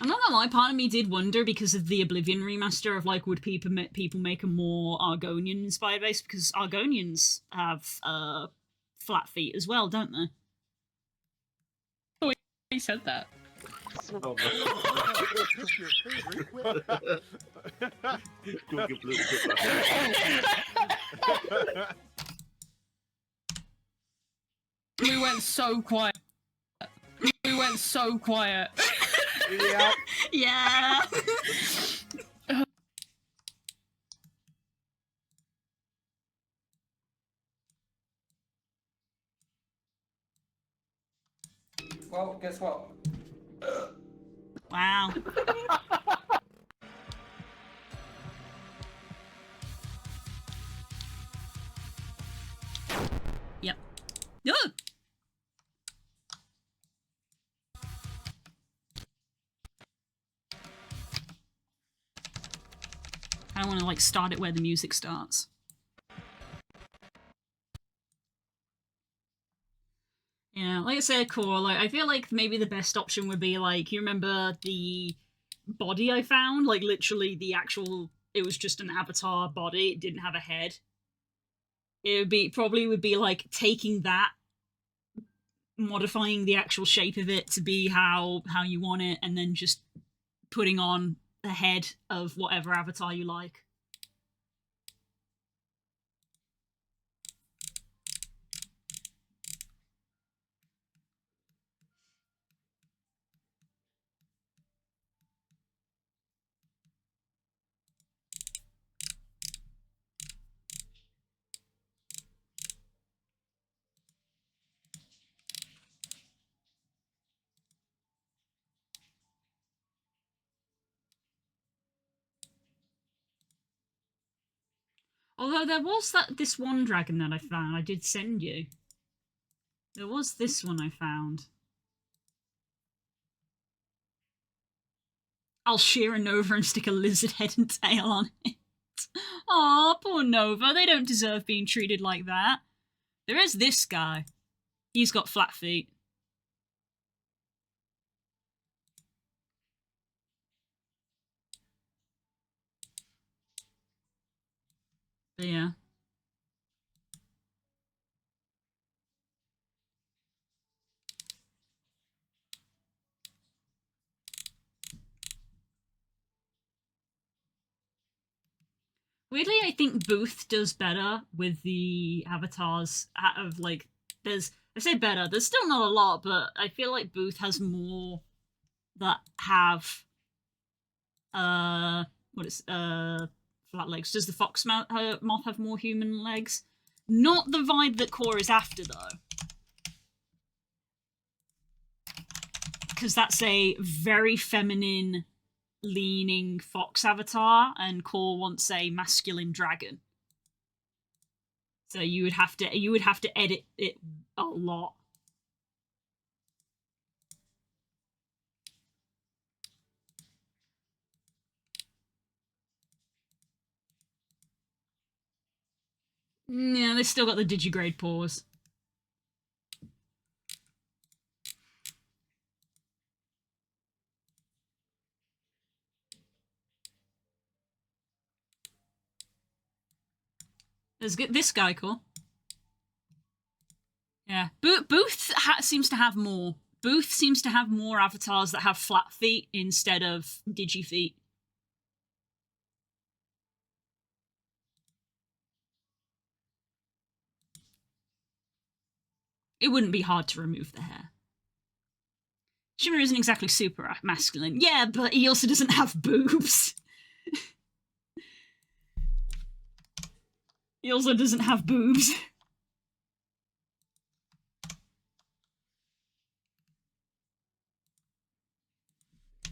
I'm not gonna lie, part of me did wonder because of the Oblivion remaster of like, would people make a more Argonian inspired base, because Argonians have flat feet as well, don't they? Oh, he said that. We went so quiet. We went so quiet. Yeah. Yeah. Well, guess what? Wow. Yep. No. I want to like start it where the music starts. Yeah, like I said, Core, like I feel like maybe the best option would be like, you remember the body I found? Like literally the actual, it was just an avatar body, it didn't have a head. It would be like taking that, modifying the actual shape of it to be how you want it, and then just putting on the head of whatever avatar you like. Although there was this one dragon that I found, I did send you. There was this one I found. I'll shear a Nova and stick a lizard head and tail on it. Aw, poor Nova, they don't deserve being treated like that. There is this guy. He's got flat feet. But yeah. Weirdly, I think Booth does better with the avatars of like, I say better, there's still not a lot, but I feel like Booth has more that have, flat legs. Does the fox moth have more human legs? Not the vibe that Core is after, though. Because that's a very feminine leaning fox avatar, and Core wants a masculine dragon. So you would have to edit it a lot. Yeah, they still got the digigrade paws. There's this guy, cool. Yeah, Booth seems to have more. Booth seems to have more avatars that have flat feet instead of digi feet. It wouldn't be hard to remove the hair. Shimmer isn't exactly super masculine. Yeah, but he also doesn't have boobs. He also doesn't have boobs.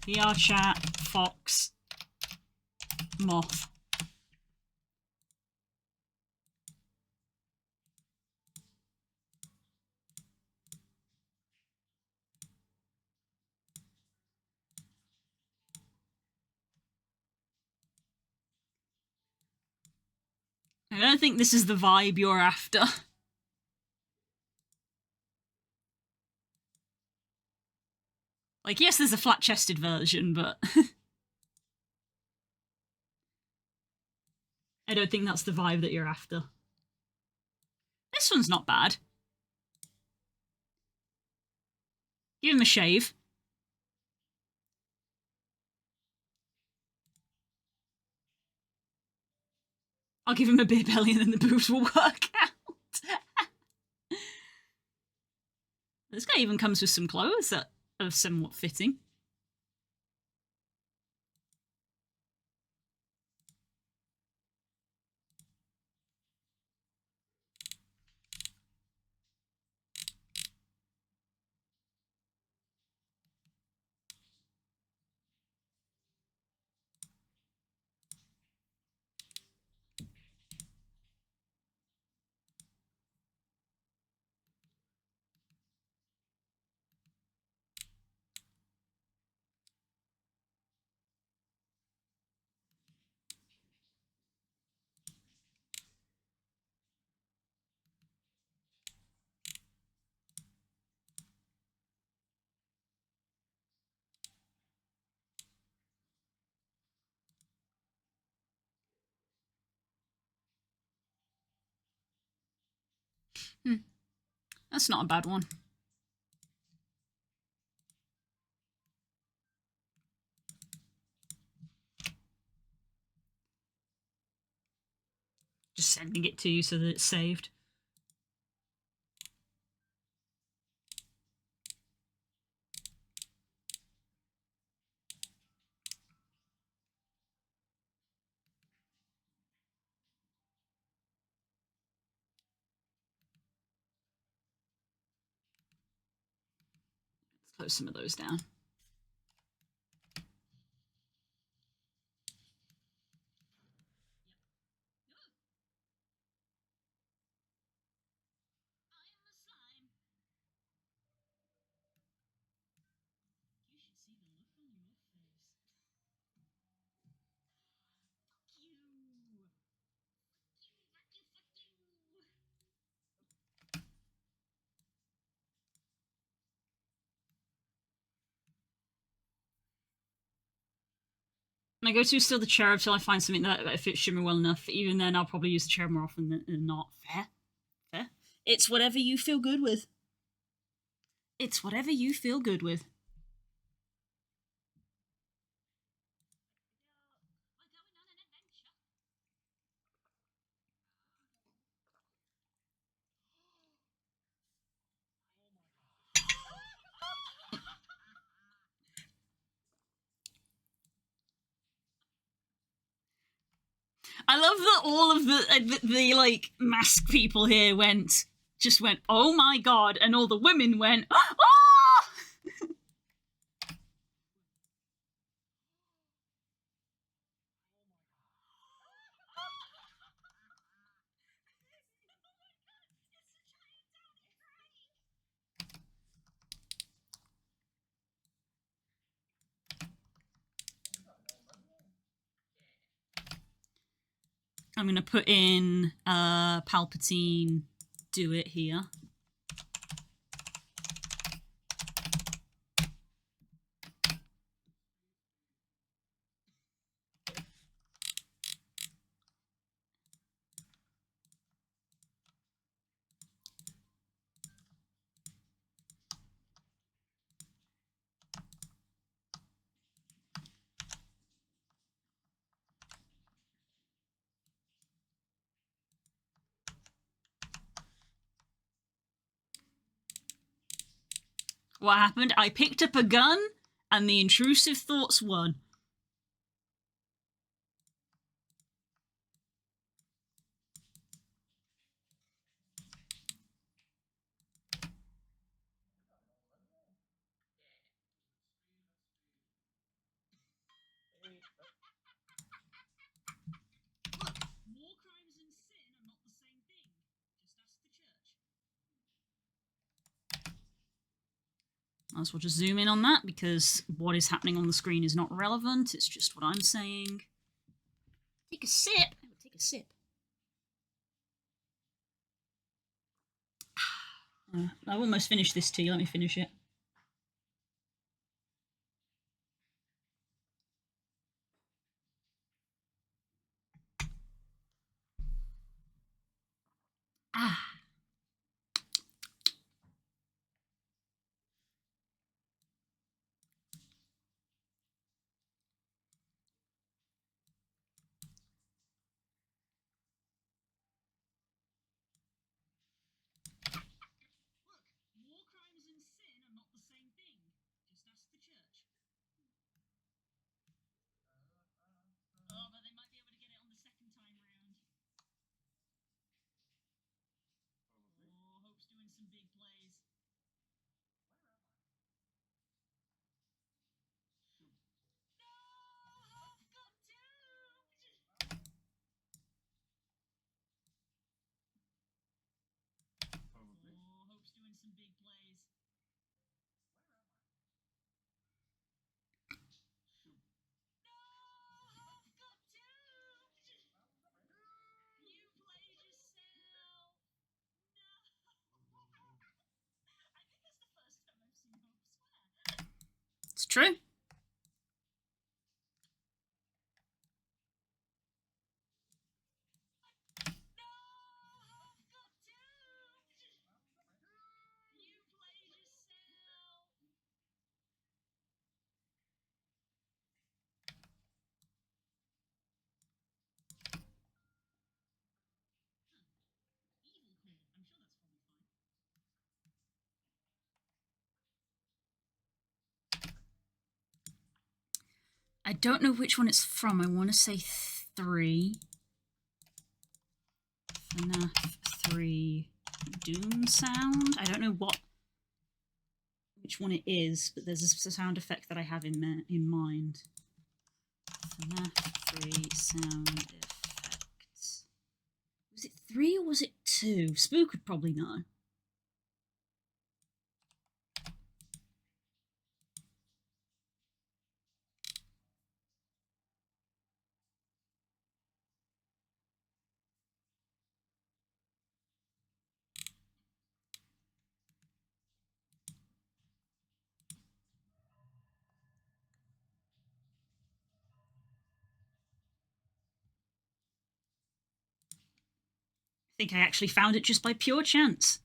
VR chat, Fox, Moth. I don't think this is the vibe you're after. Like, yes, there's a flat-chested version, but... I don't think that's the vibe that you're after. This one's not bad. Give him a shave. I'll give him a beer belly and then the boobs will work out. This guy even comes with some clothes that are somewhat fitting. That's not a bad one. Just sending it to you so that it's saved. Let's close some of those down. My go-to is still the cherub till I find something that fits Shimmer well enough. Even then, I'll probably use the cherub more often than not. Fair? Fair? It's whatever you feel good with. It's whatever you feel good with. I love that all of the like mask people here just went, oh my god, and all the women went, oh! I'm gonna put in Palpatine do it here. What happened? I picked up a gun, and the intrusive thoughts won. Look, war crimes and sin are not the same thing. Just ask the church. Might as well just zoom in on that, because what is happening on the screen is not relevant. It's just what I'm saying. Take a sip. I would take a sip. I almost finished this tea. Let me finish it. Ah. Look, war crimes and sin are not the same thing. Just ask the church. Oh, but they might be able to get it on the second time round. Oh, Hope's doing some big plays. No, Hope got doomed. Oh, Hope's doing some big plays. No, Hope got doomed. You played yourself. No. I think that's the first time I've seen Hope swear. It's true. No, Hope got doomed. You played yourself. Evil Claw. I'm sure that's probably fine. I don't know which one it's from. I want to say 3. FNAF 3 Doom sound. I don't know which one it is, but there's a sound effect that I have in mind. FNAF 3 sound effects. Was it 3 or was it 2? Spook would probably know. I think I actually found it just by pure chance.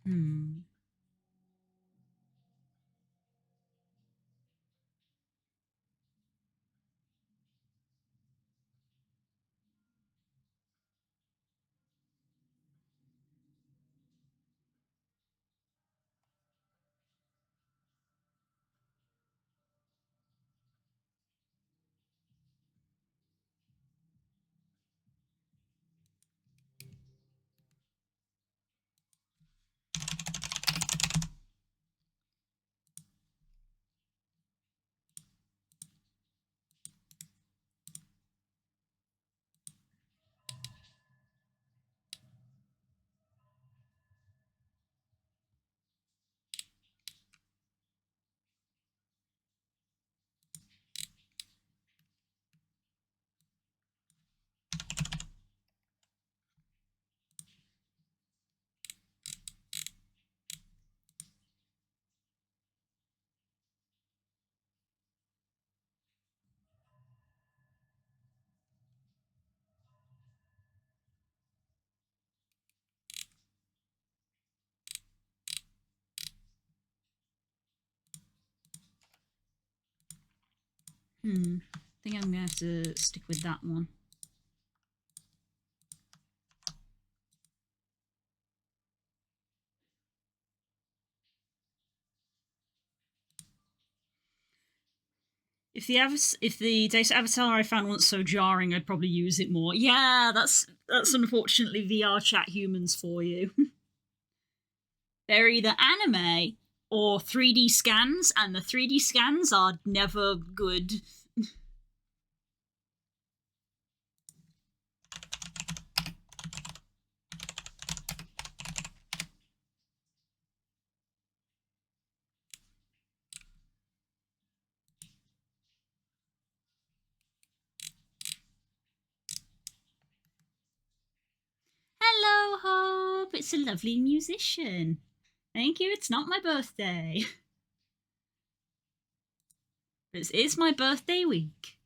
Hmm. I think I'm gonna have to stick with that one. If the data avatar I found wasn't so jarring, I'd probably use it more. Yeah, that's unfortunately VR chat humans for you. They're either anime or 3D scans, and the 3D scans are never good. Hello, Hope. It's a lovely musician. Thank you. It's not my birthday. It's my birthday week.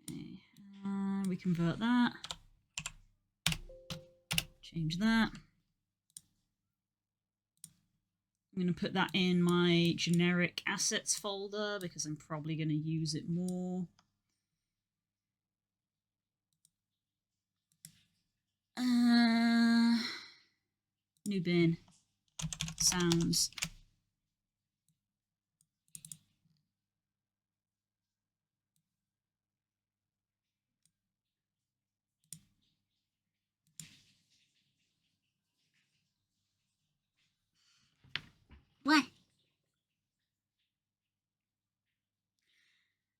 Okay. We convert that. Change that. I'm going to put that in my generic assets folder because I'm probably going to use it more. New bin. Sounds. What?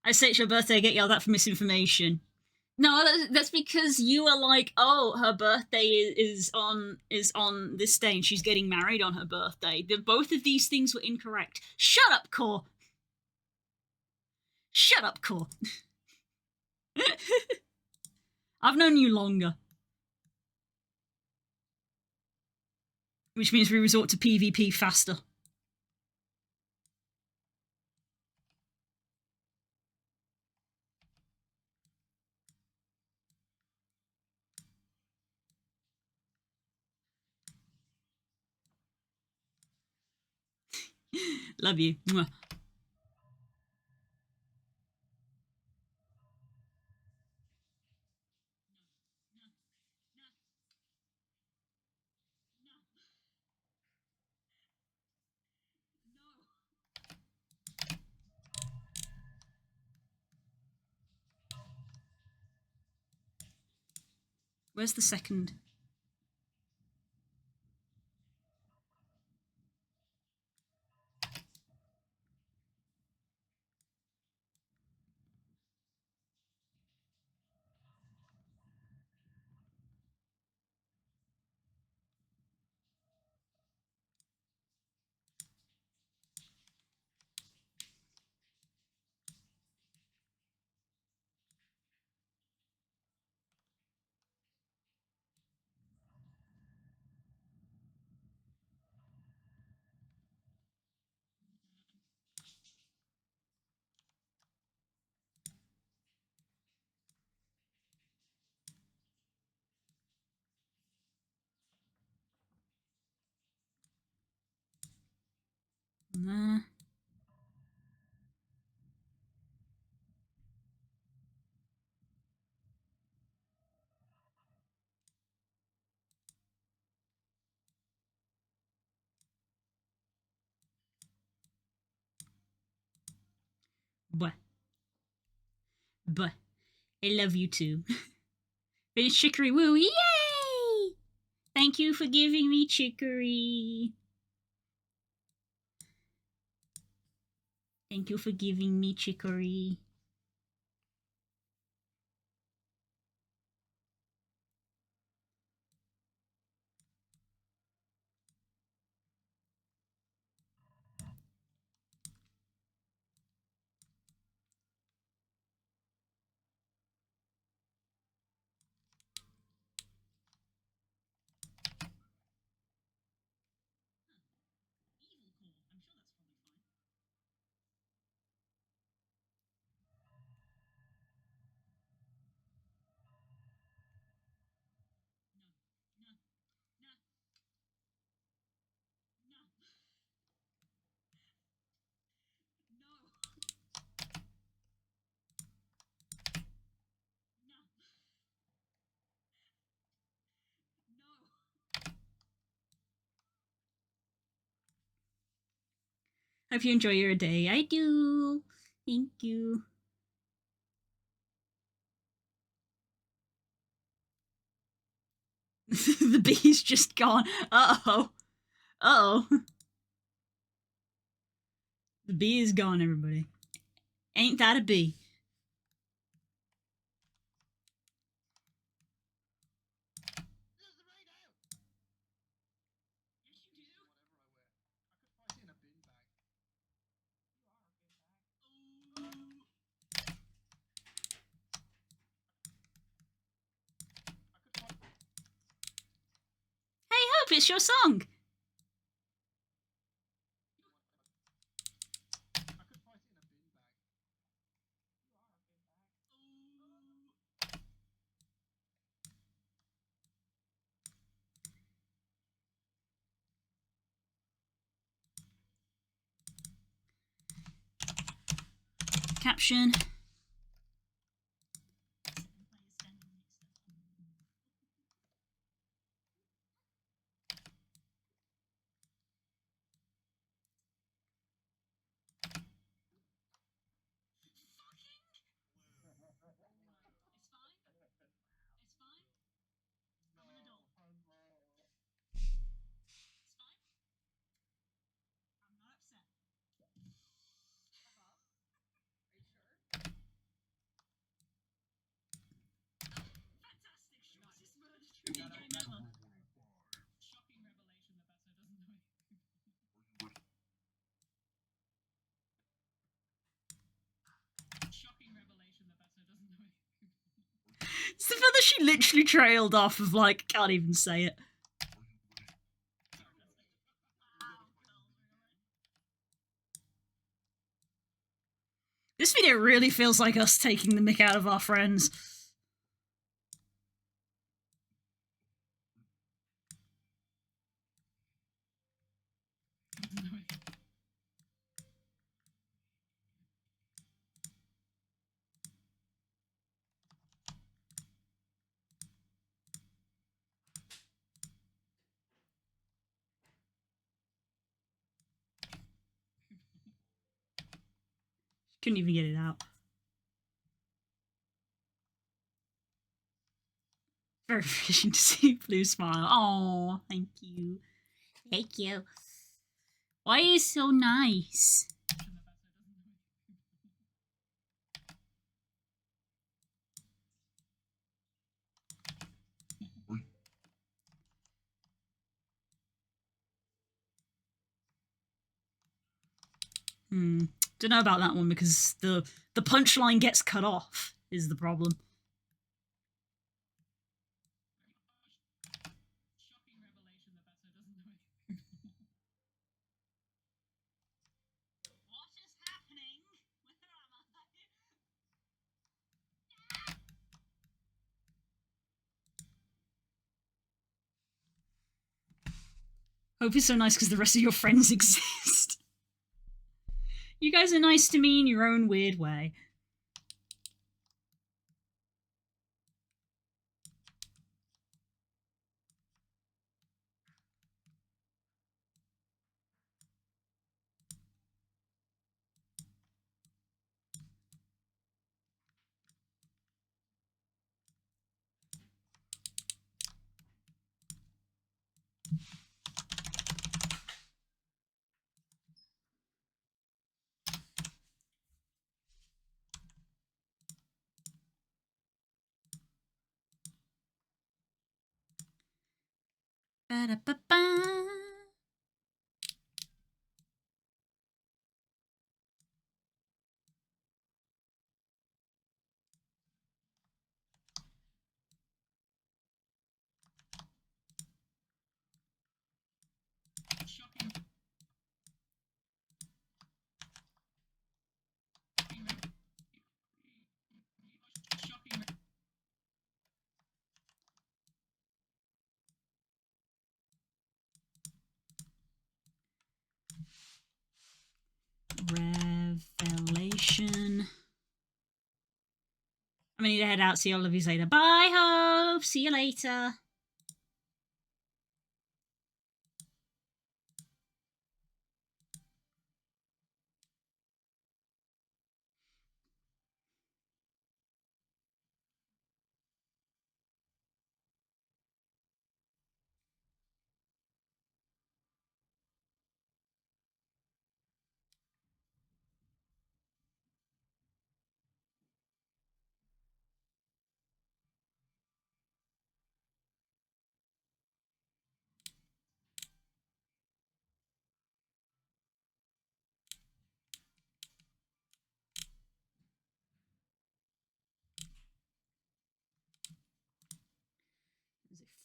I say it's your birthday, I get yelled at for misinformation. No, that's because you are like, oh, her birthday is on this day, and she's getting married on her birthday. Both of these things were incorrect. Shut up, Core. Shut up, Core. I've known you longer, which means we resort to PvP faster. Love you. Mwah. Where's the second? Nah. But I love you too. But it's Chicory Woo. Yay! Thank you for giving me Chicory. Thank you for giving me Chicory. Hope you enjoy your day. I do. Thank you. The bee's just gone. Uh-oh. Uh-oh. The bee is gone, everybody. Ain't that a bee? Hey, Hope, it's your song. Caption. It's the fact that she literally trailed off of, like, can't even say it. This video really feels like us taking the mick out of our friends. Couldn't even get it out. Very refreshing to see Blue smile. Oh, thank you. Thank you. Why are you so nice? Don't know about that one because the punchline gets cut off is the problem. What is happening? Where am I? Hope you're so nice because the rest of your friends exist. You guys are nice to me in your own weird way. Ba-da-ba-ba. Revelation. I'm gonna need to head out. See all of you later. Bye, Hope. See you later.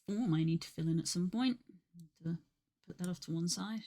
form I need to fill in at some point. To put that off to one side.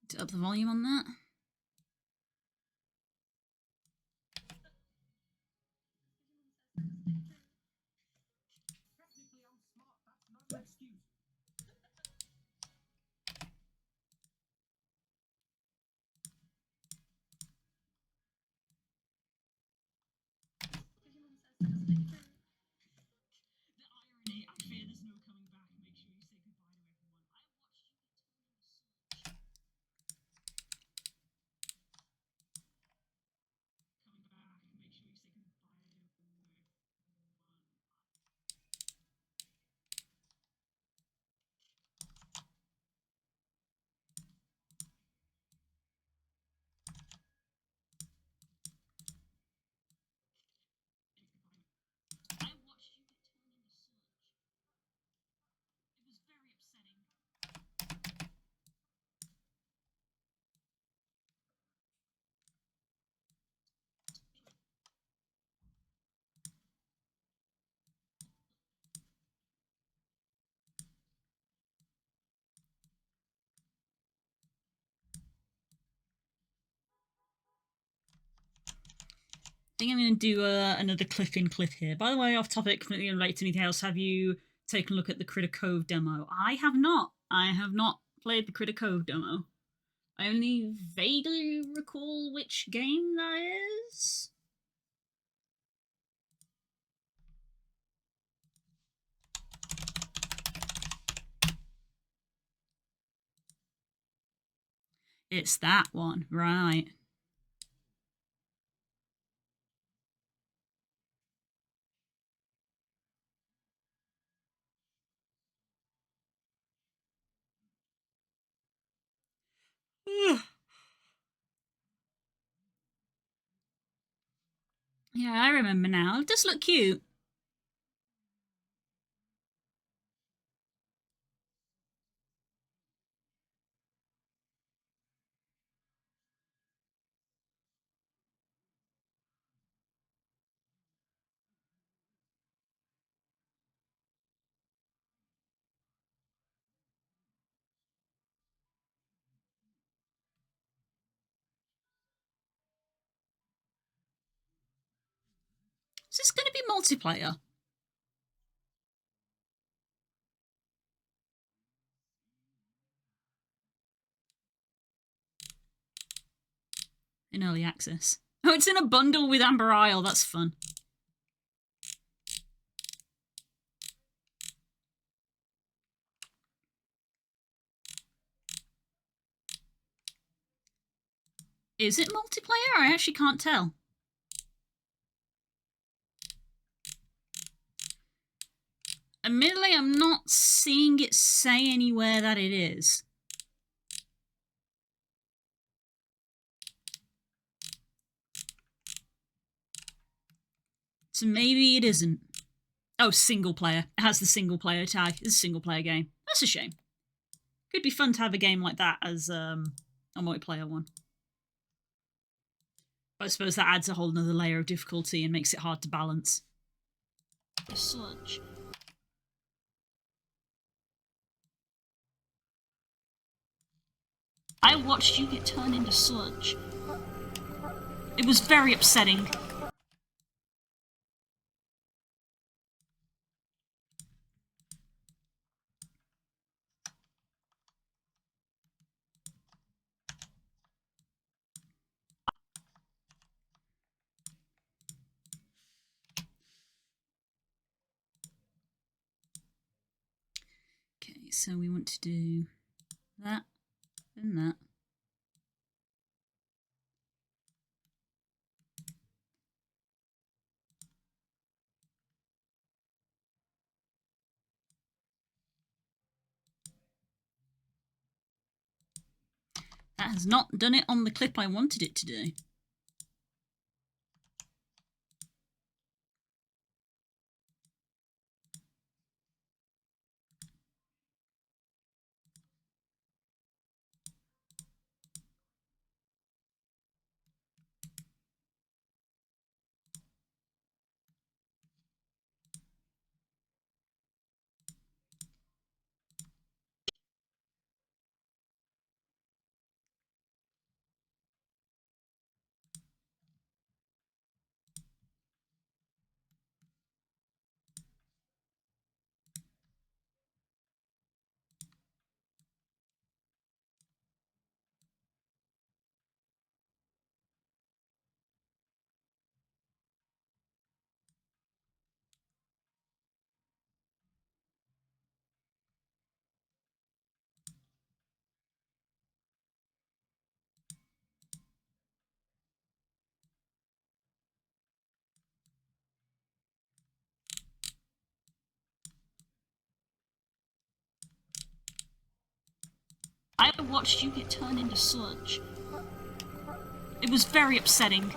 To up the volume on that. I think I'm going to do another clip-in clip here. By the way, off topic, completely unrelated to anything else, have you taken a look at the Critter Cove demo? I have not. I have not played the Critter Cove demo. I only vaguely recall which game that is. It's that one, right. Yeah, I remember now. It does look cute. Is this going to be multiplayer? In early access. Oh, it's in a bundle with Amber Isle. That's fun. Is it multiplayer? I actually can't tell. Admittedly, I'm not seeing it say anywhere that it is. So maybe it isn't. Oh, single player. It has the single player tag. It's a single player game. That's a shame. Could be fun to have a game like that as a multiplayer one. But I suppose that adds a whole nother layer of difficulty and makes it hard to balance. Sludge. I watched you get turned into sludge. It was very upsetting. Okay, so we want to do that and that. That has not done it on the clip I wanted it to do. I watched you get turned into sludge. It was very upsetting.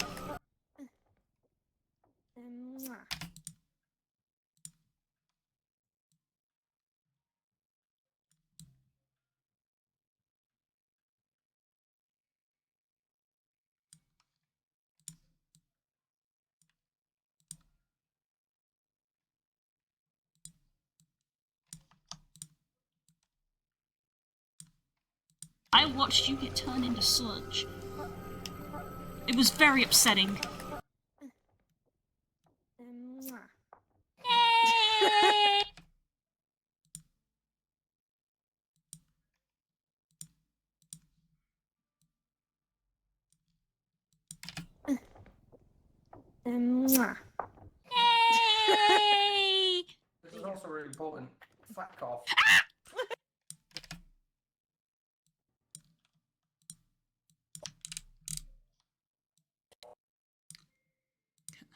I watched you get turned into sludge. It was very upsetting. Mwah. Yay! This is also really important. Fuck off. Put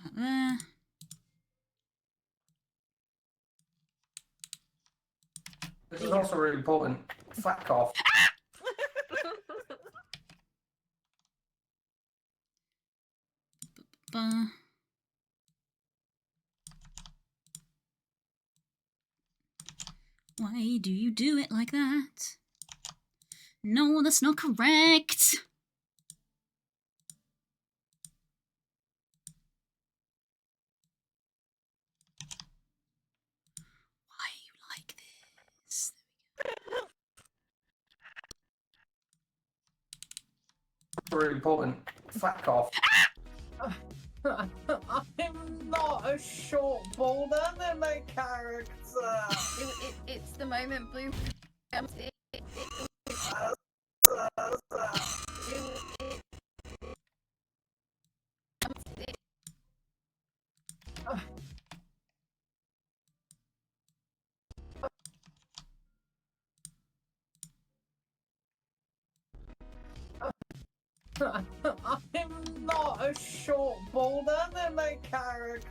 that there. This is also really important. Fuck off. Ba. Why do you do it like that? No, that's not correct. Why you like this? Really important. Fuck off. I'm not a short boulder, they're my character. It's the moment Blue. I'm not a short boulder, they're my character.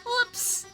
Whoops.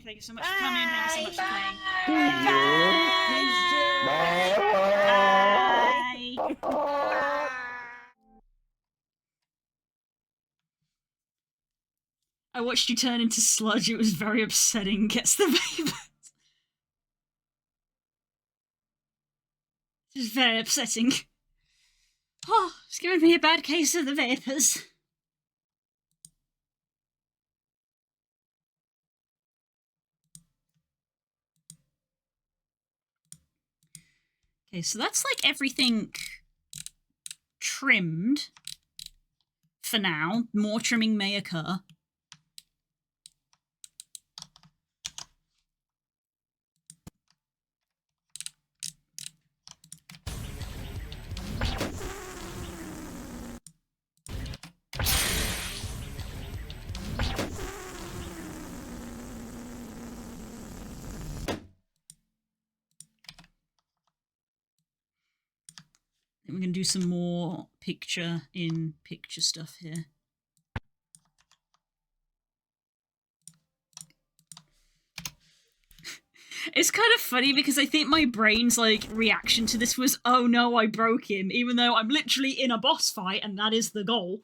Thank you so much for coming. Thank you so much for playing. Bye. I watched you turn into sludge. It was very upsetting. Gets the vapors. It's very upsetting. Oh, it's giving me a bad case of the vapors. Okay, so that's like everything trimmed for now. More trimming may occur. We're going to do some more picture-in-picture stuff here. It's kind of funny because I think my brain's like reaction to this was, oh no, I broke him, even though I'm literally in a boss fight and that is the goal.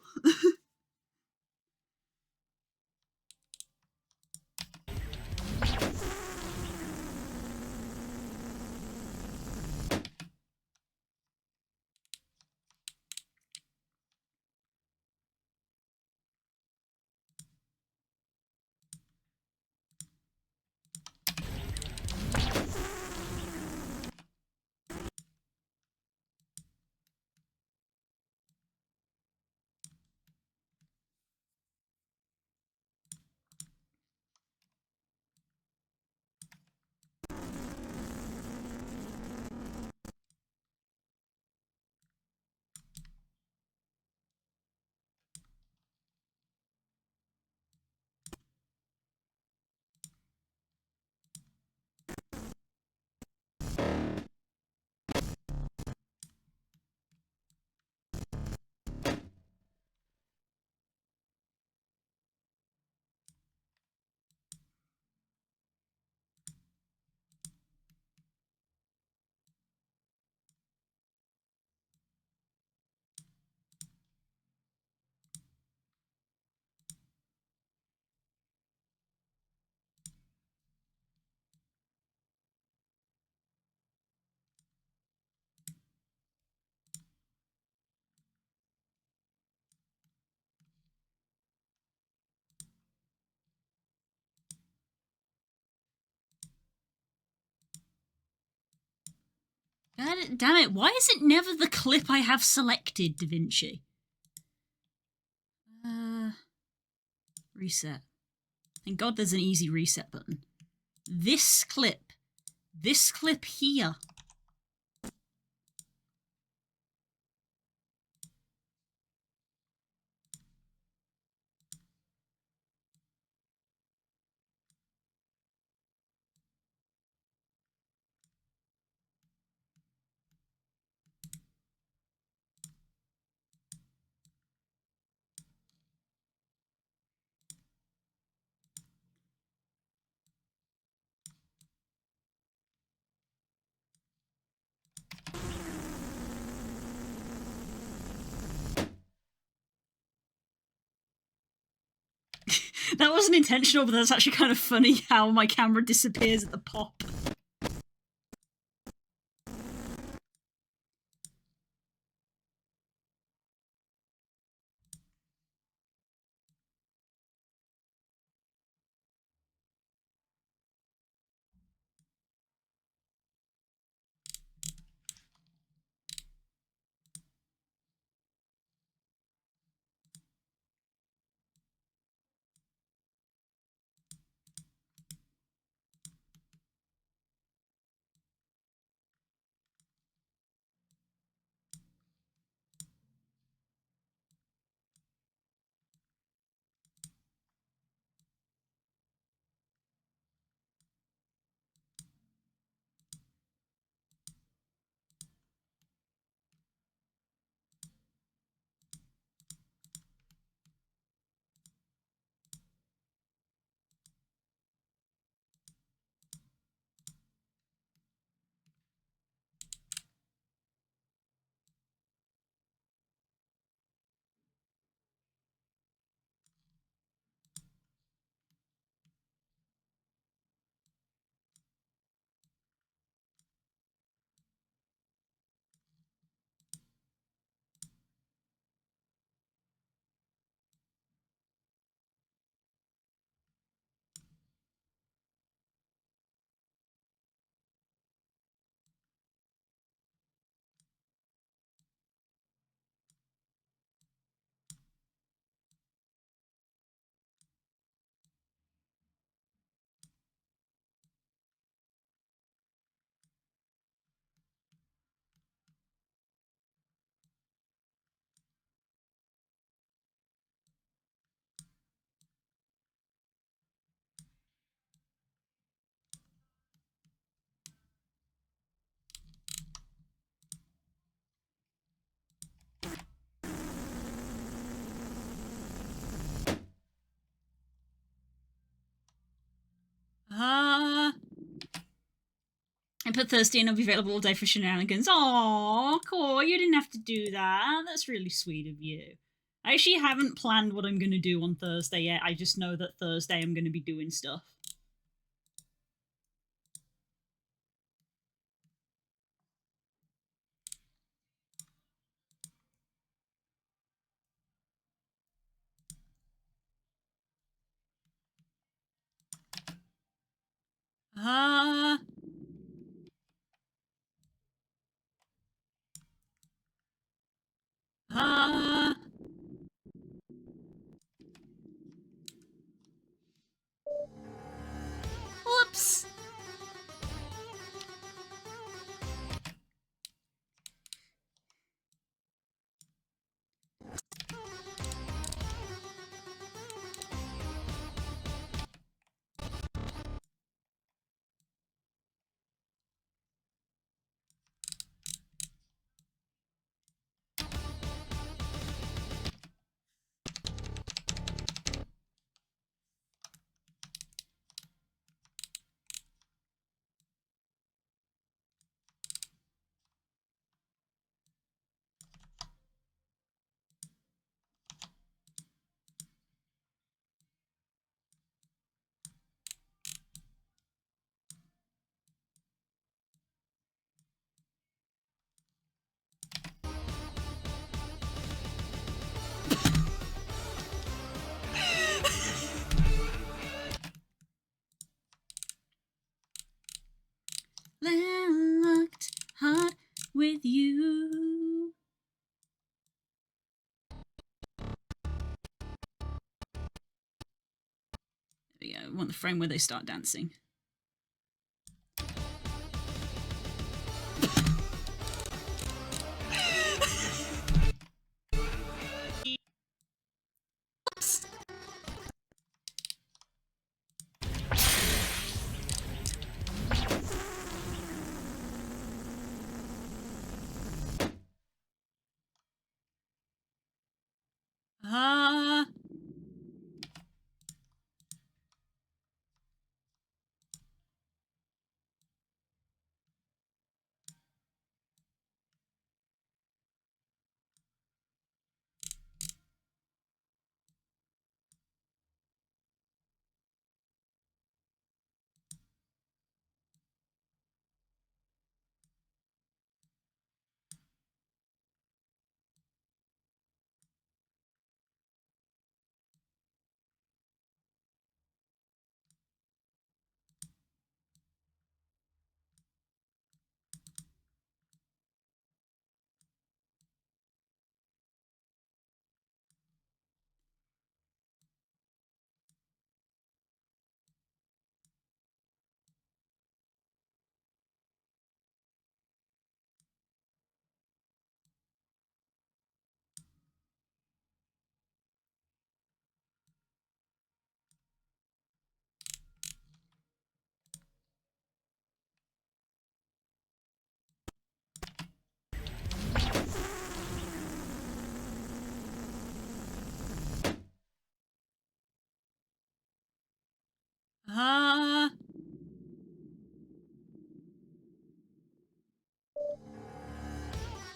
God damn it, why is it never the clip I have selected, DaVinci? Reset. Thank God there's an easy reset button. This clip here. That wasn't intentional, but that's actually kind of funny how my camera disappears at the pop. I put Thursday and I'll be available all day for shenanigans. Aw, cool, you didn't have to do that. That's really sweet of you. I actually haven't planned what I'm going to do on Thursday yet. I just know that Thursday I'm going to be doing stuff. Whoops. with you. There we go. I want the frame where they start dancing. Ah. Ah.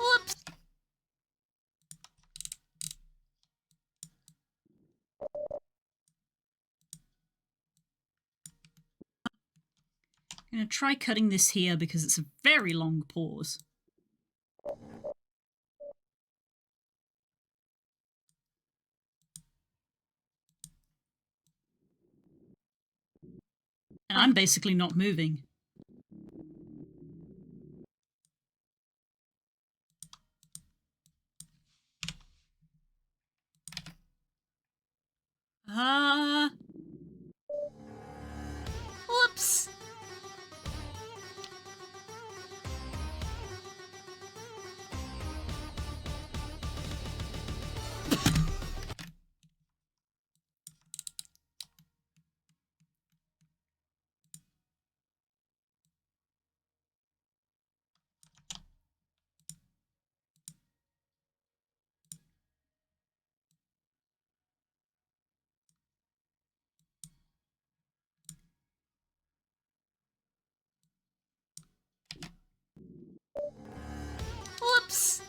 Whoops. I'm gonna try cutting this here because it's a very long pause. And I'm basically not moving. Ah. Whoops. Whoops.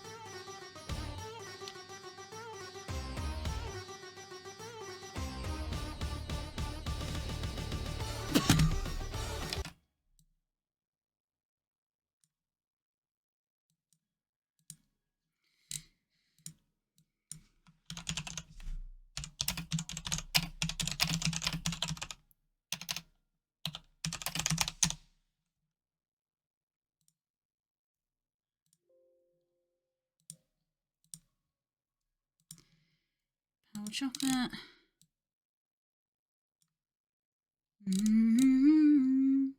Power chocolate. Mm-hmm.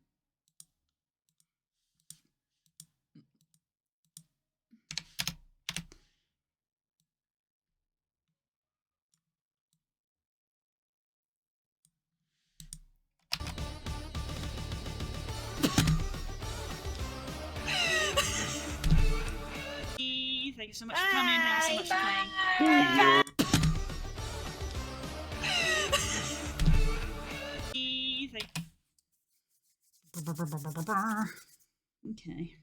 Thank you so much for coming. Thank you so much for playing. Okay.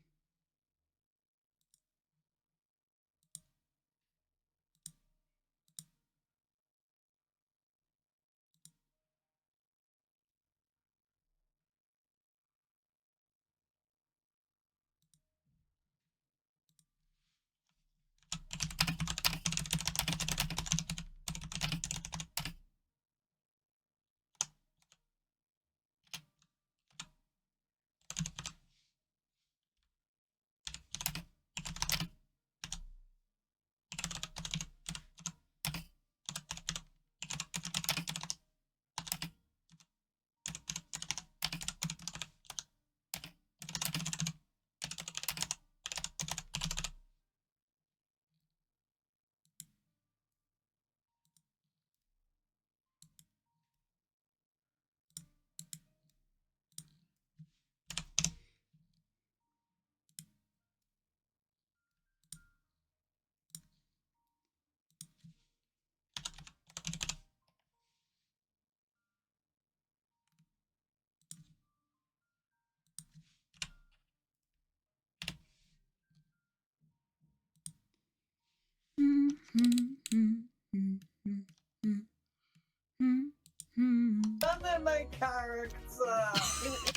character.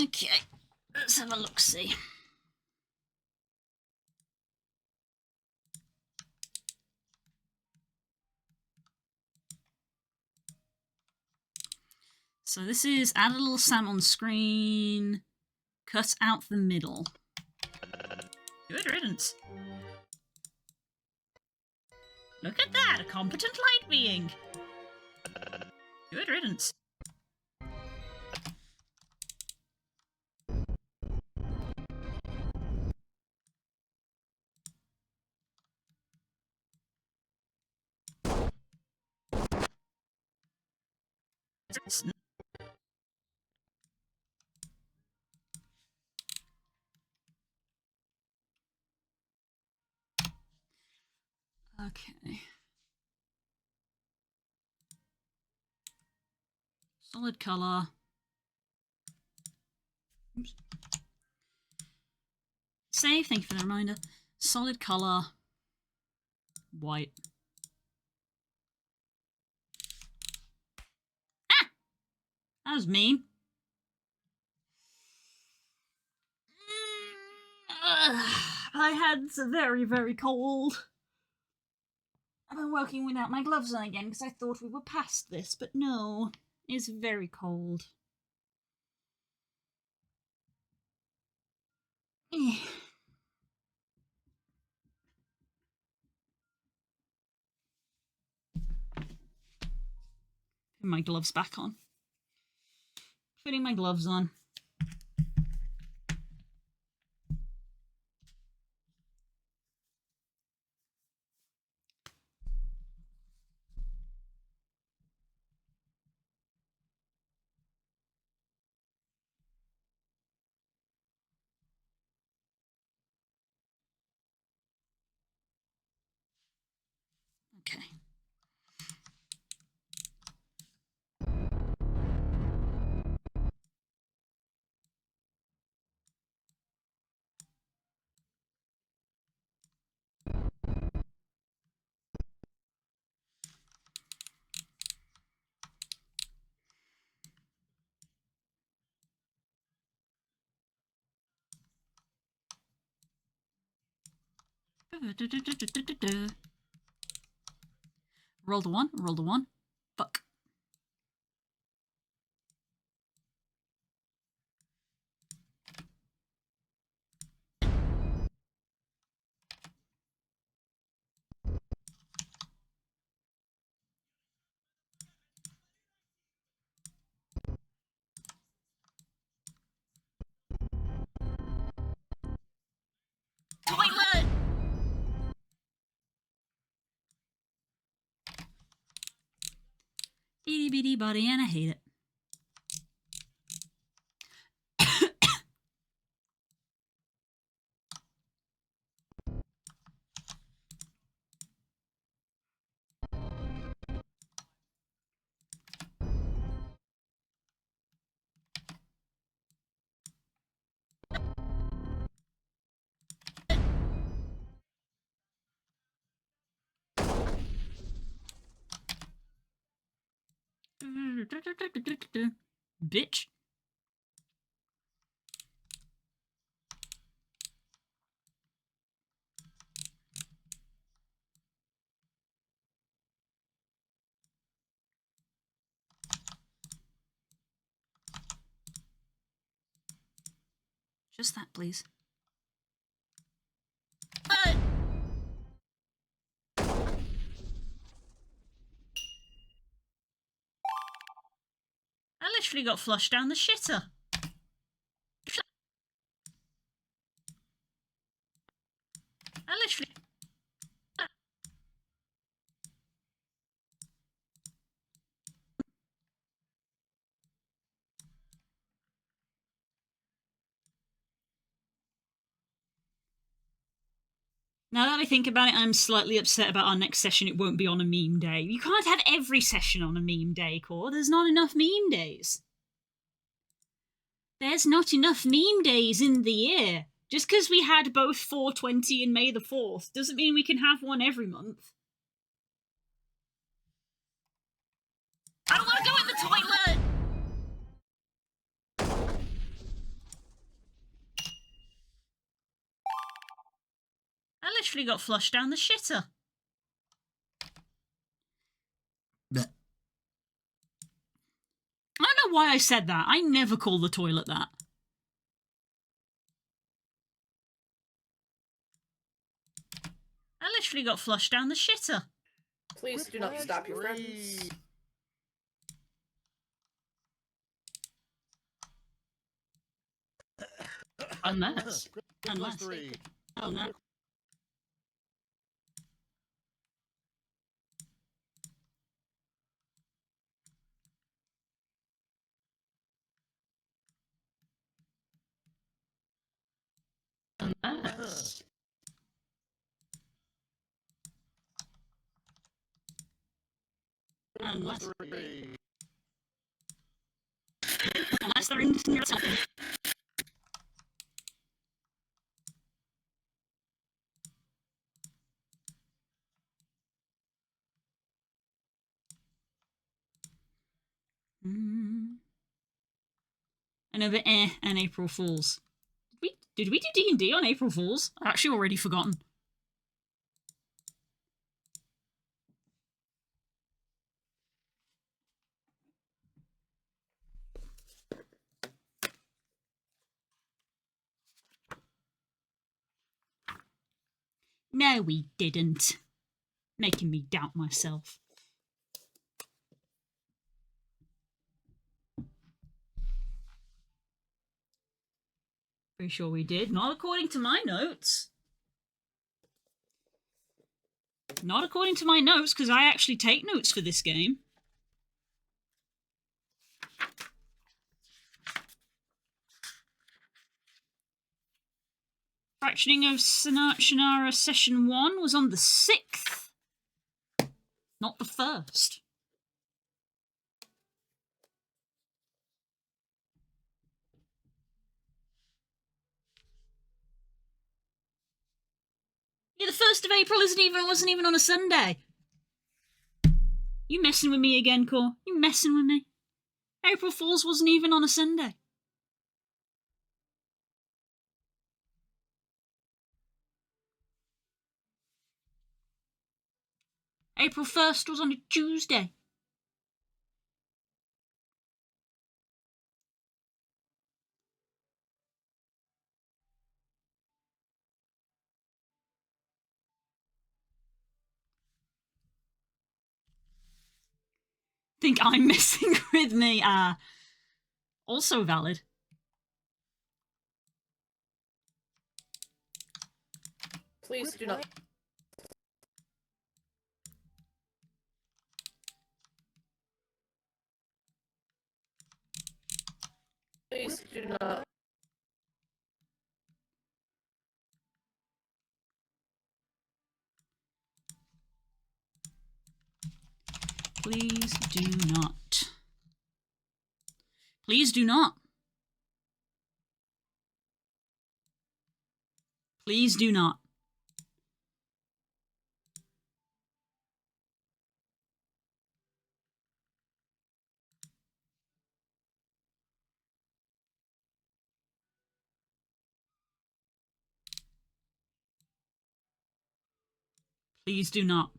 Okay, let's have a look-see. So this is add a little Sam on screen, cut out the middle. Good riddance. Look at that, a competent light being. Good riddance. Okay. Solid color. Oops. Save, thank you for the reminder. Solid color. White. Ah! That was mean. My hands are very, very cold. I've been working without my gloves on again because I thought we were past this, but no, it's very cold. Putting my gloves back on. Putting my gloves on. Okay. Rolled a one, rolled a one. Fuck. Toilet! Itty bitty body, and I hate it. Bitch. Just that, please. I literally got flushed down the shitter. I literally... Now that I think about it, I'm slightly upset about our next session. It won't be on a meme day. You can't have every session on a meme day, Core. There's not enough meme days. There's not enough meme days in the year. Just because we had both 420 and May the 4th doesn't mean we can have one every month. I don't want to go in the toilet! literally got flushed down the shitter. Blech. I don't know why I said that. I never call the toilet that. I literally got flushed down the shitter. Please do not stop your friends. Unless. Unless. Oh no. Unless. Unless. Unless they're in your something. I know, but and April Fools. Did we do D&D on April Fools? I've actually already forgotten. No, we didn't. Making me doubt myself. Pretty sure we did. Not according to my notes. Not according to my notes, because I actually take notes for this game. Fractioning of Shannara Session 1 was on the 6th. Not the 1st. Yeah, the 1st of April wasn't even on a Sunday. You messing with me again, Core? You messing with me? April Fool's wasn't even on a Sunday. April 1st was on a Tuesday. Think I'm messing with me? Also valid. Please do not. Please do not. Please do not. Please do not. Please do not. Please do not.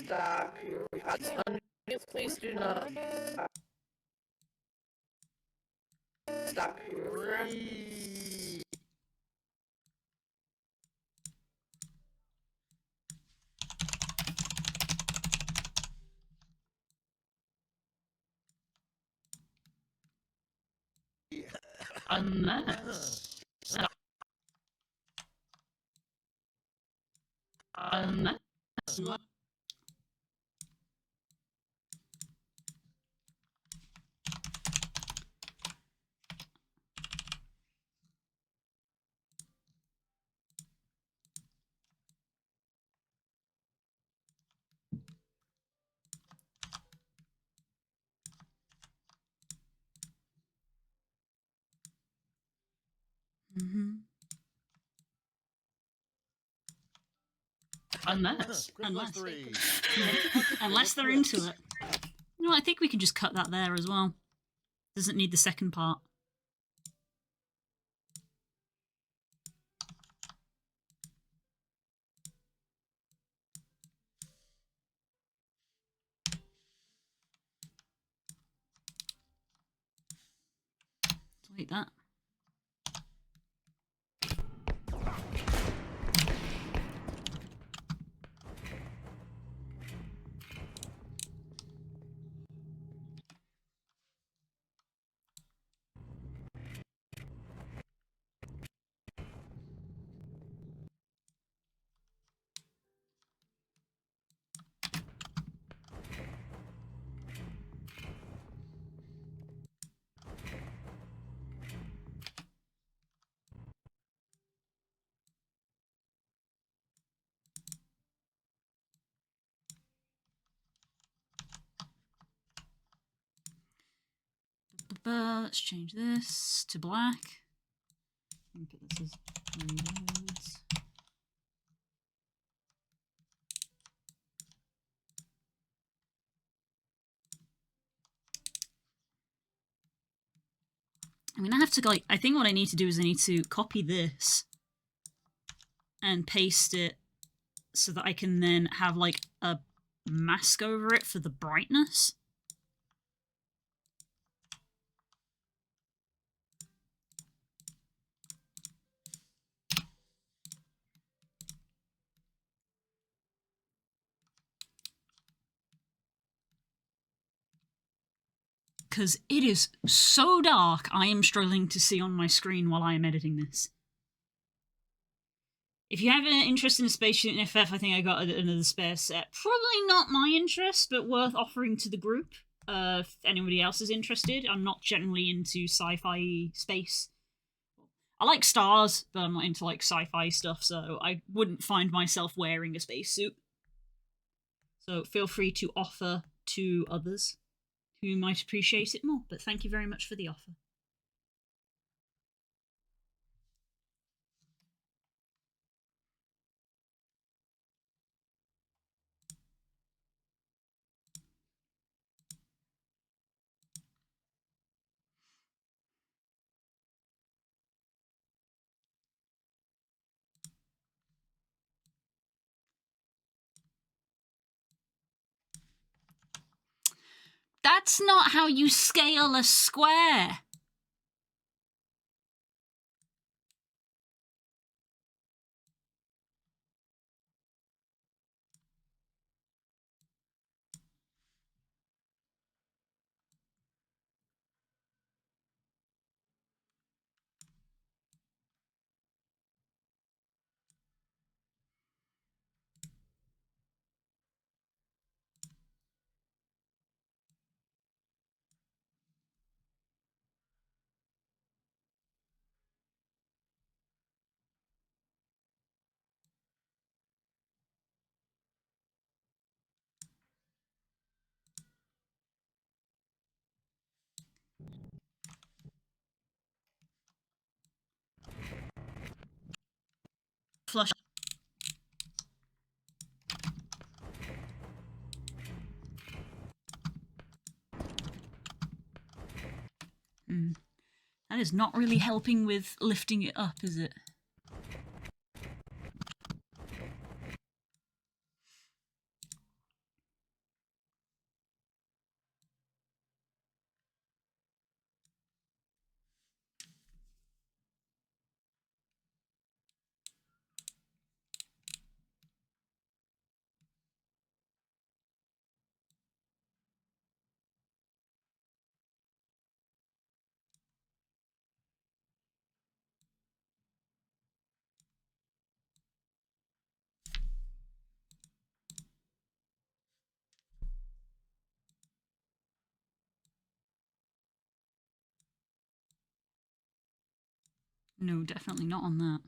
Stop your please do not. Stop your Unless. Unless. Mm-hmm. Unless unless they're into it. You know, I think we can just cut that there as well. Doesn't need the second part. Delete that. Let's change this to black. And put this as reloads. I mean, I have to, like, I think what I need to do is I need to copy this and paste it so that I can then have, like, a mask over it for the brightness. Because it is so dark, I am struggling to see on my screen while I am editing this. If you have an interest in a space shooting FF, I think I got another spare set. Probably not my interest, but worth offering to the group. If anybody else is interested. I'm not generally into sci-fi space. I like stars, but I'm not into like sci-fi stuff, so I wouldn't find myself wearing a spacesuit. So feel free to offer to others who might appreciate it more, but thank you very much for the offer. That's not how you scale a square. Flush. That is not really helping with lifting it up, is it? No, definitely not on that.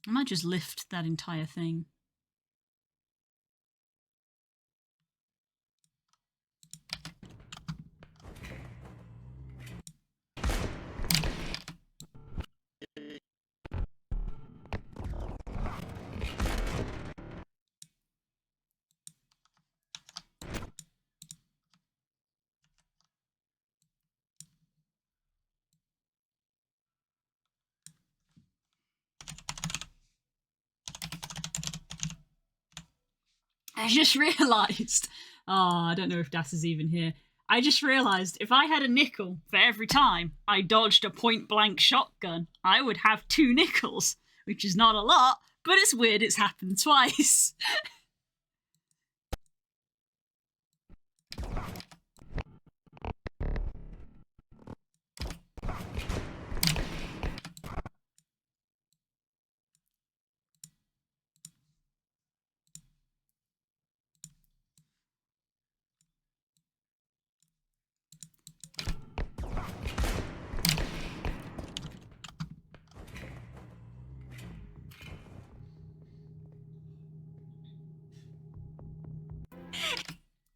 I might just lift that entire thing. I just realised. Oh, I don't know if Das is even here. I just realised if I had a nickel for every time I dodged a point-blank shotgun, I would have 2 nickels, which is not a lot, but it's weird it's happened twice.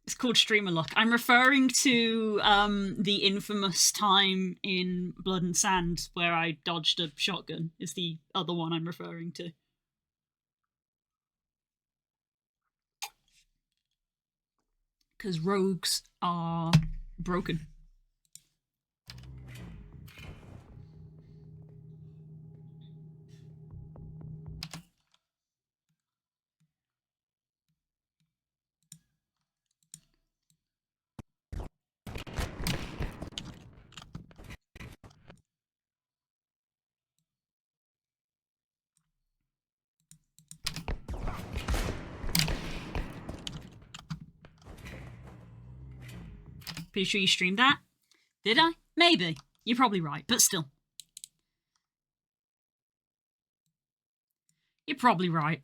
It's called streamer luck. I'm referring to the infamous time in Blood and Sand where I dodged a shotgun, is the other one I'm referring to. Because rogues are broken. Pretty sure you streamed that? Did I? Maybe. You're probably right, but still. You're probably right.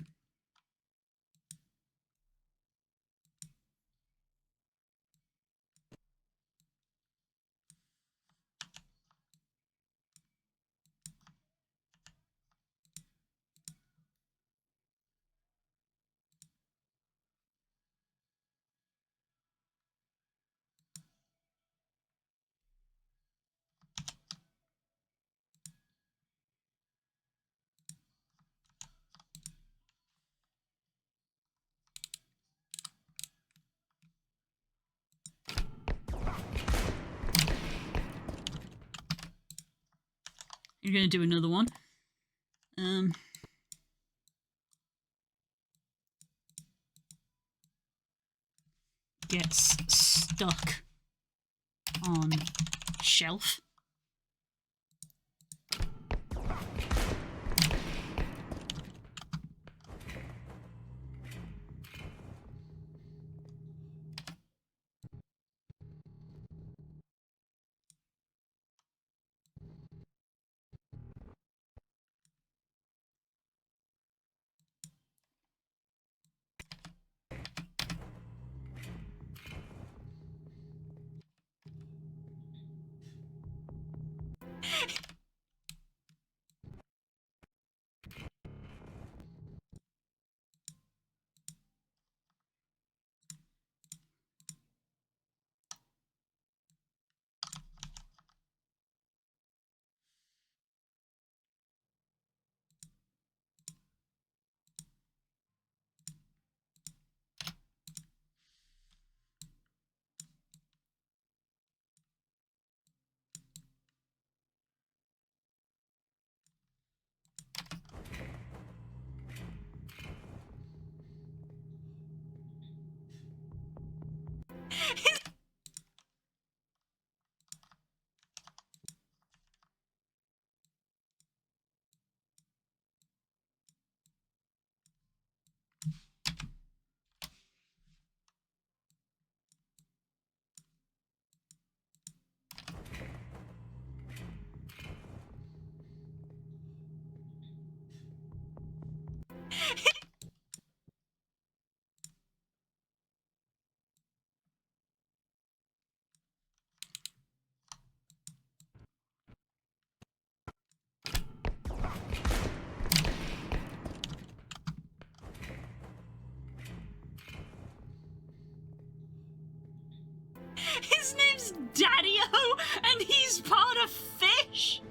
You're gonna do another one. Gets stuck on shelf. His name's Daddy-O, and he's part of Fish!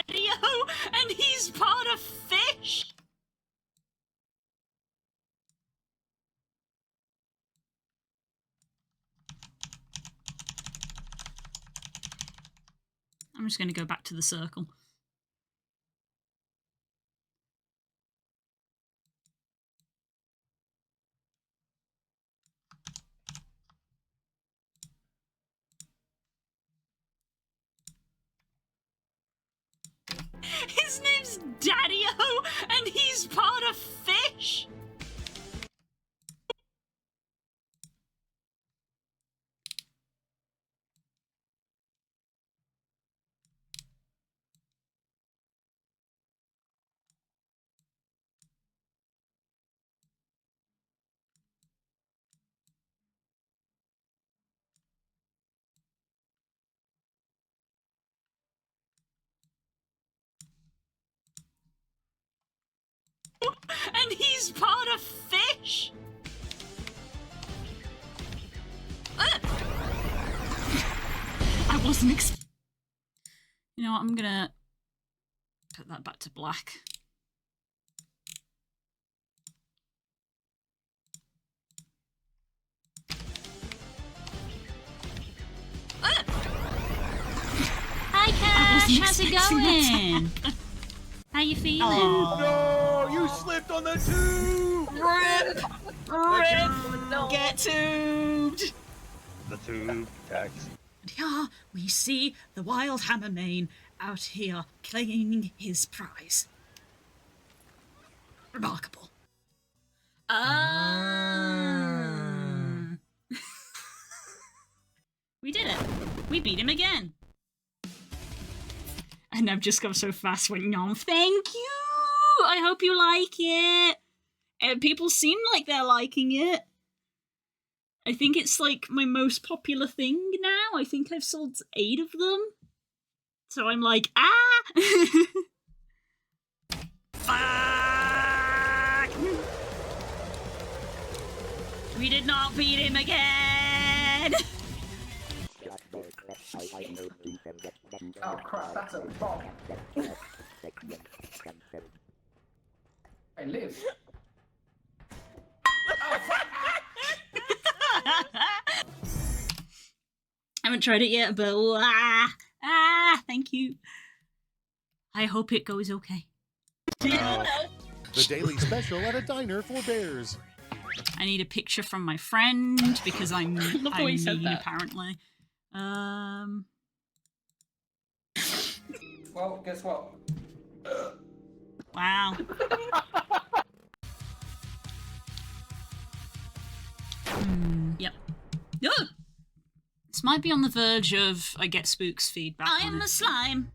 Daddy-O, and he's part of Fish! I'm just going to go back to the circle. His name's Daddy-O, and he's part of Fish! And he's part of Fish! I wasn't You know what, I'm gonna put that back to black. Hi Cash, how's it going? How you feeling? No, you slipped on the tube! Rip! No. Get tubed! The tube tax. And here we see the wild Hammermane out here claiming his prize. Remarkable. We did it. We beat him again. And I've just gone so fast went on. Thank you! I hope you like it. People seem like they're liking it. I think it's like my most popular thing now. I think I've sold 8 of them. So I'm like, ah! Fuck! We did not beat him again! Oh crap, that's a bomb. Hey, Liv. I haven't tried it yet, but thank you. I hope it goes okay. The daily special at a diner for bears. I need a picture from my friend because I'm Love the way you said mean, that. apparently. Well, guess what? Wow. Yep. No! This might be on the verge of I get spooks feedback. I am a slime.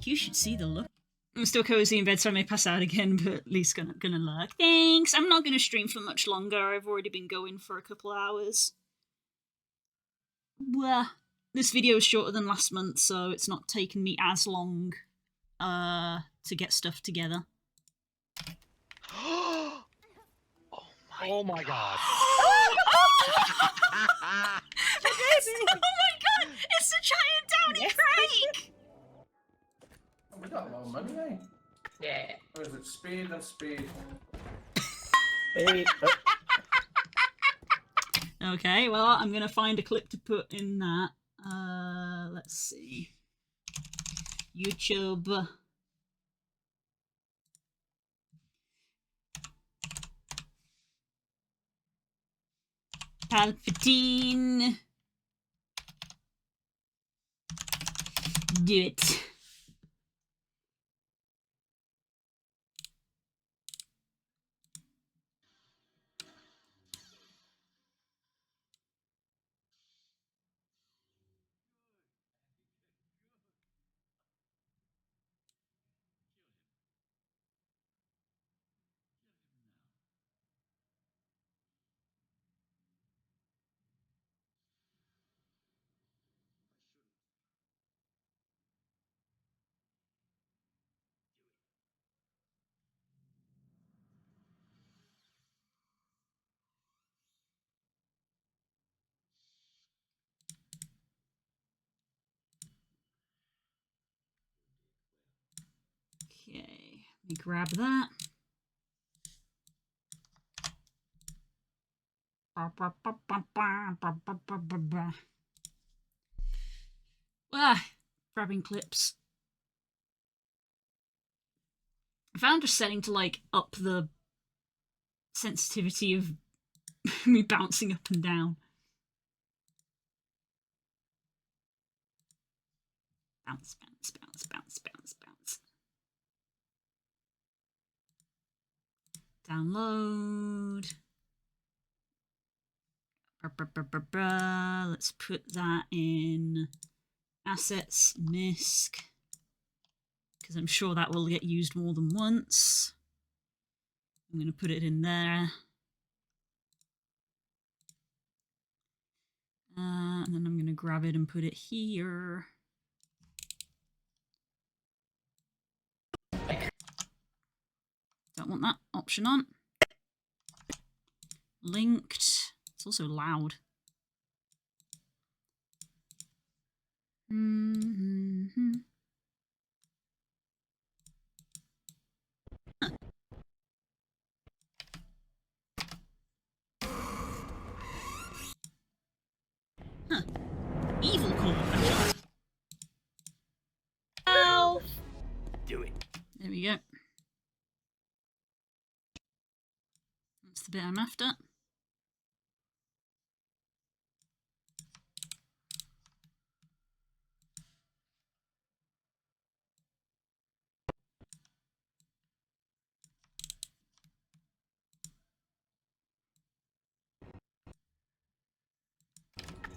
You should see the look. I'm still cozy in bed, so I may pass out again, but at least gonna lurk. Thanks. I'm not gonna stream for much longer. I've already been going for a couple hours. Well, this video is shorter than last month, so it's not taken me as long to get stuff together. Oh my god. Oh my god! It's the giant Downy Craig! We got a lot of money, eh? Yeah. Or is it speed and speed? Hey, Okay, well, I'm gonna find a clip to put in that. Let's see. YouTube. Palpatine. Do it. Okay, let me grab that. Grabbing clips. I found just setting to like up the sensitivity of me bouncing up and down. Bounce, bounce, bounce, bounce, bounce, bounce. Download. Let's put that in assets, MISC, because I'm sure that will get used more than once. I'm going to put it in there. And then I'm going to grab it and put it here. Don't want that option on. Linked. It's also loud. Mm-hmm. Huh. Huh. Evil core. Ow! Do it. There we go. That's the bit I'm after.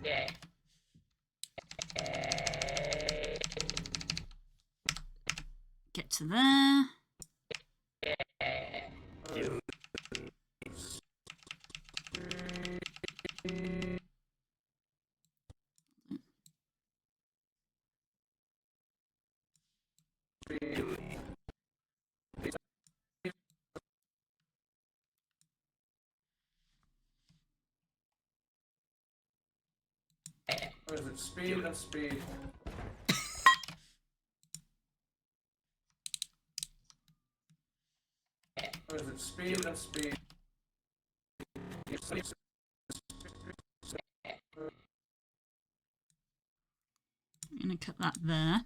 Yeah. Get to there. What is it? Speed and speed. What is it? Speed and speed. I'm going to cut that there.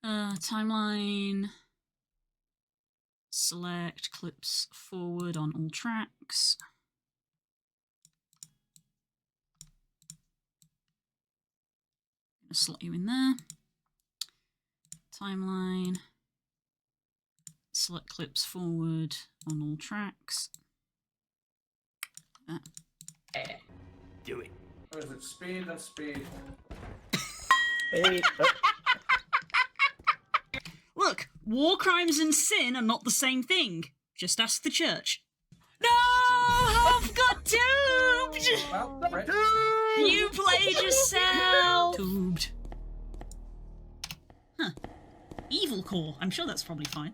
Timeline. Select clips forward on all tracks. I'm going to slot you in there. Timeline. Select clips forward on all tracks. Do it. What is it? Speed and speed. Hey. Look, war crimes and sin are not the same thing. Just ask the church. No, I've got tubed. Well, right. You played yourself. Tubed. Huh. Evil core. I'm sure that's probably fine.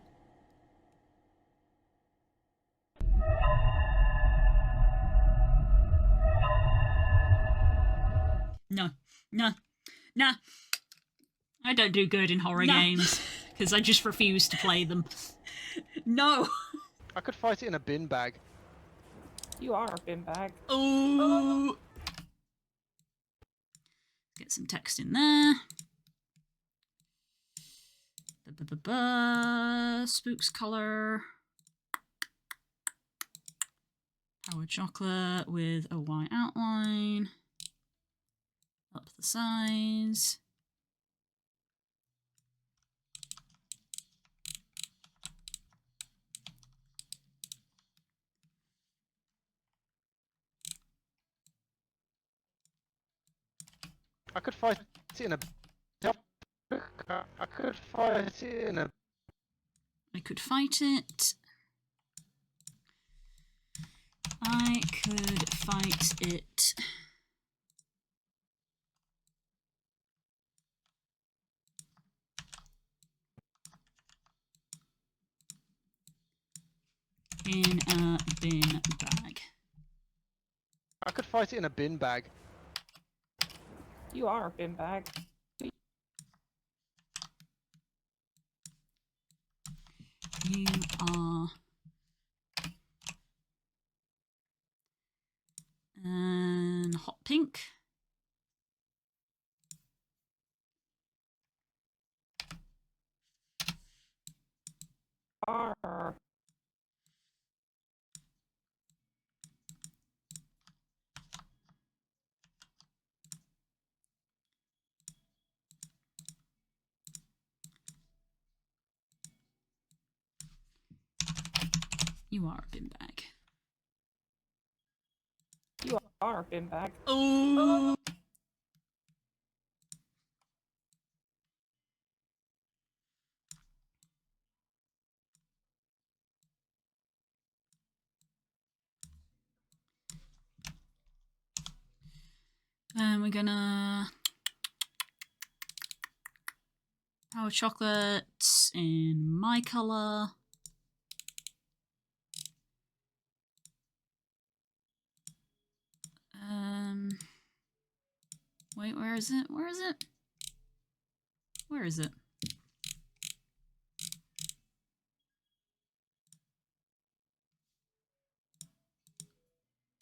No, no, nah. I don't do good in horror games because I just refuse to play them. No. I could fight it in a bin bag. You are a bin bag. Oh. Get some text in there. Spooks color. Power chocolate with a white outline. Up the size. I could fight it in a. I could fight it in a. I could fight it. I could fight it. In a bin bag. I could fight it in a bin bag. You are a bin bag. You are. And hot pink. Are. You are a bin bag. You are a bin bag. Oh. And we're gonna power chocolate in my color. Wait, where is it? Where is it? Where is it?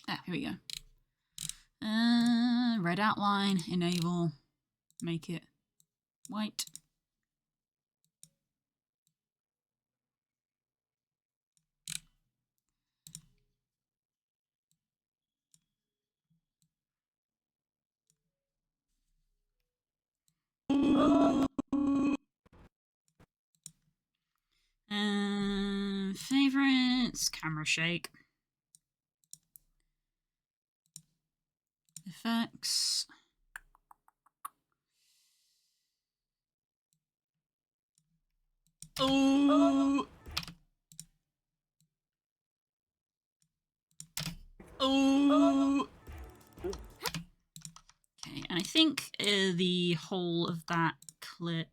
Ah, here we go. Red outline, enable, make it white. Favorites, camera shake. Effects. Oh. Oh. Okay, and I think the whole of that clip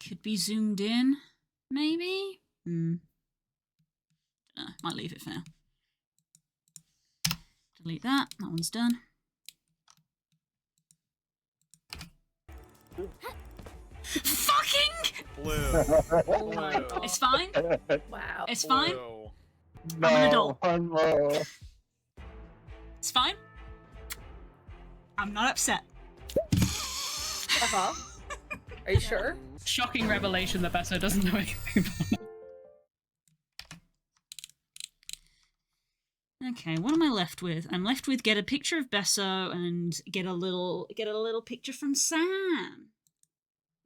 could be zoomed in, maybe? Might leave it for now. Delete that. That one's done. Fucking! Blue. Oh my god. It's fine. Wow. It's fine. Blue. I'm an adult. No. It's fine. I'm not upset. Uh-huh. Are you sure? Shocking revelation that Besso doesn't know anything about it. Okay, what am I left with? I'm left with get a picture of Besso and get a little picture from Sam.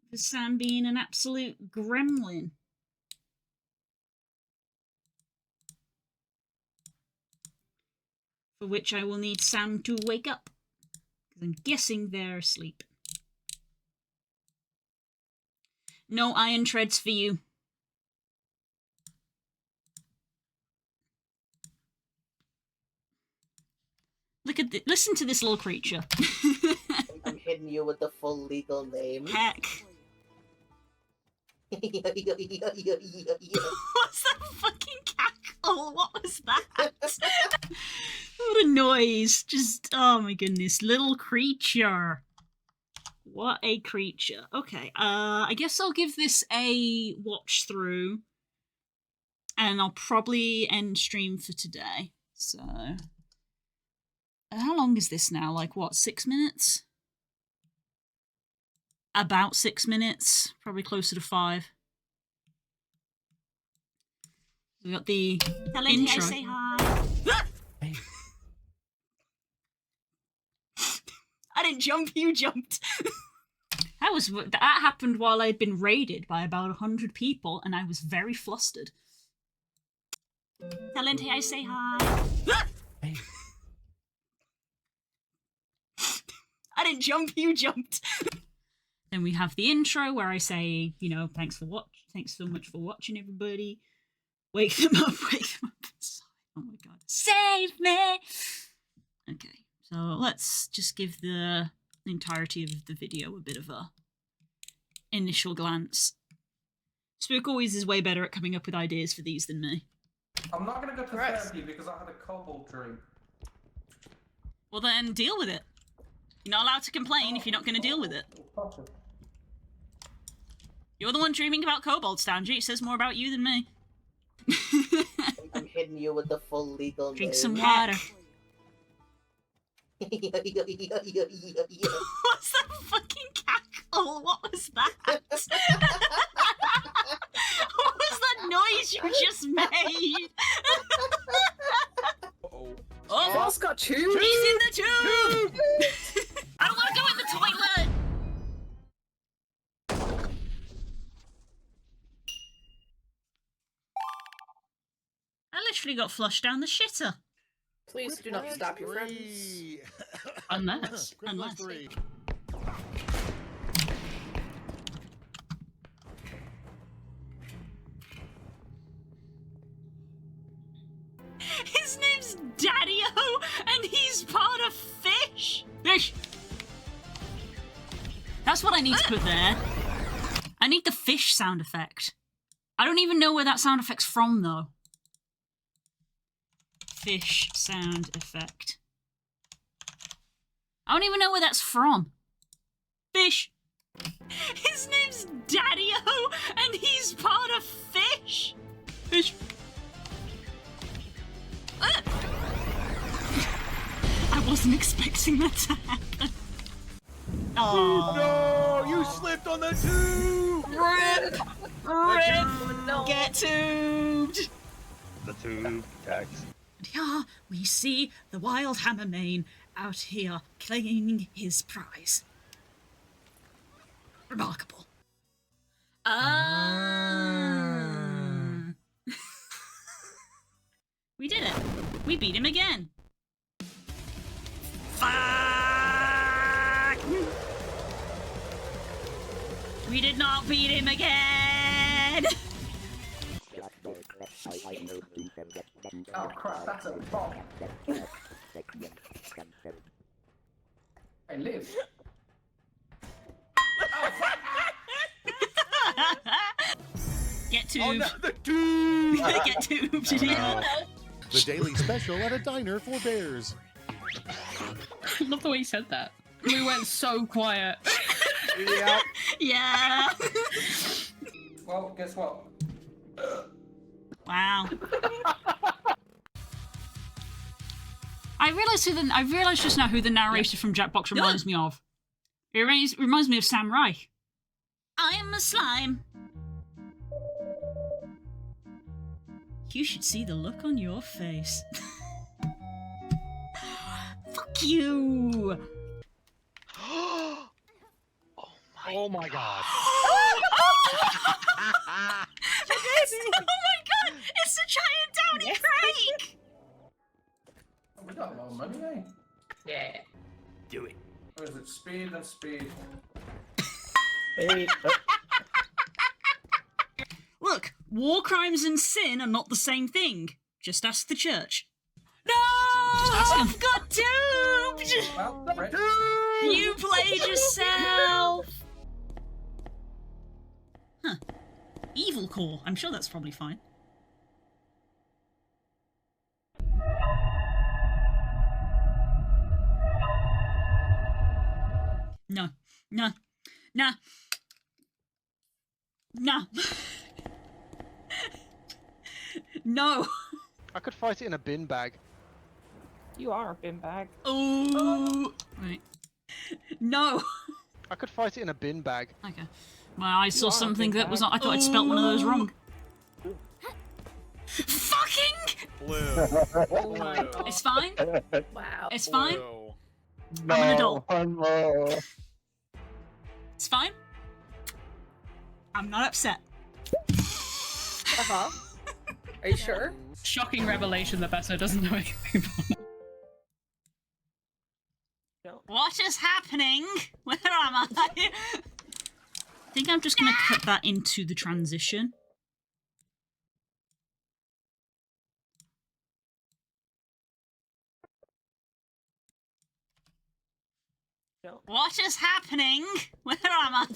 With Sam being an absolute gremlin. For which I will need Sam to wake up. Because I'm guessing they're asleep. No iron treads for you. Listen to this little creature. I'm hitting you with the full legal name. Heck. What's that fucking cackle? What was that? What a noise. Just, oh my goodness. Little creature. What a creature. Okay, I guess I'll give this a watch through. And I'll probably end stream for today. So... how long is this now? Like, what, 6 minutes? About 6 minutes. Probably closer to 5. We got the Tell intro. I say hi. I didn't jump, you jumped. That happened while I'd been raided by about 100 people, and I was very flustered. Tell I say hi. I didn't jump, you jumped. Then we have the intro where I say, you know, thanks so much for watching, everybody. Wake them up, wake them up. Oh my god. Save me! Okay, so let's just give the entirety of the video a bit of a initial glance. Spook always is way better at coming up with ideas for these than me. I'm not gonna go to therapy because I had a kobold dream. Well then, deal with it. You're not allowed to complain if you're not going to deal with it. You're the one dreaming about kobolds, Stanji. It says more about you than me. I'm hitting you with the full legal Drink name. some water. What's What's that fucking cackle? What was that? What was that noise you just made? Oh, Boss got tubed. he's in the tube! I don't want to go in the toilet! I literally got flushed down the shitter. Please do not stop your friends. Unless. Three. His name's Daddy-O, and he's part of Fish! Fish! That's what I need to put there. I need the fish sound effect. I don't even know where that sound effect's from, though. Fish sound effect. I don't even know where that's from. Fish! His name's Daddy-O, and he's part of Fish! Fish! I wasn't expecting that to happen. Oh No, you slipped on the tube. Rip! Rip! Get tubed! The tube tax. And here we see the wild Hammermane out here claiming his prize. Remarkable. We did it. We beat him again. Fuck! We did not beat him again! Oh crap, that's a bomb. Hey, Liv. Get tubed. Oh, no, the tube. Get tubed, idiot. The daily special at a diner for bears. I love the way you said that. We went so quiet. Yeah. Yeah. Well, guess what? Wow. I realised just now who the narrator from Jackbox reminds me of. It reminds me of Sam Reich. I am a slime. You should see the look on your face. Fuck you. Oh my god. Oh my god! It's the giant Downy Craig! We got a lot of money, eh? Yeah. Do it. Or is it speed and speed? Look, war crimes and sin are not the same thing. Just ask the church. No! I've got duped! Well, right. You played yourself! Huh. Evil core. I'm sure that's probably fine. No. No. No. No. No. I could fight it in a bin bag. You are a bin bag. Ooh. Right. No. I could fight it in a bin bag. Okay. Well, I saw are a something big that was bag. not. I thought I'd spelt one of those wrong. Blue. Oh my god. It's fine. Wow. It's fine. Blue. I'm an adult. No. It's fine. I'm not upset. Uh-huh. Are you sure? Shocking revelation that Besso doesn't know anything about it. What is happening? Where am I? I think I'm just gonna cut that into the transition. What is happening? Where am I?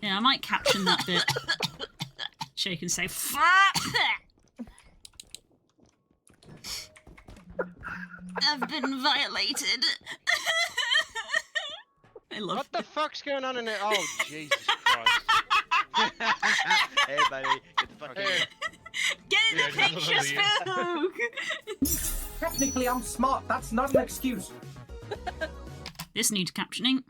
Yeah, I might caption that bit. So you can say, fuck that! I've been violated. I love What the fuck's going on in there? Oh, Jesus Christ. Hey, buddy. Get the fuck in here. Get in the picture, Spook! Technically, I'm smart. That's not an excuse. This needs captioning.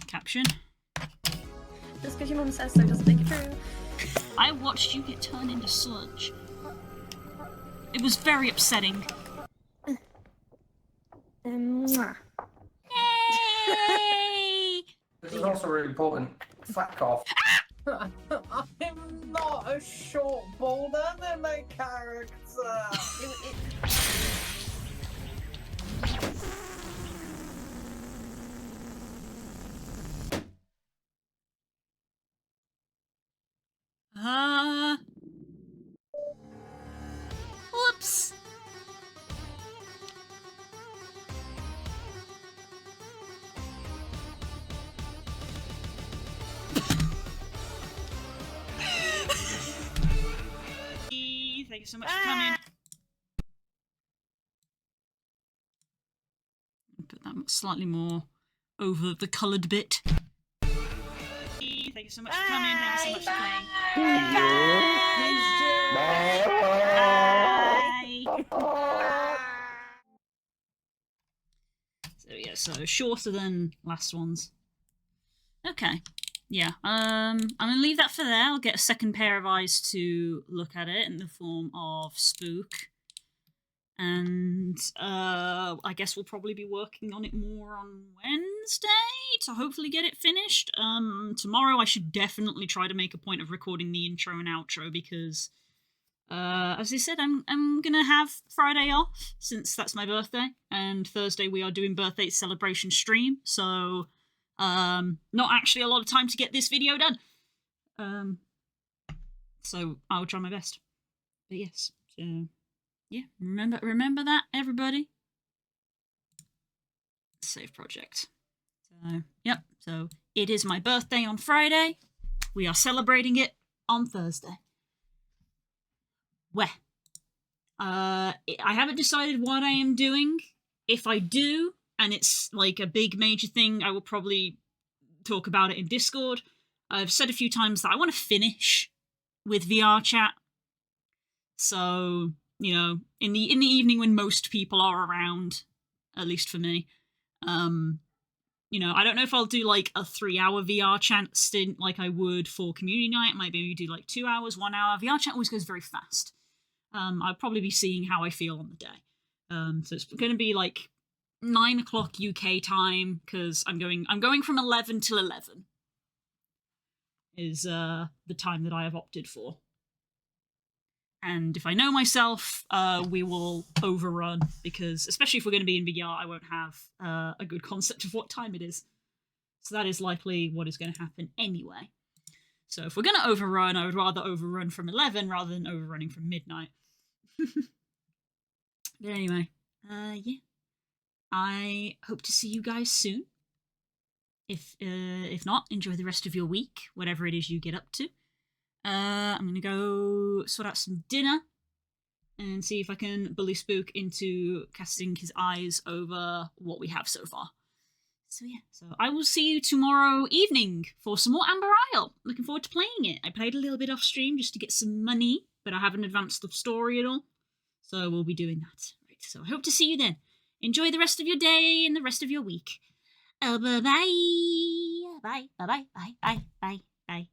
Caption. Just because your mum says so doesn't make it true. I watched you get turned into sludge. It was very upsetting. Mwah. Yay! This is also really important. Fuck off. I'm not a short boulder than my character. Whoops. Thank you so much for coming. Put that slightly more over the coloured bit. Thank you so much for coming. Thank you so much for playing. Bye. So yeah, so shorter than last ones. Okay. Yeah, I'm gonna leave that for there. I'll get a second pair of eyes to look at it in the form of Spook. And I guess we'll probably be working on it more on Wednesday to hopefully get it finished. Tomorrow I should definitely try to make a point of recording the intro and outro because, as I said, I'm gonna have Friday off since that's my birthday, and Thursday we are doing birthday celebration stream, so not actually a lot of time to get this video done. So I'll try my best. But yes, so yeah, remember that, everybody. Save project. So yep, so it is my birthday on Friday. We are celebrating it on Thursday. Where? I haven't decided what I am doing. If I do, and it's like a big major thing, I will probably talk about it in Discord. I've said a few times that I want to finish with VR chat. So, you know, in the evening when most people are around, at least for me, you know, I don't know if I'll do like a 3-hour VR chat stint like I would for community night. I might maybe do like 2 hours, 1 hour. VR chat always goes very fast. I'll probably be seeing how I feel on the day. So it's going to be like 9 o'clock UK time because I'm going from 11 till 11 is the time that I have opted for. And if I know myself, we will overrun because, especially if we're going to be in VR, I won't have a good concept of what time it is. So that is likely what is going to happen anyway. So if we're going to overrun, I would rather overrun from 11 rather than overrunning from midnight. But anyway, yeah. I hope to see you guys soon. If not, enjoy the rest of your week, whatever it is you get up to. I'm gonna go sort out some dinner and see if I can bully Spook into casting his eyes over what we have so far. So yeah, so I will see you tomorrow evening for some more Amber Isle. Looking forward to playing it. I played a little bit off stream just to get some money, but I haven't advanced the story at all. So we'll be doing that. Right, so I hope to see you then. Enjoy the rest of your day and the rest of your week. Oh, bye bye. Bye, bye, bye, bye, bye, bye, bye.